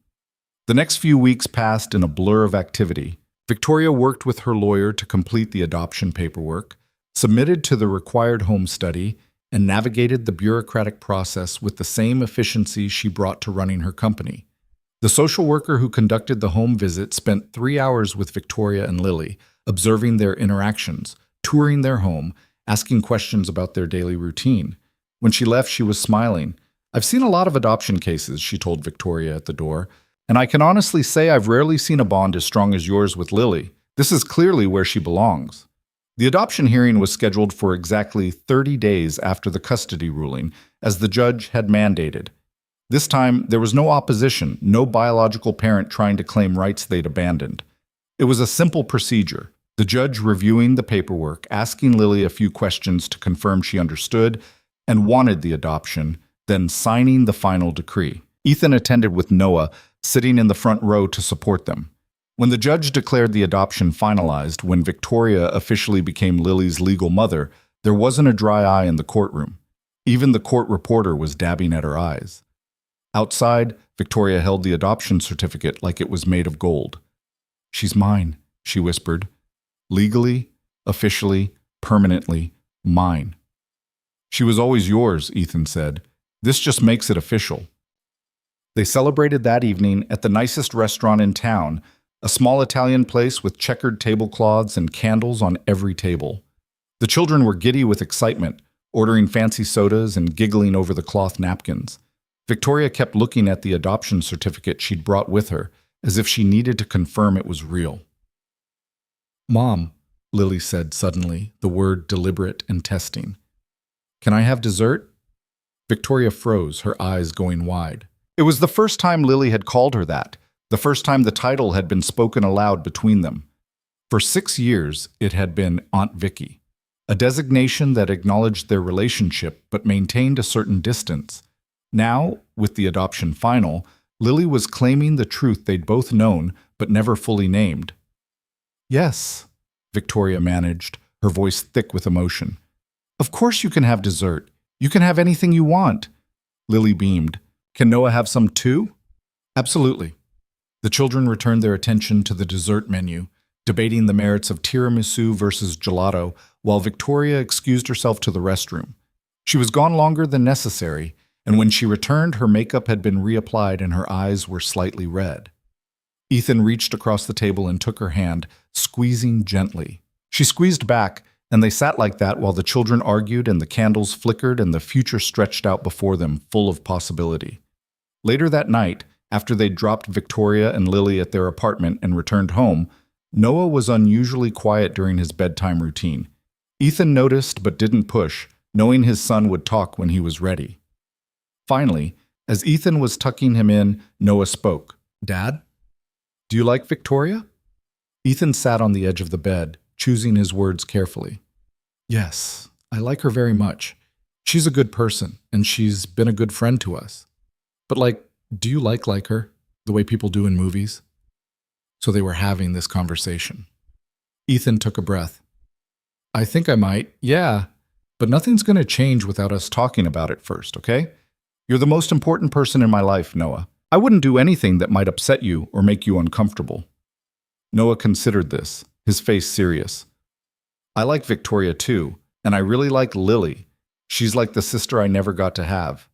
The next few weeks passed in a blur of activity. Victoria worked with her lawyer to complete the adoption paperwork, submitted to the required home study, and navigated the bureaucratic process with the same efficiency she brought to running her company. The social worker who conducted the home visit spent 3 hours with Victoria and Lily, observing their interactions, touring their home, asking questions about their daily routine. When she left, she was smiling, I've seen a lot of adoption cases, she told Victoria at the door, and I can honestly say I've rarely seen a bond as strong as yours with Lily. This is clearly where she belongs. The adoption hearing was scheduled for exactly 30 days after the custody ruling, as the judge had mandated. This time, there was no opposition, no biological parent trying to claim rights they'd abandoned. It was a simple procedure. The judge reviewing the paperwork, asking Lily a few questions to confirm she understood and wanted the adoption, then signing the final decree. Ethan attended with Noah, sitting in the front row to support them. When the judge declared the adoption finalized, when Victoria officially became Lily's legal mother, there wasn't a dry eye in the courtroom. Even the court reporter was dabbing at her eyes. Outside, Victoria held the adoption certificate like it was made of gold. "She's mine," she whispered. "Legally, officially, permanently, mine." "She was always yours," Ethan said. "This just makes it official." They celebrated that evening at the nicest restaurant in town, a small Italian place with checkered tablecloths and candles on every table. The children were giddy with excitement, ordering fancy sodas and giggling over the cloth napkins. Victoria kept looking at the adoption certificate she'd brought with her, as if she needed to confirm it was real. "Mom," Lily said suddenly, the word deliberate and testing. "Can I have dessert?" Victoria froze, her eyes going wide. It was the first time Lily had called her that, the first time the title had been spoken aloud between them. For 6 years, it had been Aunt Vicky, a designation that acknowledged their relationship but maintained a certain distance. Now, with the adoption final, Lily was claiming the truth they'd both known but never fully named. "Yes," Victoria managed, her voice thick with emotion. "Of course you can have dessert. You can have anything you want." Lily beamed. "Can Noah have some too?" "Absolutely." The children returned their attention to the dessert menu, debating the merits of tiramisu versus gelato, while Victoria excused herself to the restroom. She was gone longer than necessary, and when she returned, her makeup had been reapplied and her eyes were slightly red. Ethan reached across the table and took her hand, squeezing gently. She squeezed back, and they sat like that while the children argued and the candles flickered and the future stretched out before them, full of possibility. Later that night, after they'd dropped Victoria and Lily at their apartment and returned home, Noah was unusually quiet during his bedtime routine. Ethan noticed but didn't push, knowing his son would talk when he was ready. Finally, as Ethan was tucking him in, Noah spoke. "Dad? Do you like Victoria?" Ethan sat on the edge of the bed, choosing his words carefully. "Yes, I like her very much. She's a good person, and she's been a good friend to us. But do you like her, the way people do in movies?" So they were having this conversation. Ethan took a breath. "I think I might, yeah, but nothing's going to change without us talking about it first, okay? You're the most important person in my life, Noah. I wouldn't do anything that might upset you or make you uncomfortable." Noah considered this, his face serious. "I like Victoria too, and I really like Lily. She's like the sister I never got to have.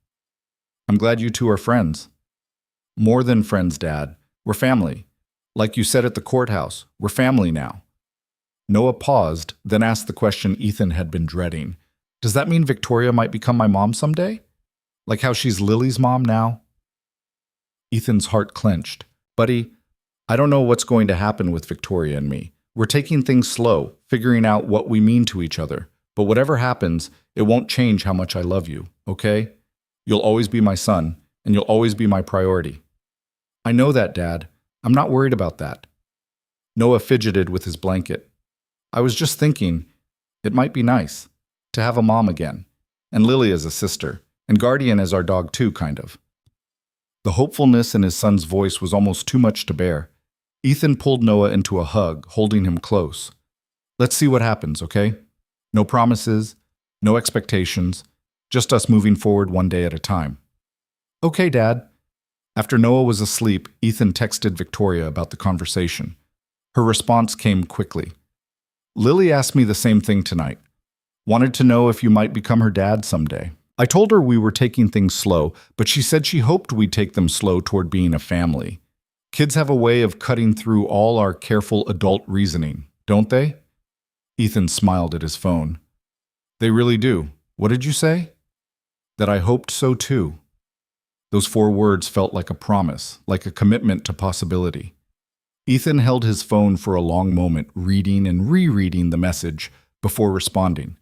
I'm glad you two are friends." "More than friends, Dad. We're family. Like you said at the courthouse, we're family now." Noah paused, then asked the question Ethan had been dreading. "Does that mean Victoria might become my mom someday? Like how she's Lily's mom now?" Ethan's heart clenched. "Buddy, I don't know what's going to happen with Victoria and me. We're taking things slow, figuring out what we mean to each other. But whatever happens, it won't change how much I love you, okay? You'll always be my son, and you'll always be my priority." "I know that, Dad. I'm not worried about that." Noah fidgeted with his blanket. "I was just thinking, it might be nice to have a mom again, and Lily as a sister, and Guardian as our dog too, kind of." The hopefulness in his son's voice was almost too much to bear. Ethan pulled Noah into a hug, holding him close. "Let's see what happens, okay? No promises, no expectations, just us moving forward one day at a time." "Okay, Dad." After Noah was asleep, Ethan texted Victoria about the conversation. Her response came quickly. "Lily asked me the same thing tonight. Wanted to know if you might become her dad someday. I told her we were taking things slow, but she said she hoped we'd take them slow toward being a family. Kids have a way of cutting through all our careful adult reasoning, don't they?" Ethan smiled at his phone. "They really do. What did you say?" "That I hoped so too." Those 4 words felt like a promise, like a commitment to possibility. Ethan held his phone for a long moment, reading and rereading the message before responding.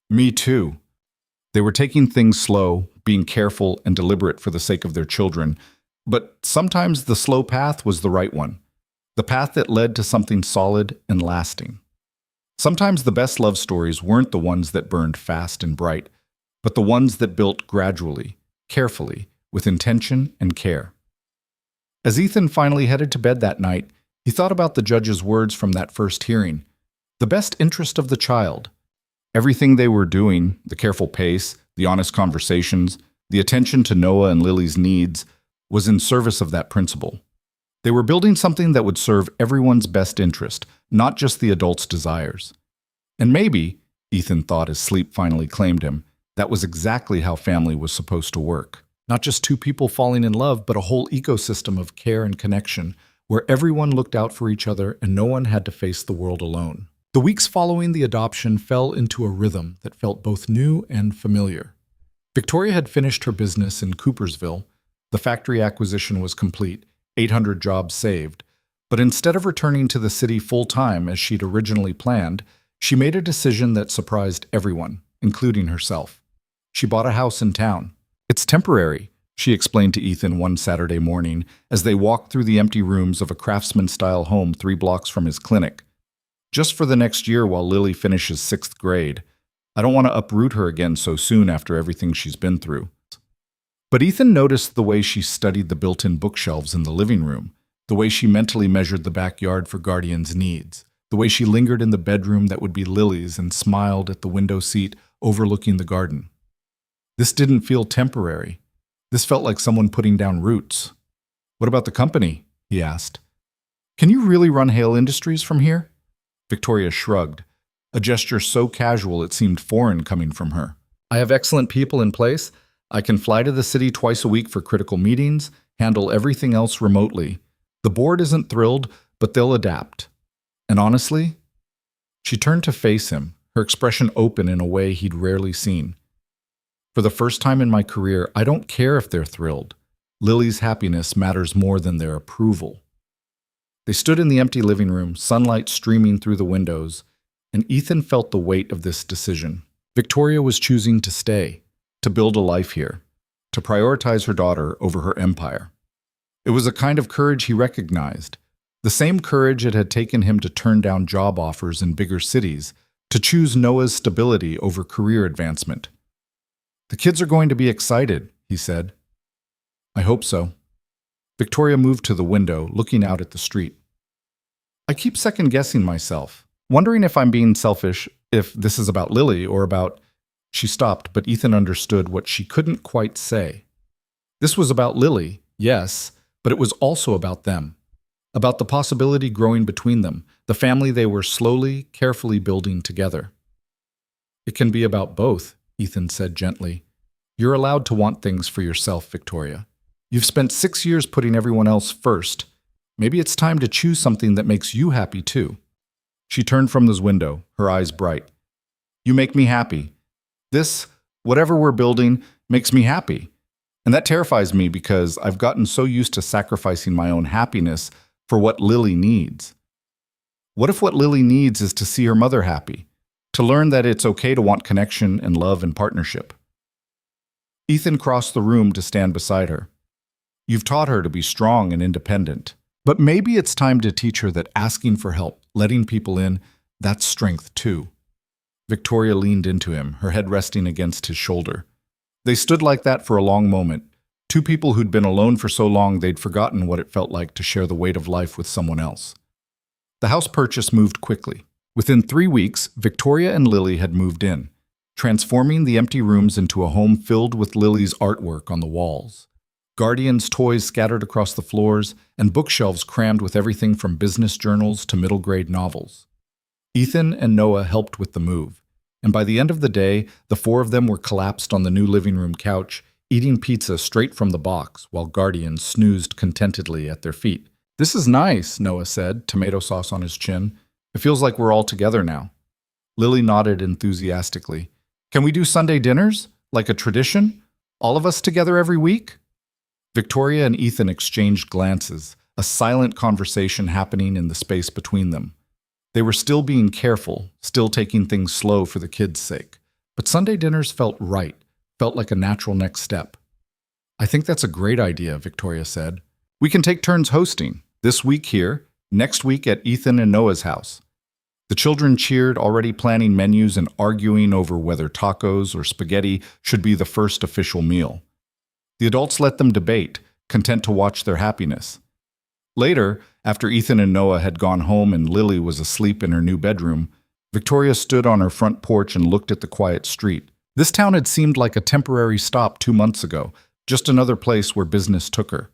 Me too. They were taking things slow, being careful and deliberate for the sake of their children, but sometimes the slow path was the right one, the path that led to something solid and lasting. Sometimes the best love stories weren't the ones that burned fast and bright, but the ones that built gradually, carefully, with intention and care. As Ethan finally headed to bed that night, he thought about the judge's words from that first hearing. The best interest of the child. Everything they were doing, the careful pace, the honest conversations, the attention to Noah and Lily's needs, was in service of that principle. They were building something that would serve everyone's best interest, not just the adult's desires. And maybe, Ethan thought as sleep finally claimed him, that was exactly how family was supposed to work. Not just 2 people falling in love, but a whole ecosystem of care and connection, where everyone looked out for each other and no one had to face the world alone. The weeks following the adoption fell into a rhythm that felt both new and familiar. Victoria had finished her business in Coopersville. The factory acquisition was complete, 800 jobs saved. But instead of returning to the city full-time as she'd originally planned, she made a decision that surprised everyone, including herself. She bought a house in town. It's temporary, she explained to Ethan one Saturday morning as they walked through the empty rooms of a craftsman-style home 3 blocks from his clinic. Just for the next year while Lily finishes 6th grade. I don't want to uproot her again so soon after everything she's been through. But Ethan noticed the way she studied the built-in bookshelves in the living room, the way she mentally measured the backyard for Guardian's needs, the way she lingered in the bedroom that would be Lily's and smiled at the window seat overlooking the garden. This didn't feel temporary. This felt like someone putting down roots. What about the company? He asked. Can you really run Hale Industries from here? Victoria shrugged, a gesture so casual it seemed foreign coming from her. I have excellent people in place. I can fly to the city twice a week for critical meetings, handle everything else remotely. The board isn't thrilled, but they'll adapt. And honestly, she turned to face him, her expression open in a way he'd rarely seen. For the first time in my career, I don't care if they're thrilled. Lily's happiness matters more than their approval. They stood in the empty living room, sunlight streaming through the windows, and Ethan felt the weight of this decision. Victoria was choosing to stay, to build a life here, to prioritize her daughter over her empire. It was a kind of courage he recognized, the same courage it had taken him to turn down job offers in bigger cities, to choose Noah's stability over career advancement. The kids are going to be excited, he said. I hope so. Victoria moved to the window, looking out at the street. I keep second-guessing myself, wondering if I'm being selfish, if this is about Lily or about... She stopped, but Ethan understood what she couldn't quite say. This was about Lily, yes, but it was also about them, about the possibility growing between them, the family they were slowly, carefully building together. It can be about both, Ethan said gently. You're allowed to want things for yourself, Victoria. You've spent 6 years putting everyone else first. Maybe it's time to choose something that makes you happy too. She turned from this window, her eyes bright. You make me happy. This, whatever we're building, makes me happy. And that terrifies me because I've gotten so used to sacrificing my own happiness for what Lily needs. What if what Lily needs is to see her mother happy, to learn that it's okay to want connection and love and partnership? Ethan crossed the room to stand beside her. You've taught her to be strong and independent. But maybe it's time to teach her that asking for help, letting people in, that's strength too. Victoria leaned into him, her head resting against his shoulder. They stood like that for a long moment, 2 people who'd been alone for so long they'd forgotten what it felt like to share the weight of life with someone else. The house purchase moved quickly. Within 3 weeks, Victoria and Lily had moved in, transforming the empty rooms into a home filled with Lily's artwork on the walls. Guardian's toys scattered across the floors, and bookshelves crammed with everything from business journals to middle-grade novels. Ethan and Noah helped with the move, and by the end of the day, the 4 of them were collapsed on the new living room couch, eating pizza straight from the box, while Guardian snoozed contentedly at their feet. This is nice, Noah said, tomato sauce on his chin. It feels like we're all together now. Lily nodded enthusiastically. Can we do Sunday dinners? Like a tradition? All of us together every week? Victoria and Ethan exchanged glances, a silent conversation happening in the space between them. They were still being careful, still taking things slow for the kids' sake. But Sunday dinners felt right, felt like a natural next step. "I think that's a great idea," Victoria said. "We can take turns hosting, this week here, next week at Ethan and Noah's house." The children cheered, already planning menus and arguing over whether tacos or spaghetti should be the first official meal. The adults let them debate, content to watch their happiness. Later, after Ethan and Noah had gone home and Lily was asleep in her new bedroom, Victoria stood on her front porch and looked at the quiet street. This town had seemed like a temporary stop 2 months ago, just another place where business took her.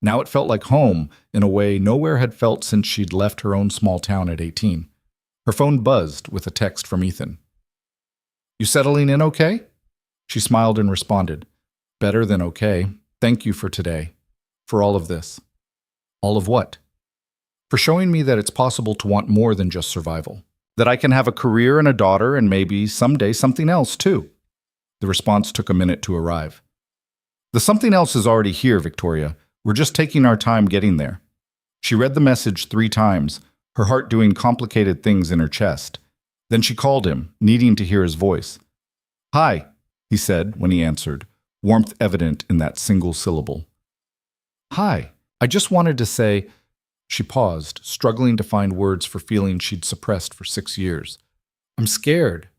Now it felt like home in a way nowhere had felt since she'd left her own small town at 18. Her phone buzzed with a text from Ethan. "You settling in okay?" She smiled and responded, "Better than okay. Thank you for today. For all of this." "All of what?" "For showing me that it's possible to want more than just survival. That I can have a career and a daughter and maybe someday something else too." The response took a minute to arrive. "The something else is already here, Victoria. We're just taking our time getting there." She read the message 3 times, her heart doing complicated things in her chest. Then she called him, needing to hear his voice. "Hi," he said when he answered, warmth evident in that single syllable. "Hi, I just wanted to say—" She paused, struggling to find words for feelings she'd suppressed for 6 years. "I'm scared.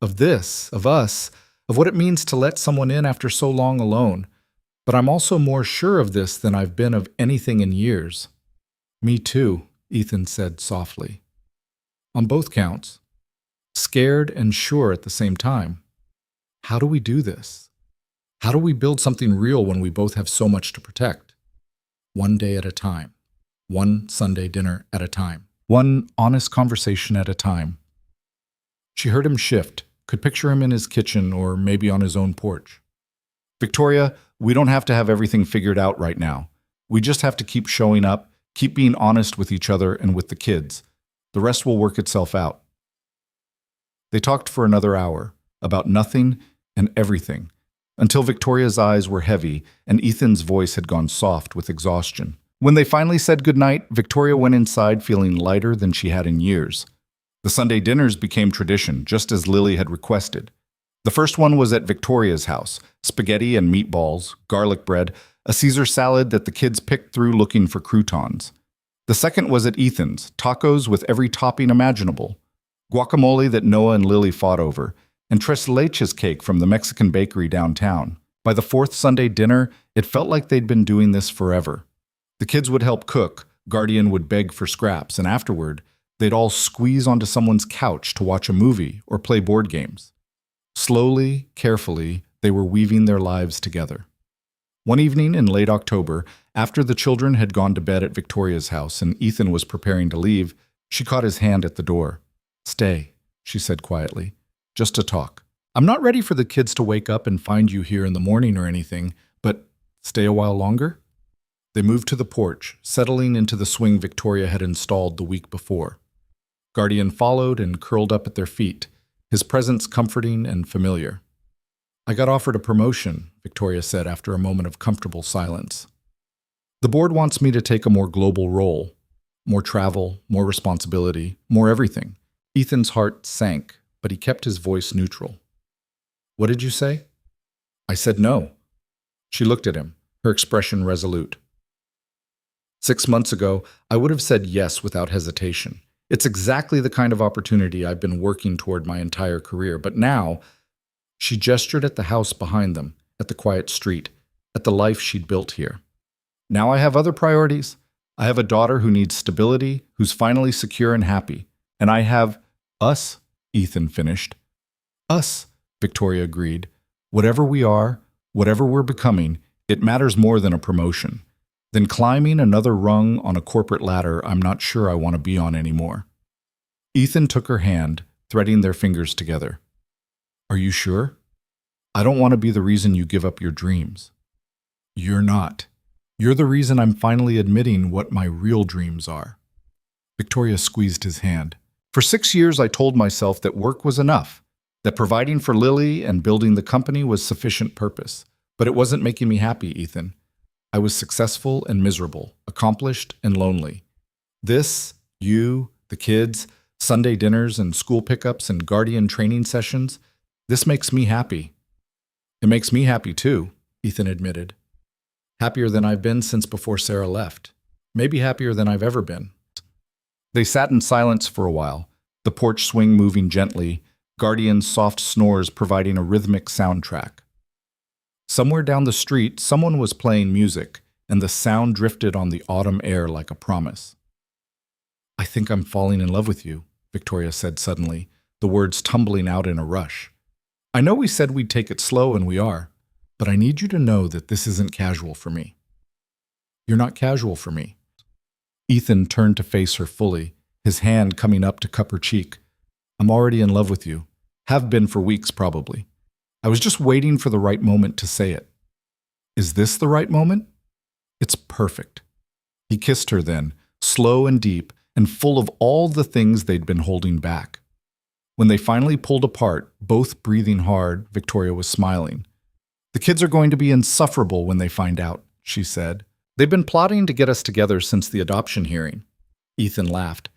Of this, of us, of what it means to let someone in after so long alone. But I'm also more sure of this than I've been of anything in years." "Me too," Ethan said softly. "On both counts. Scared and sure at the same time. How do we do this? How do we build something real when we both have so much to protect? One day at a time. One Sunday dinner at a time. One honest conversation at a time." She heard him shift, could picture him in his kitchen or maybe on his own porch. "Victoria, we don't have to have everything figured out right now. We just have to keep showing up, keep being honest with each other and with the kids. The rest will work itself out." They talked for another hour, about nothing and everything, until Victoria's eyes were heavy and Ethan's voice had gone soft with exhaustion. When they finally said goodnight, Victoria went inside feeling lighter than she had in years. The Sunday dinners became tradition, just as Lily had requested. The first one was at Victoria's house, spaghetti and meatballs, garlic bread, a Caesar salad that the kids picked through looking for croutons. The second was at Ethan's, tacos with every topping imaginable, guacamole that Noah and Lily fought over, and tres leches cake from the Mexican bakery downtown. By the 4th Sunday dinner, it felt like they'd been doing this forever. The kids would help cook, Guardian would beg for scraps, and afterward, they'd all squeeze onto someone's couch to watch a movie or play board games. Slowly, carefully, they were weaving their lives together. One evening in late October, after the children had gone to bed at Victoria's house and Ethan was preparing to leave, she caught his hand at the door. "Stay," she said quietly, "just to talk. I'm not ready for the kids to wake up and find you here in the morning or anything, but stay a while longer?" They moved to the porch, settling into the swing Victoria had installed the week before. Guardian followed and curled up at their feet, his presence comforting and familiar. "I got offered a promotion," Victoria said after a moment of comfortable silence. "The board wants me to take a more global role. More travel, more responsibility, more everything." Ethan's heart sank, but he kept his voice neutral. "What did you say?" "I said no." She looked at him, her expression resolute. 6 months ago, I would have said yes without hesitation. It's exactly the kind of opportunity I've been working toward my entire career. But now, she gestured at the house behind them, at the quiet street, at the life she'd built here. "Now I have other priorities. I have a daughter who needs stability, who's finally secure and happy. And I have us," Ethan finished. "Us," Victoria agreed. "Whatever we are, whatever we're becoming, it matters more than a promotion. Than climbing another rung on a corporate ladder I'm not sure I want to be on anymore." Ethan took her hand, threading their fingers together. "Are you sure? I don't want to be the reason you give up your dreams." "You're not. You're the reason I'm finally admitting what my real dreams are." Victoria squeezed his hand. "For 6 years I told myself that work was enough, that providing for Lily and building the company was sufficient purpose. But it wasn't making me happy, Ethan. I was successful and miserable, accomplished and lonely. This, you, the kids, Sunday dinners and school pickups and guardian training sessions, this makes me happy. It makes me happy too, Ethan admitted. Happier than I've been since before Sarah left. Maybe happier than I've ever been. They sat in silence for a while, the porch swing moving gently, Guardian's soft snores providing a rhythmic soundtrack. Somewhere down the street, someone was playing music, and the sound drifted on the autumn air like a promise. I think I'm falling in love with you, Victoria said suddenly, the words tumbling out in a rush. I know we said we'd take it slow, and we are, but I need you to know that this isn't casual for me. You're not casual for me. Ethan turned to face her fully, his hand coming up to cup her cheek. I'm already in love with you. Have been for weeks, probably. I was just waiting for the right moment to say it. Is this the right moment? It's perfect. He kissed her then, slow and deep, and full of all the things they'd been holding back. When they finally pulled apart, both breathing hard, Victoria was smiling. The kids are going to be insufferable when they find out, she said. They've been plotting to get us together since the adoption hearing. Ethan laughed.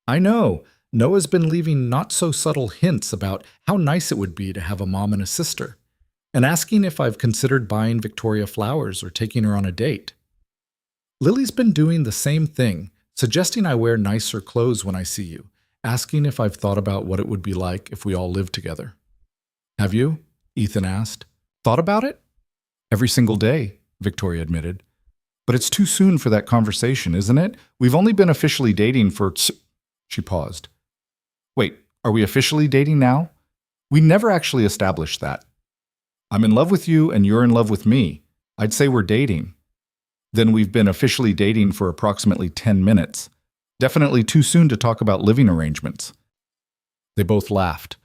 I know. Noah's been leaving not-so-subtle hints about how nice it would be to have a mom and a sister, and asking if I've considered buying Victoria flowers or taking her on a date. Lily's been doing the same thing, suggesting I wear nicer clothes when I see you, asking if I've thought about what it would be like if we all lived together. Have you? Ethan asked. Thought about it? Every single day, Victoria admitted. But it's too soon for that conversation, isn't it? We've only been officially dating for... She paused. Wait, are we officially dating now? We never actually established that. I'm in love with you and you're in love with me. I'd say we're dating. Then we've been officially dating for approximately 10 minutes. Definitely too soon to talk about living arrangements. They both laughed,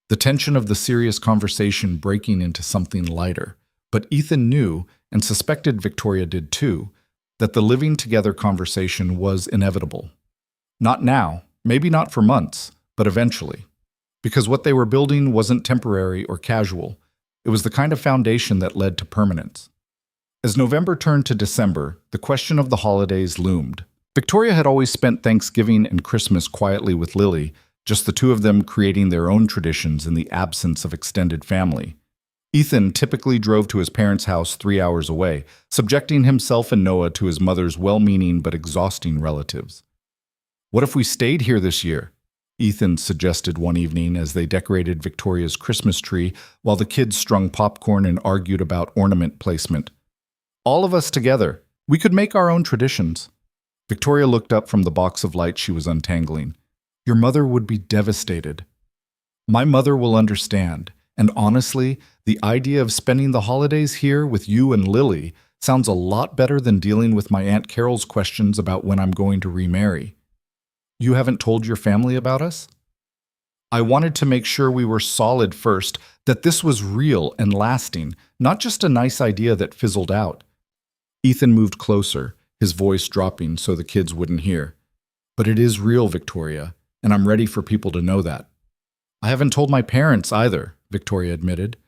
the tension of the serious conversation breaking into something lighter. But Ethan knew, and suspected Victoria did too, that the living together conversation was inevitable. Not now, maybe not for months, but eventually. Because what they were building wasn't temporary or casual. It was the kind of foundation that led to permanence. As November turned to December, the question of the holidays loomed. Victoria had always spent Thanksgiving and Christmas quietly with Lily, just the two of them creating their own traditions in the absence of extended family. Ethan typically drove to his parents' house 3 hours away, subjecting himself and Noah to his mother's well-meaning but exhausting relatives. What if we stayed here this year? Ethan suggested one evening as they decorated Victoria's Christmas tree while the kids strung popcorn and argued about ornament placement. All of us together. We could make our own traditions. Victoria looked up from the box of lights she was untangling. Your mother would be devastated. My mother will understand, and honestly, the idea of spending the holidays here with you and Lily sounds a lot better than dealing with my Aunt Carol's questions about when I'm going to remarry. You haven't told your family about us? I wanted to make sure we were solid first, that this was real and lasting, not just a nice idea that fizzled out. Ethan moved closer, his voice dropping so the kids wouldn't hear. But it is real, Victoria, and I'm ready for people to know that. I haven't told my parents either, Victoria admitted.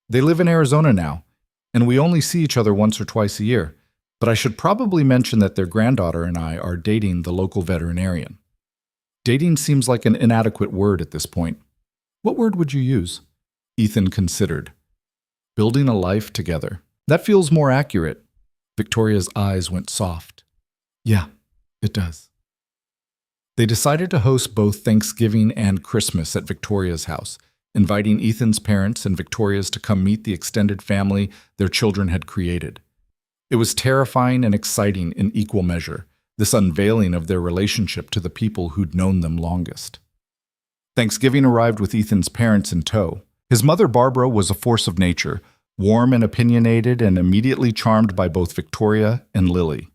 They live in Arizona now, and we only see each other once or twice a year. But I should probably mention that their granddaughter and I are dating the local veterinarian. Dating seems like an inadequate word at this point. What word would you use? Ethan considered. Building a life together. That feels more accurate. Victoria's eyes went soft. Yeah, it does. They decided to host both Thanksgiving and Christmas at Victoria's house, inviting Ethan's parents and Victoria's to come meet the extended family their children had created. It was terrifying and exciting in equal measure, this unveiling of their relationship to the people who'd known them longest. Thanksgiving arrived with Ethan's parents in tow. His mother, Barbara, was a force of nature, warm and opinionated and immediately charmed by both Victoria and Lily.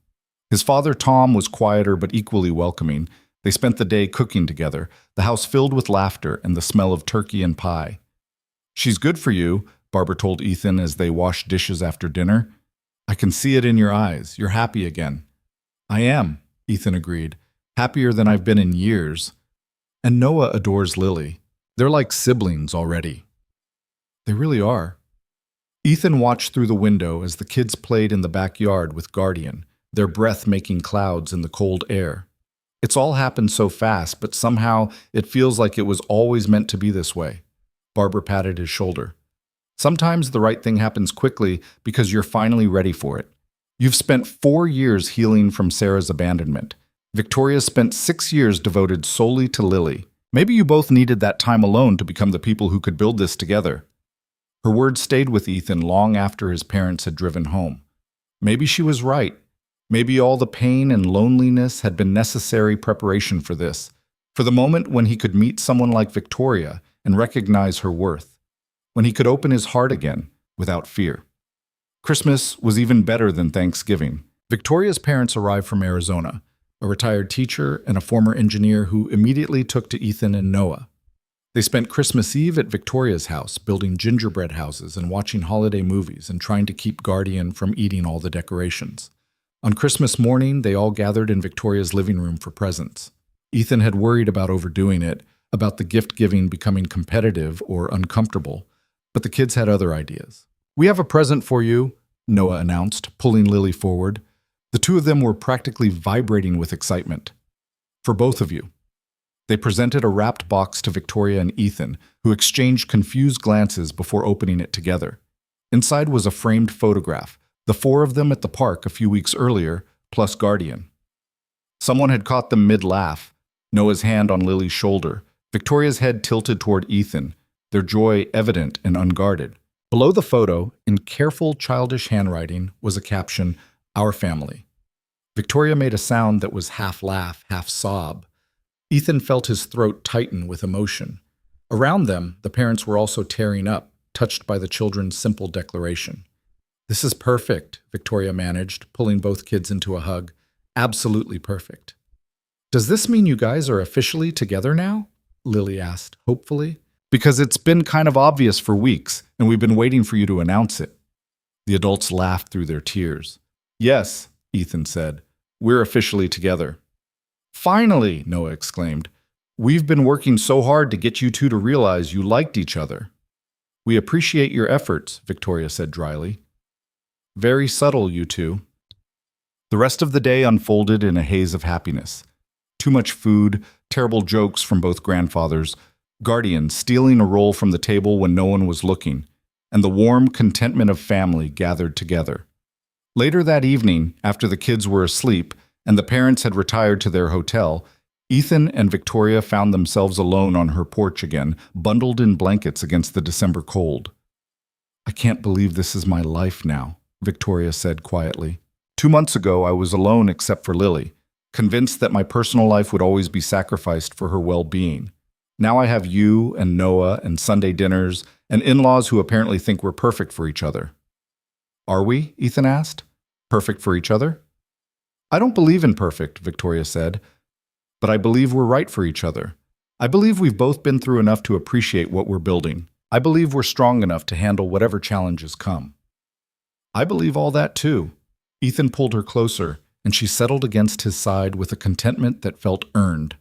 His father, Tom, was quieter but equally welcoming. They spent the day cooking together, the house filled with laughter and the smell of turkey and pie. She's good for you, Barbara told Ethan as they washed dishes after dinner. I can see it in your eyes. You're happy again. I am, Ethan agreed, happier than I've been in years. And Noah adores Lily. They're like siblings already. They really are. Ethan watched through the window as the kids played in the backyard with Guardian, their breath making clouds in the cold air. It's all happened so fast, but somehow it feels like it was always meant to be this way. Barbara patted his shoulder. Sometimes the right thing happens quickly because you're finally ready for it. You've spent 4 years healing from Sarah's abandonment. Victoria spent 6 years devoted solely to Lily. Maybe you both needed that time alone to become the people who could build this together. Her words stayed with Ethan long after his parents had driven home. Maybe she was right. Maybe all the pain and loneliness had been necessary preparation for this, for the moment when he could meet someone like Victoria and recognize her worth, when he could open his heart again without fear. Christmas was even better than Thanksgiving. Victoria's parents arrived from Arizona, a retired teacher and a former engineer who immediately took to Ethan and Noah. They spent Christmas Eve at Victoria's house, building gingerbread houses and watching holiday movies and trying to keep Guardian from eating all the decorations. On Christmas morning, they all gathered in Victoria's living room for presents. Ethan had worried about overdoing it, about the gift-giving becoming competitive or uncomfortable, but the kids had other ideas. "We have a present for you," Noah announced, pulling Lily forward. The two of them were practically vibrating with excitement. "For both of you." They presented a wrapped box to Victoria and Ethan, who exchanged confused glances before opening it together. Inside was a framed photograph, the 4 of them at the park a few weeks earlier, plus Guardian. Someone had caught them mid-laugh, Noah's hand on Lily's shoulder, Victoria's head tilted toward Ethan, their joy evident and unguarded. Below the photo, in careful childish handwriting, was a caption, "Our family." Victoria made a sound that was half laugh, half sob. Ethan felt his throat tighten with emotion. Around them, the parents were also tearing up, touched by the children's simple declaration. "This is perfect," Victoria managed, pulling both kids into a hug. "Absolutely perfect." "Does this mean you guys are officially together now?" Lily asked, hopefully. "Because it's been kind of obvious for weeks, and we've been waiting for you to announce it." The adults laughed through their tears. "Yes," Ethan said, "we're officially together." "Finally!" Noah exclaimed. "We've been working so hard to get you two to realize you liked each other." "We appreciate your efforts," Victoria said dryly. "Very subtle, you two." The rest of the day unfolded in a haze of happiness. Too much food, terrible jokes from both grandfathers, Guardian stealing a roll from the table when no one was looking, and the warm contentment of family gathered together. Later that evening, after the kids were asleep and the parents had retired to their hotel, Ethan and Victoria found themselves alone on her porch again, bundled in blankets against the December cold. "I can't believe this is my life now," Victoria said quietly. 2 months ago, I was alone except for Lily, convinced that my personal life would always be sacrificed for her well-being. Now I have you and Noah and Sunday dinners and in-laws who apparently think we're perfect for each other. "Are we?" Ethan asked. "Perfect for each other?" "I don't believe in perfect," Victoria said, "but I believe we're right for each other. I believe we've both been through enough to appreciate what we're building. I believe we're strong enough to handle whatever challenges come." "I believe all that too." Ethan pulled her closer, and she settled against his side with a contentment that felt earned.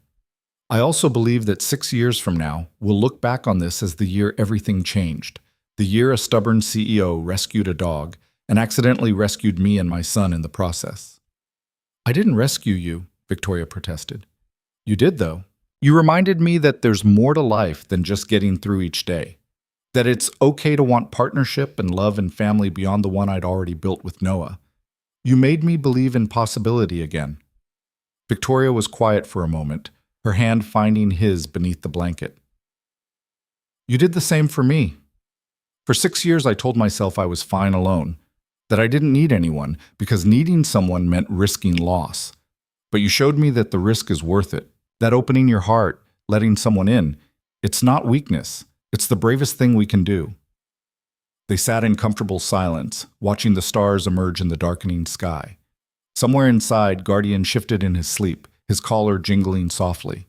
"I also believe that 6 years from now, we'll look back on this as the year everything changed, the year a stubborn CEO rescued a dog and accidentally rescued me and my son in the process." "I didn't rescue you," Victoria protested. "You did, though. You reminded me that there's more to life than just getting through each day, that it's okay to want partnership and love and family beyond the one I'd already built with Noah. You made me believe in possibility again." Victoria was quiet for a moment, her hand finding his beneath the blanket. "You did the same for me. For 6 years I told myself I was fine alone, that I didn't need anyone because needing someone meant risking loss. But you showed me that the risk is worth it, that opening your heart, letting someone in, it's not weakness, it's the bravest thing we can do." They sat in comfortable silence, watching the stars emerge in the darkening sky. Somewhere inside, Guardian shifted in his sleep, his collar jingling softly.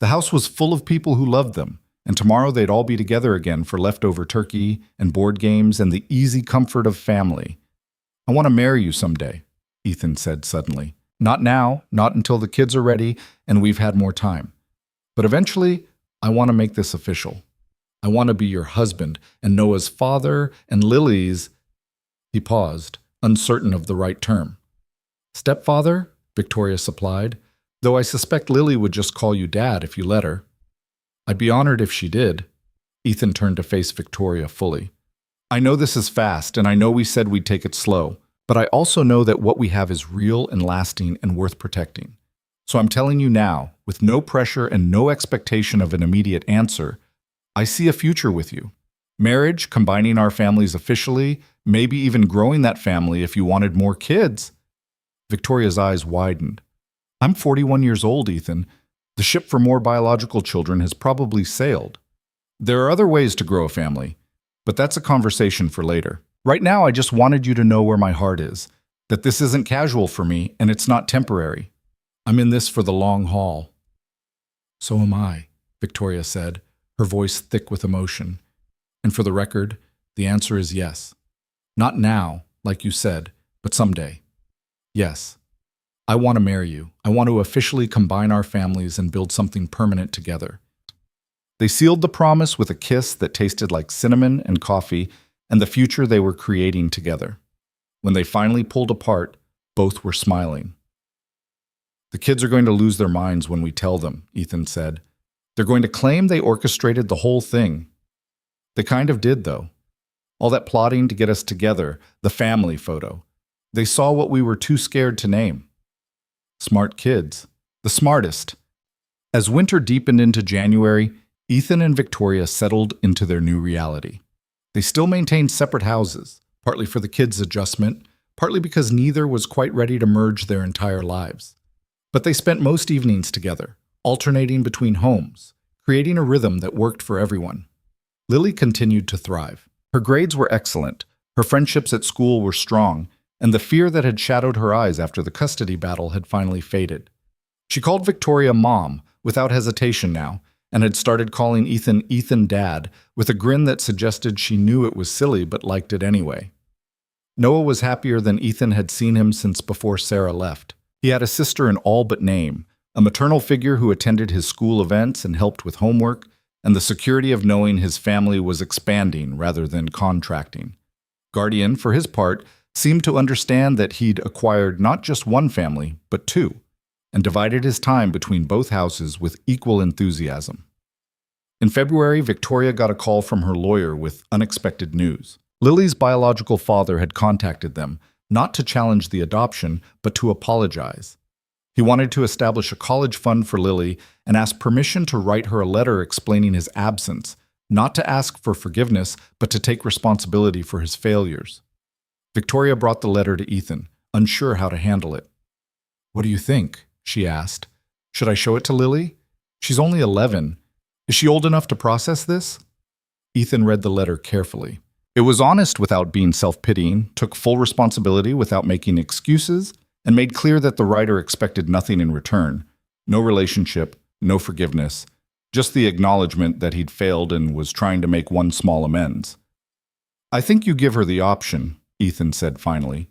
The house was full of people who loved them, and tomorrow they'd all be together again for leftover turkey and board games and the easy comfort of family. "I want to marry you someday," Ethan said suddenly. "Not now, not until the kids are ready and we've had more time. But eventually, I want to make this official." I want to be your husband and Noah's father and Lily's—" He paused, uncertain of the right term. "Stepfather?" Victoria supplied, "though I suspect Lily would just call you Dad if you let her." "I'd be honored if she did." Ethan turned to face Victoria fully. "I know this is fast, and I know we said we'd take it slow, but I also know that what we have is real and lasting and worth protecting. So I'm telling you now, with no pressure and no expectation of an immediate answer, I see a future with you. Marriage, combining our families officially, maybe even growing that family if you wanted more kids." Victoria's eyes widened. "I'm 41 years old, Ethan. The ship for more biological children has probably sailed. There are other ways to grow a family, but that's a conversation for later. Right now, I just wanted you to know where my heart is, that this isn't casual for me and it's not temporary. I'm in this for the long haul." "So am I," Victoria said, her voice thick with emotion. "And for the record, the answer is yes. Not now, like you said, but someday. Yes. I want to marry you. I want to officially combine our families and build something permanent together." They sealed the promise with a kiss that tasted like cinnamon and coffee and the future they were creating together. When they finally pulled apart, both were smiling. "The kids are going to lose their minds when we tell them," Ethan said. "They're going to claim they orchestrated the whole thing." They kind of did, though. All that plotting to get us together, the family photo. They saw what we were too scared to name. Smart kids. The smartest. As winter deepened into January, Ethan and Victoria settled into their new reality. They still maintained separate houses, partly for the kids' adjustment, partly because neither was quite ready to merge their entire lives. But they spent most evenings together, alternating between homes, creating a rhythm that worked for everyone. Lily continued to thrive. Her grades were excellent, her friendships at school were strong, and the fear that had shadowed her eyes after the custody battle had finally faded. She called Victoria Mom, without hesitation now, and had started calling Ethan Dad, with a grin that suggested she knew it was silly but liked it anyway. Noah was happier than Ethan had seen him since before Sarah left. He had a sister in all but name, a maternal figure who attended his school events and helped with homework, and the security of knowing his family was expanding rather than contracting. Guardian, for his part, seemed to understand that he'd acquired not just one family, but two, and divided his time between both houses with equal enthusiasm. In February, Victoria got a call from her lawyer with unexpected news. Lily's biological father had contacted them, not to challenge the adoption, but to apologize. He wanted to establish a college fund for Lily and asked permission to write her a letter explaining his absence, not to ask for forgiveness, but to take responsibility for his failures. Victoria brought the letter to Ethan, unsure how to handle it. "What do you think?" she asked. "Should I show it to Lily? She's only 11. Is she old enough to process this?" Ethan read the letter carefully. It was honest without being self-pitying, took full responsibility without making excuses, and made clear that the writer expected nothing in return. No relationship, no forgiveness, just the acknowledgement that he'd failed and was trying to make one small amends. "I think you give her the option," Ethan said finally.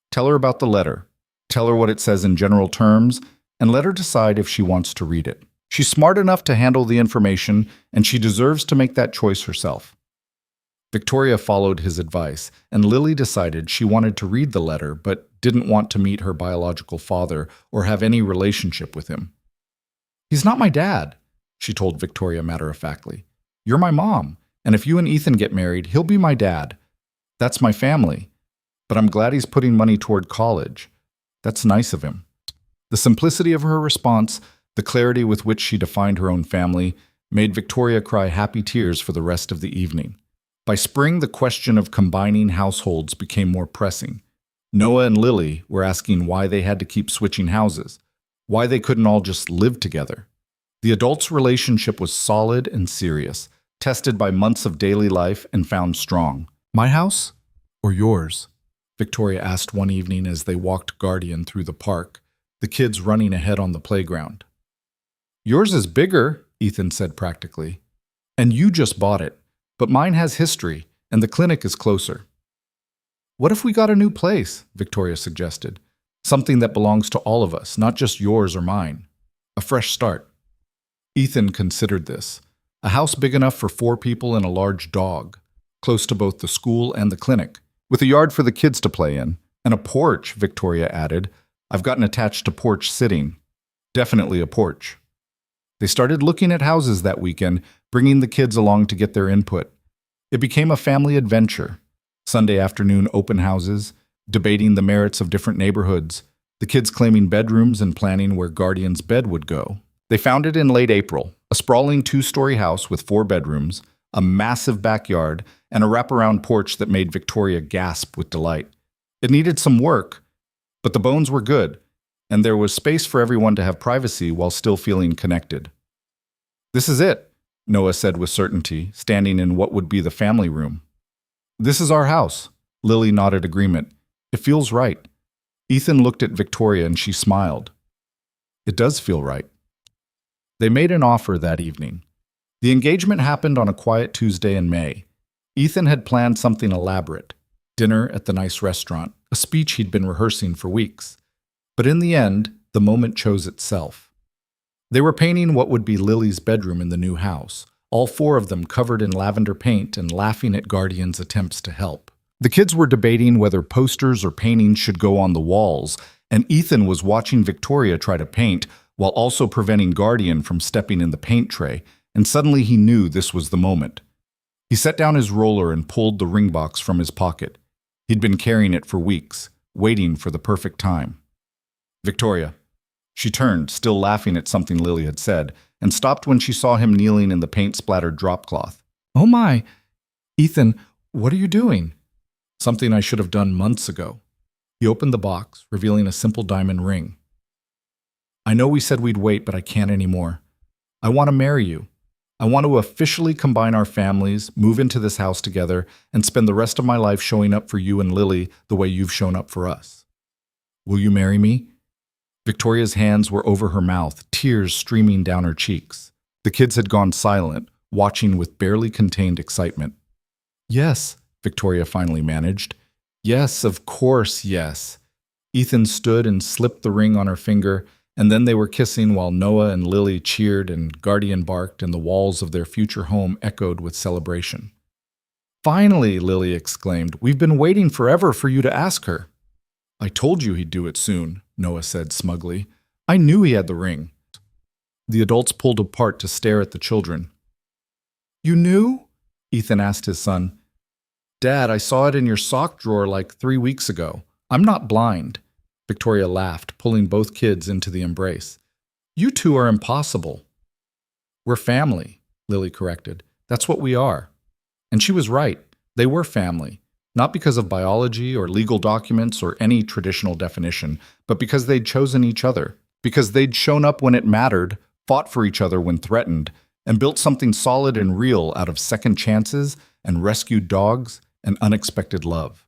"Tell her about the letter. Tell her what it says in general terms, and let her decide if she wants to read it. She's smart enough to handle the information, and she deserves to make that choice herself." Victoria followed his advice, and Lily decided she wanted to read the letter but didn't want to meet her biological father or have any relationship with him. "He's not my dad," she told Victoria matter-of-factly. "You're my mom, and if you and Ethan get married, he'll be my dad. That's my family. But I'm glad he's putting money toward college. That's nice of him." The simplicity of her response, the clarity with which she defined her own family, made Victoria cry happy tears for the rest of the evening. By spring, the question of combining households became more pressing. Noah and Lily were asking why they had to keep switching houses, why they couldn't all just live together. The adults' relationship was solid and serious, tested by months of daily life and found strong. "My house or yours?" Victoria asked one evening as they walked Guardian through the park, the kids running ahead on the playground. "Yours is bigger," Ethan said practically. "And you just bought it. But mine has history, and the clinic is closer." "What if we got a new place?" Victoria suggested. "Something that belongs to all of us, not just yours or mine. A fresh start." Ethan considered this. A house big enough for 4 people and a large dog, close to both the school and the clinic, with a yard for the kids to play in, and a porch, Victoria added. I've gotten attached to porch sitting. Definitely a porch. They started looking at houses that weekend, bringing the kids along to get their input. It became a family adventure. Sunday afternoon open houses, debating the merits of different neighborhoods, the kids claiming bedrooms and planning where Guardian's bed would go. They found it in late April, a sprawling 2-story house with 4 bedrooms, a massive backyard, and a wraparound porch that made Victoria gasp with delight. It needed some work, but the bones were good, and there was space for everyone to have privacy while still feeling connected. This is it, Noah said with certainty, standing in what would be the family room. This is our house, Lily nodded agreement. It feels right. Ethan looked at Victoria and she smiled. It does feel right. They made an offer that evening. The engagement happened on a quiet Tuesday in May. Ethan had planned something elaborate, dinner at the nice restaurant, a speech he'd been rehearsing for weeks. But in the end, the moment chose itself. They were painting what would be Lily's bedroom in the new house, all 4 of them covered in lavender paint and laughing at Guardian's attempts to help. The kids were debating whether posters or paintings should go on the walls, and Ethan was watching Victoria try to paint while also preventing Guardian from stepping in the paint tray, and suddenly he knew this was the moment. He set down his roller and pulled the ring box from his pocket. He'd been carrying it for weeks, waiting for the perfect time. Victoria. She turned, still laughing at something Lily had said, and stopped when she saw him kneeling in the paint-splattered drop cloth. Oh my! Ethan, what are you doing? Something I should have done months ago. He opened the box, revealing a simple diamond ring. I know we said we'd wait, but I can't anymore. I want to marry you. I want to officially combine our families, move into this house together, and spend the rest of my life showing up for you and Lily the way you've shown up for us. Will you marry me? Victoria's hands were over her mouth, tears streaming down her cheeks. The kids had gone silent, watching with barely contained excitement. Yes, Victoria finally managed. Yes, of course, yes. Ethan stood and slipped the ring on her finger, and then they were kissing while Noah and Lily cheered and Guardian barked and the walls of their future home echoed with celebration. Finally, Lily exclaimed, we've been waiting forever for you to ask her. I told you he'd do it soon, Noah said smugly. I knew he had the ring. The adults pulled apart to stare at the children. You knew? Ethan asked his son. Dad, I saw it in your sock drawer like 3 weeks ago. I'm not blind. Victoria laughed, pulling both kids into the embrace. You two are impossible. We're family, Lily corrected. That's what we are. And she was right. They were family. Not because of biology or legal documents or any traditional definition, but because they'd chosen each other. Because they'd shown up when it mattered, fought for each other when threatened, and built something solid and real out of second chances and rescued dogs and unexpected love.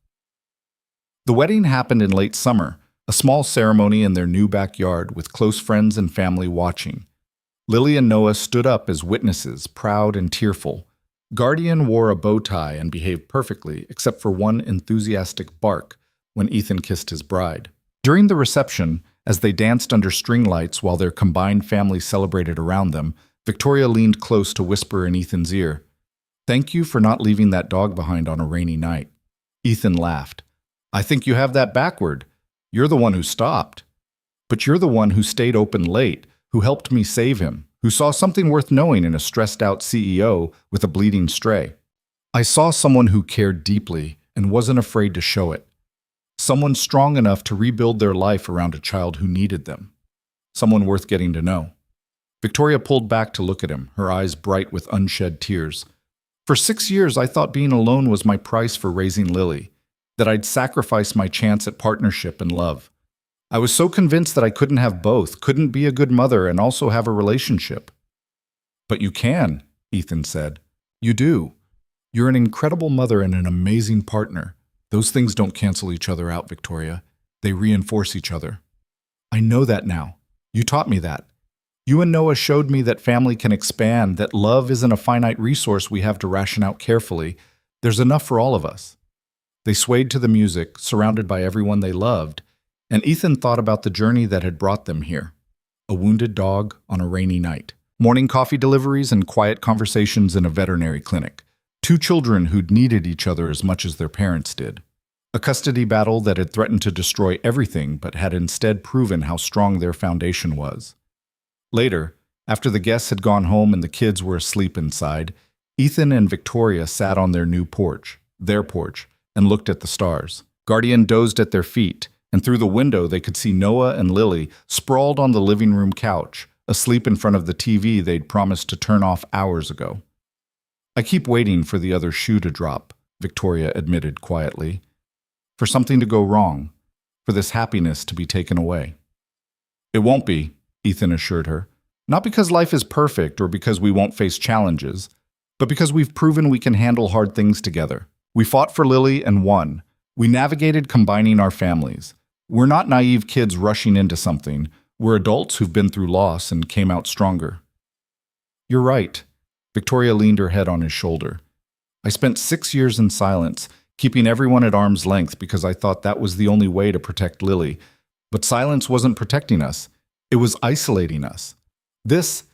The wedding happened in late summer, a small ceremony in their new backyard with close friends and family watching. Lily and Noah stood up as witnesses, proud and tearful. Guardian wore a bow tie and behaved perfectly, except for one enthusiastic bark when Ethan kissed his bride. During the reception, as they danced under string lights while their combined family celebrated around them, Victoria leaned close to whisper in Ethan's ear, "Thank you for not leaving that dog behind on a rainy night." Ethan laughed. "I think you have that backward. You're the one who stopped. But you're the one who stayed open late, who helped me save him, who saw something worth knowing in a stressed-out CEO with a bleeding stray. I saw someone who cared deeply and wasn't afraid to show it. Someone strong enough to rebuild their life around a child who needed them. Someone worth getting to know." Victoria pulled back to look at him, her eyes bright with unshed tears. "For 6 years, I thought being alone was my price for raising Lily, that I'd sacrifice my chance at partnership and love. I was so convinced that I couldn't have both, couldn't be a good mother and also have a relationship." "But you can," Ethan said. "You do. You're an incredible mother and an amazing partner. Those things don't cancel each other out, Victoria. They reinforce each other." "I know that now. You taught me that. You and Noah showed me that family can expand, that love isn't a finite resource we have to ration out carefully. There's enough for all of us." They swayed to the music, surrounded by everyone they loved, and Ethan thought about the journey that had brought them here. A wounded dog on a rainy night. Morning coffee deliveries and quiet conversations in a veterinary clinic. Two children who'd needed each other as much as their parents did. A custody battle that had threatened to destroy everything but had instead proven how strong their foundation was. Later, after the guests had gone home and the kids were asleep inside, Ethan and Victoria sat on their new porch, their porch, and looked at the stars. Guardian dozed at their feet, and through the window they could see Noah and Lily sprawled on the living room couch, asleep in front of the TV they'd promised to turn off hours ago. "I keep waiting for the other shoe to drop," Victoria admitted quietly. "For something to go wrong, for this happiness to be taken away." "It won't be," Ethan assured her. "Not because life is perfect or because we won't face challenges, but because we've proven we can handle hard things together. We fought for Lily and won. We navigated combining our families. We're not naive kids rushing into something. We're adults who've been through loss and came out stronger." "You're right." Victoria leaned her head on his shoulder. "I spent 6 years in silence, keeping everyone at arm's length because I thought that was the only way to protect Lily. But silence wasn't protecting us. It was isolating us. The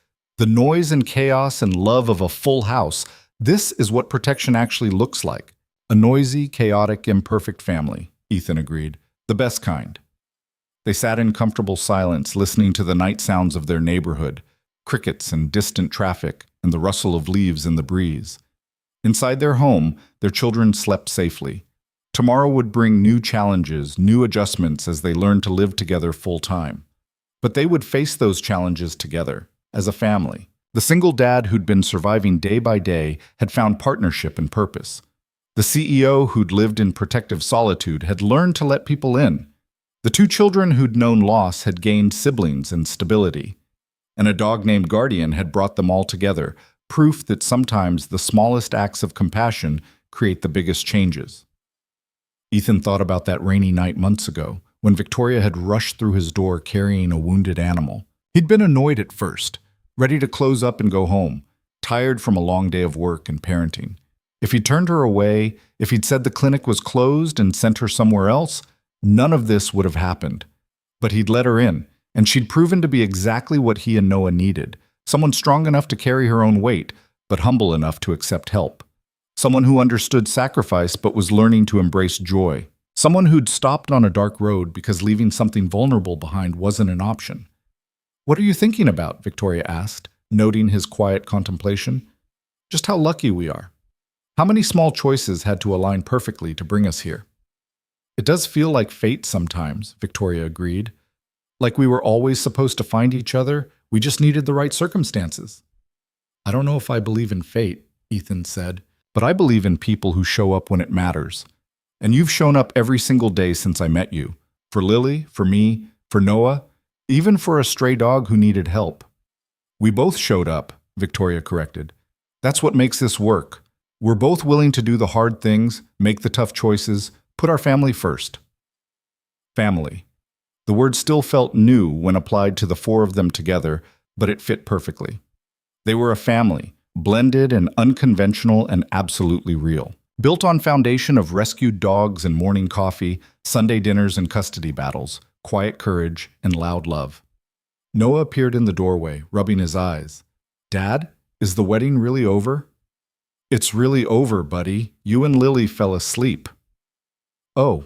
noise and chaos and love of a full house, this is what protection actually looks like. A noisy, chaotic, imperfect family," Ethan agreed. "The best kind." They sat in comfortable silence, listening to the night sounds of their neighborhood, crickets and distant traffic, and the rustle of leaves in the breeze. Inside their home, their children slept safely. Tomorrow would bring new challenges, new adjustments as they learned to live together full-time. But they would face those challenges together, as a family. The single dad who'd been surviving day by day had found partnership and purpose. The CEO who'd lived in protective solitude had learned to let people in. The two children who'd known loss had gained siblings and stability. And a dog named Guardian had brought them all together, proof that sometimes the smallest acts of compassion create the biggest changes. Ethan thought about that rainy night months ago, when Victoria had rushed through his door carrying a wounded animal. He'd been annoyed at first, ready to close up and go home, tired from a long day of work and parenting. If he'd turned her away, if he'd said the clinic was closed and sent her somewhere else, none of this would have happened. But he'd let her in, and she'd proven to be exactly what he and Noah needed. Someone strong enough to carry her own weight, but humble enough to accept help. Someone who understood sacrifice but was learning to embrace joy. Someone who'd stopped on a dark road because leaving something vulnerable behind wasn't an option. "What are you thinking about?" Victoria asked, noting his quiet contemplation. "Just how lucky we are. How many small choices had to align perfectly to bring us here?" "It does feel like fate sometimes," Victoria agreed. "Like we were always supposed to find each other, we just needed the right circumstances." "I don't know if I believe in fate," Ethan said, "but I believe in people who show up when it matters. And you've shown up every single day since I met you. For Lily, for me, for Noah, even for a stray dog who needed help." "We both showed up," Victoria corrected. "That's what makes this work. We're both willing to do the hard things, make the tough choices, put our family first." Family. The word still felt new when applied to the four of them together, but it fit perfectly. They were a family, blended and unconventional and absolutely real. Built on foundation of rescued dogs and morning coffee, Sunday dinners and custody battles, quiet courage and loud love. Noah appeared in the doorway, rubbing his eyes. "Dad, is the wedding really over?" "It's really over, buddy. You and Lily fell asleep." "Oh."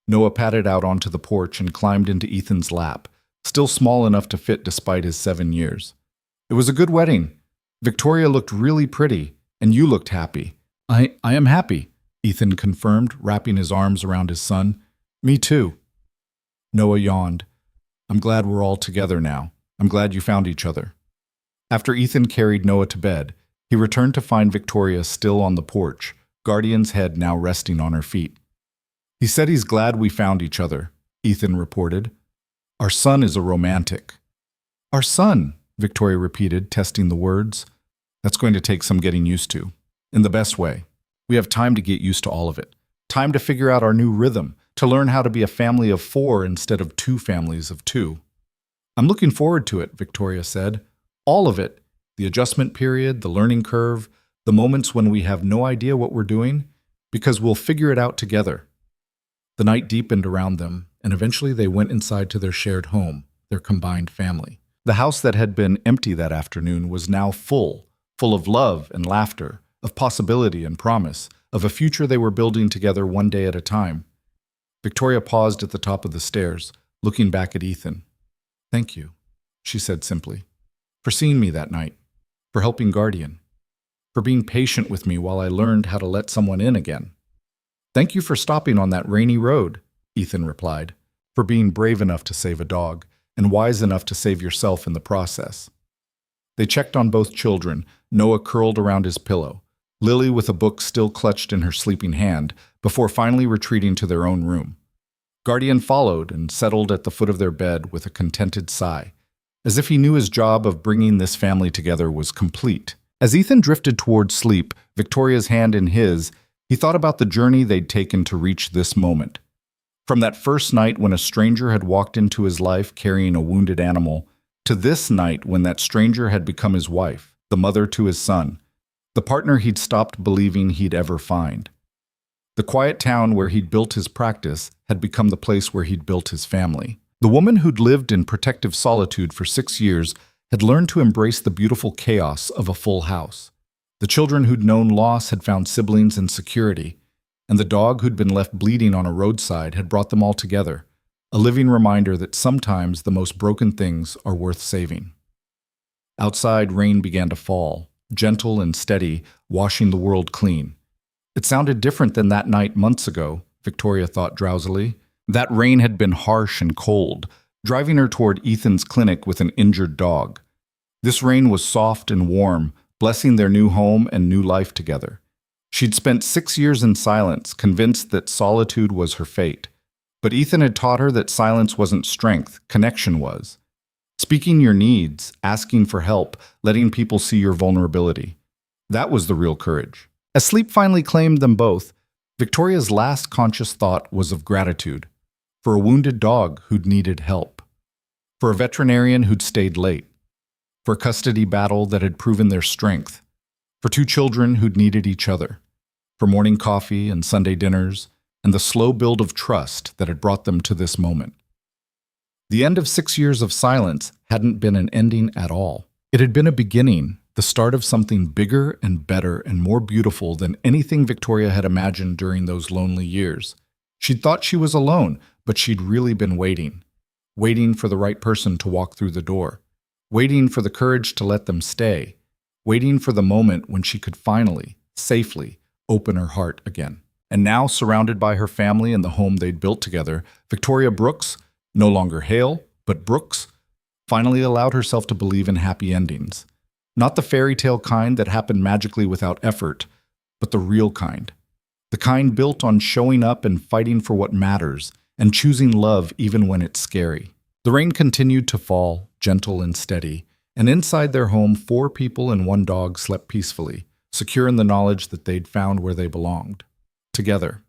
Noah padded out onto the porch and climbed into Ethan's lap, still small enough to fit despite his 7 years. "It was a good wedding. Victoria looked really pretty, and you looked happy." I am happy," Ethan confirmed, wrapping his arms around his son. "Me too." Noah yawned. "I'm glad we're all together now. I'm glad you found each other." After Ethan carried Noah to bed, he returned to find Victoria still on the porch, Guardian's head now resting on her feet. "He said he's glad we found each other," Ethan reported. "Our son is a romantic." "Our son," Victoria repeated, testing the words. "That's going to take some getting used to. In the best way. We have time to get used to all of it. Time to figure out our new rhythm, to learn how to be a family of 4 instead of 2 families of 2. "I'm looking forward to it," Victoria said. "All of it. The adjustment period, the learning curve, the moments when we have no idea what we're doing, because we'll figure it out together." The night deepened around them, and eventually they went inside to their shared home, their combined family. The house that had been empty that afternoon was now full of love and laughter, of possibility and promise, of a future they were building together one day at a time. Victoria paused at the top of the stairs, looking back at Ethan. "Thank you," she said simply, "for seeing me that night, for helping Guardian, for being patient with me while I learned how to let someone in again." "Thank you for stopping on that rainy road," Ethan replied, "for being brave enough to save a dog, and wise enough to save yourself in the process." They checked on both children, Noah curled around his pillow, Lily with a book still clutched in her sleeping hand, before finally retreating to their own room. Guardian followed and settled at the foot of their bed with a contented sigh, as if he knew his job of bringing this family together was complete. As Ethan drifted toward sleep, Victoria's hand in his, he thought about the journey they'd taken to reach this moment. From that first night when a stranger had walked into his life carrying a wounded animal, to this night when that stranger had become his wife, the mother to his son, the partner he'd stopped believing he'd ever find. The quiet town where he'd built his practice had become the place where he'd built his family. The woman who'd lived in protective solitude for 6 years had learned to embrace the beautiful chaos of a full house. The children who'd known loss had found siblings and security, and the dog who'd been left bleeding on a roadside had brought them all together, a living reminder that sometimes the most broken things are worth saving. Outside, rain began to fall, gentle and steady, washing the world clean. It sounded different than that night months ago, Victoria thought drowsily. That rain had been harsh and cold, driving her toward Ethan's clinic with an injured dog. This rain was soft and warm, blessing their new home and new life together. She'd spent 6 years in silence, convinced that solitude was her fate. But Ethan had taught her that silence wasn't strength, connection was. Speaking your needs, asking for help, letting people see your vulnerability. That was the real courage. As sleep finally claimed them both, Victoria's last conscious thought was of gratitude. For a wounded dog who'd needed help. For a veterinarian who'd stayed late. For a custody battle that had proven their strength. For 2 children who'd needed each other. For morning coffee and Sunday dinners, and the slow build of trust that had brought them to this moment. The end of 6 years of silence hadn't been an ending at all. It had been a beginning, the start of something bigger and better and more beautiful than anything Victoria had imagined during those lonely years. She'd thought she was alone, but she'd really been waiting. Waiting for the right person to walk through the door. Waiting for the courage to let them stay. Waiting for the moment when she could finally, safely, open her heart again. And now, surrounded by her family and the home they'd built together, Victoria Brooks, no longer Hale, but Brooks, finally allowed herself to believe in happy endings. Not the fairy tale kind that happened magically without effort, but the real kind. The kind built on showing up and fighting for what matters, and choosing love even when it's scary. The rain continued to fall, gentle and steady, and inside their home 4 people and 1 dog slept peacefully, secure in the knowledge that they'd found where they belonged. Together.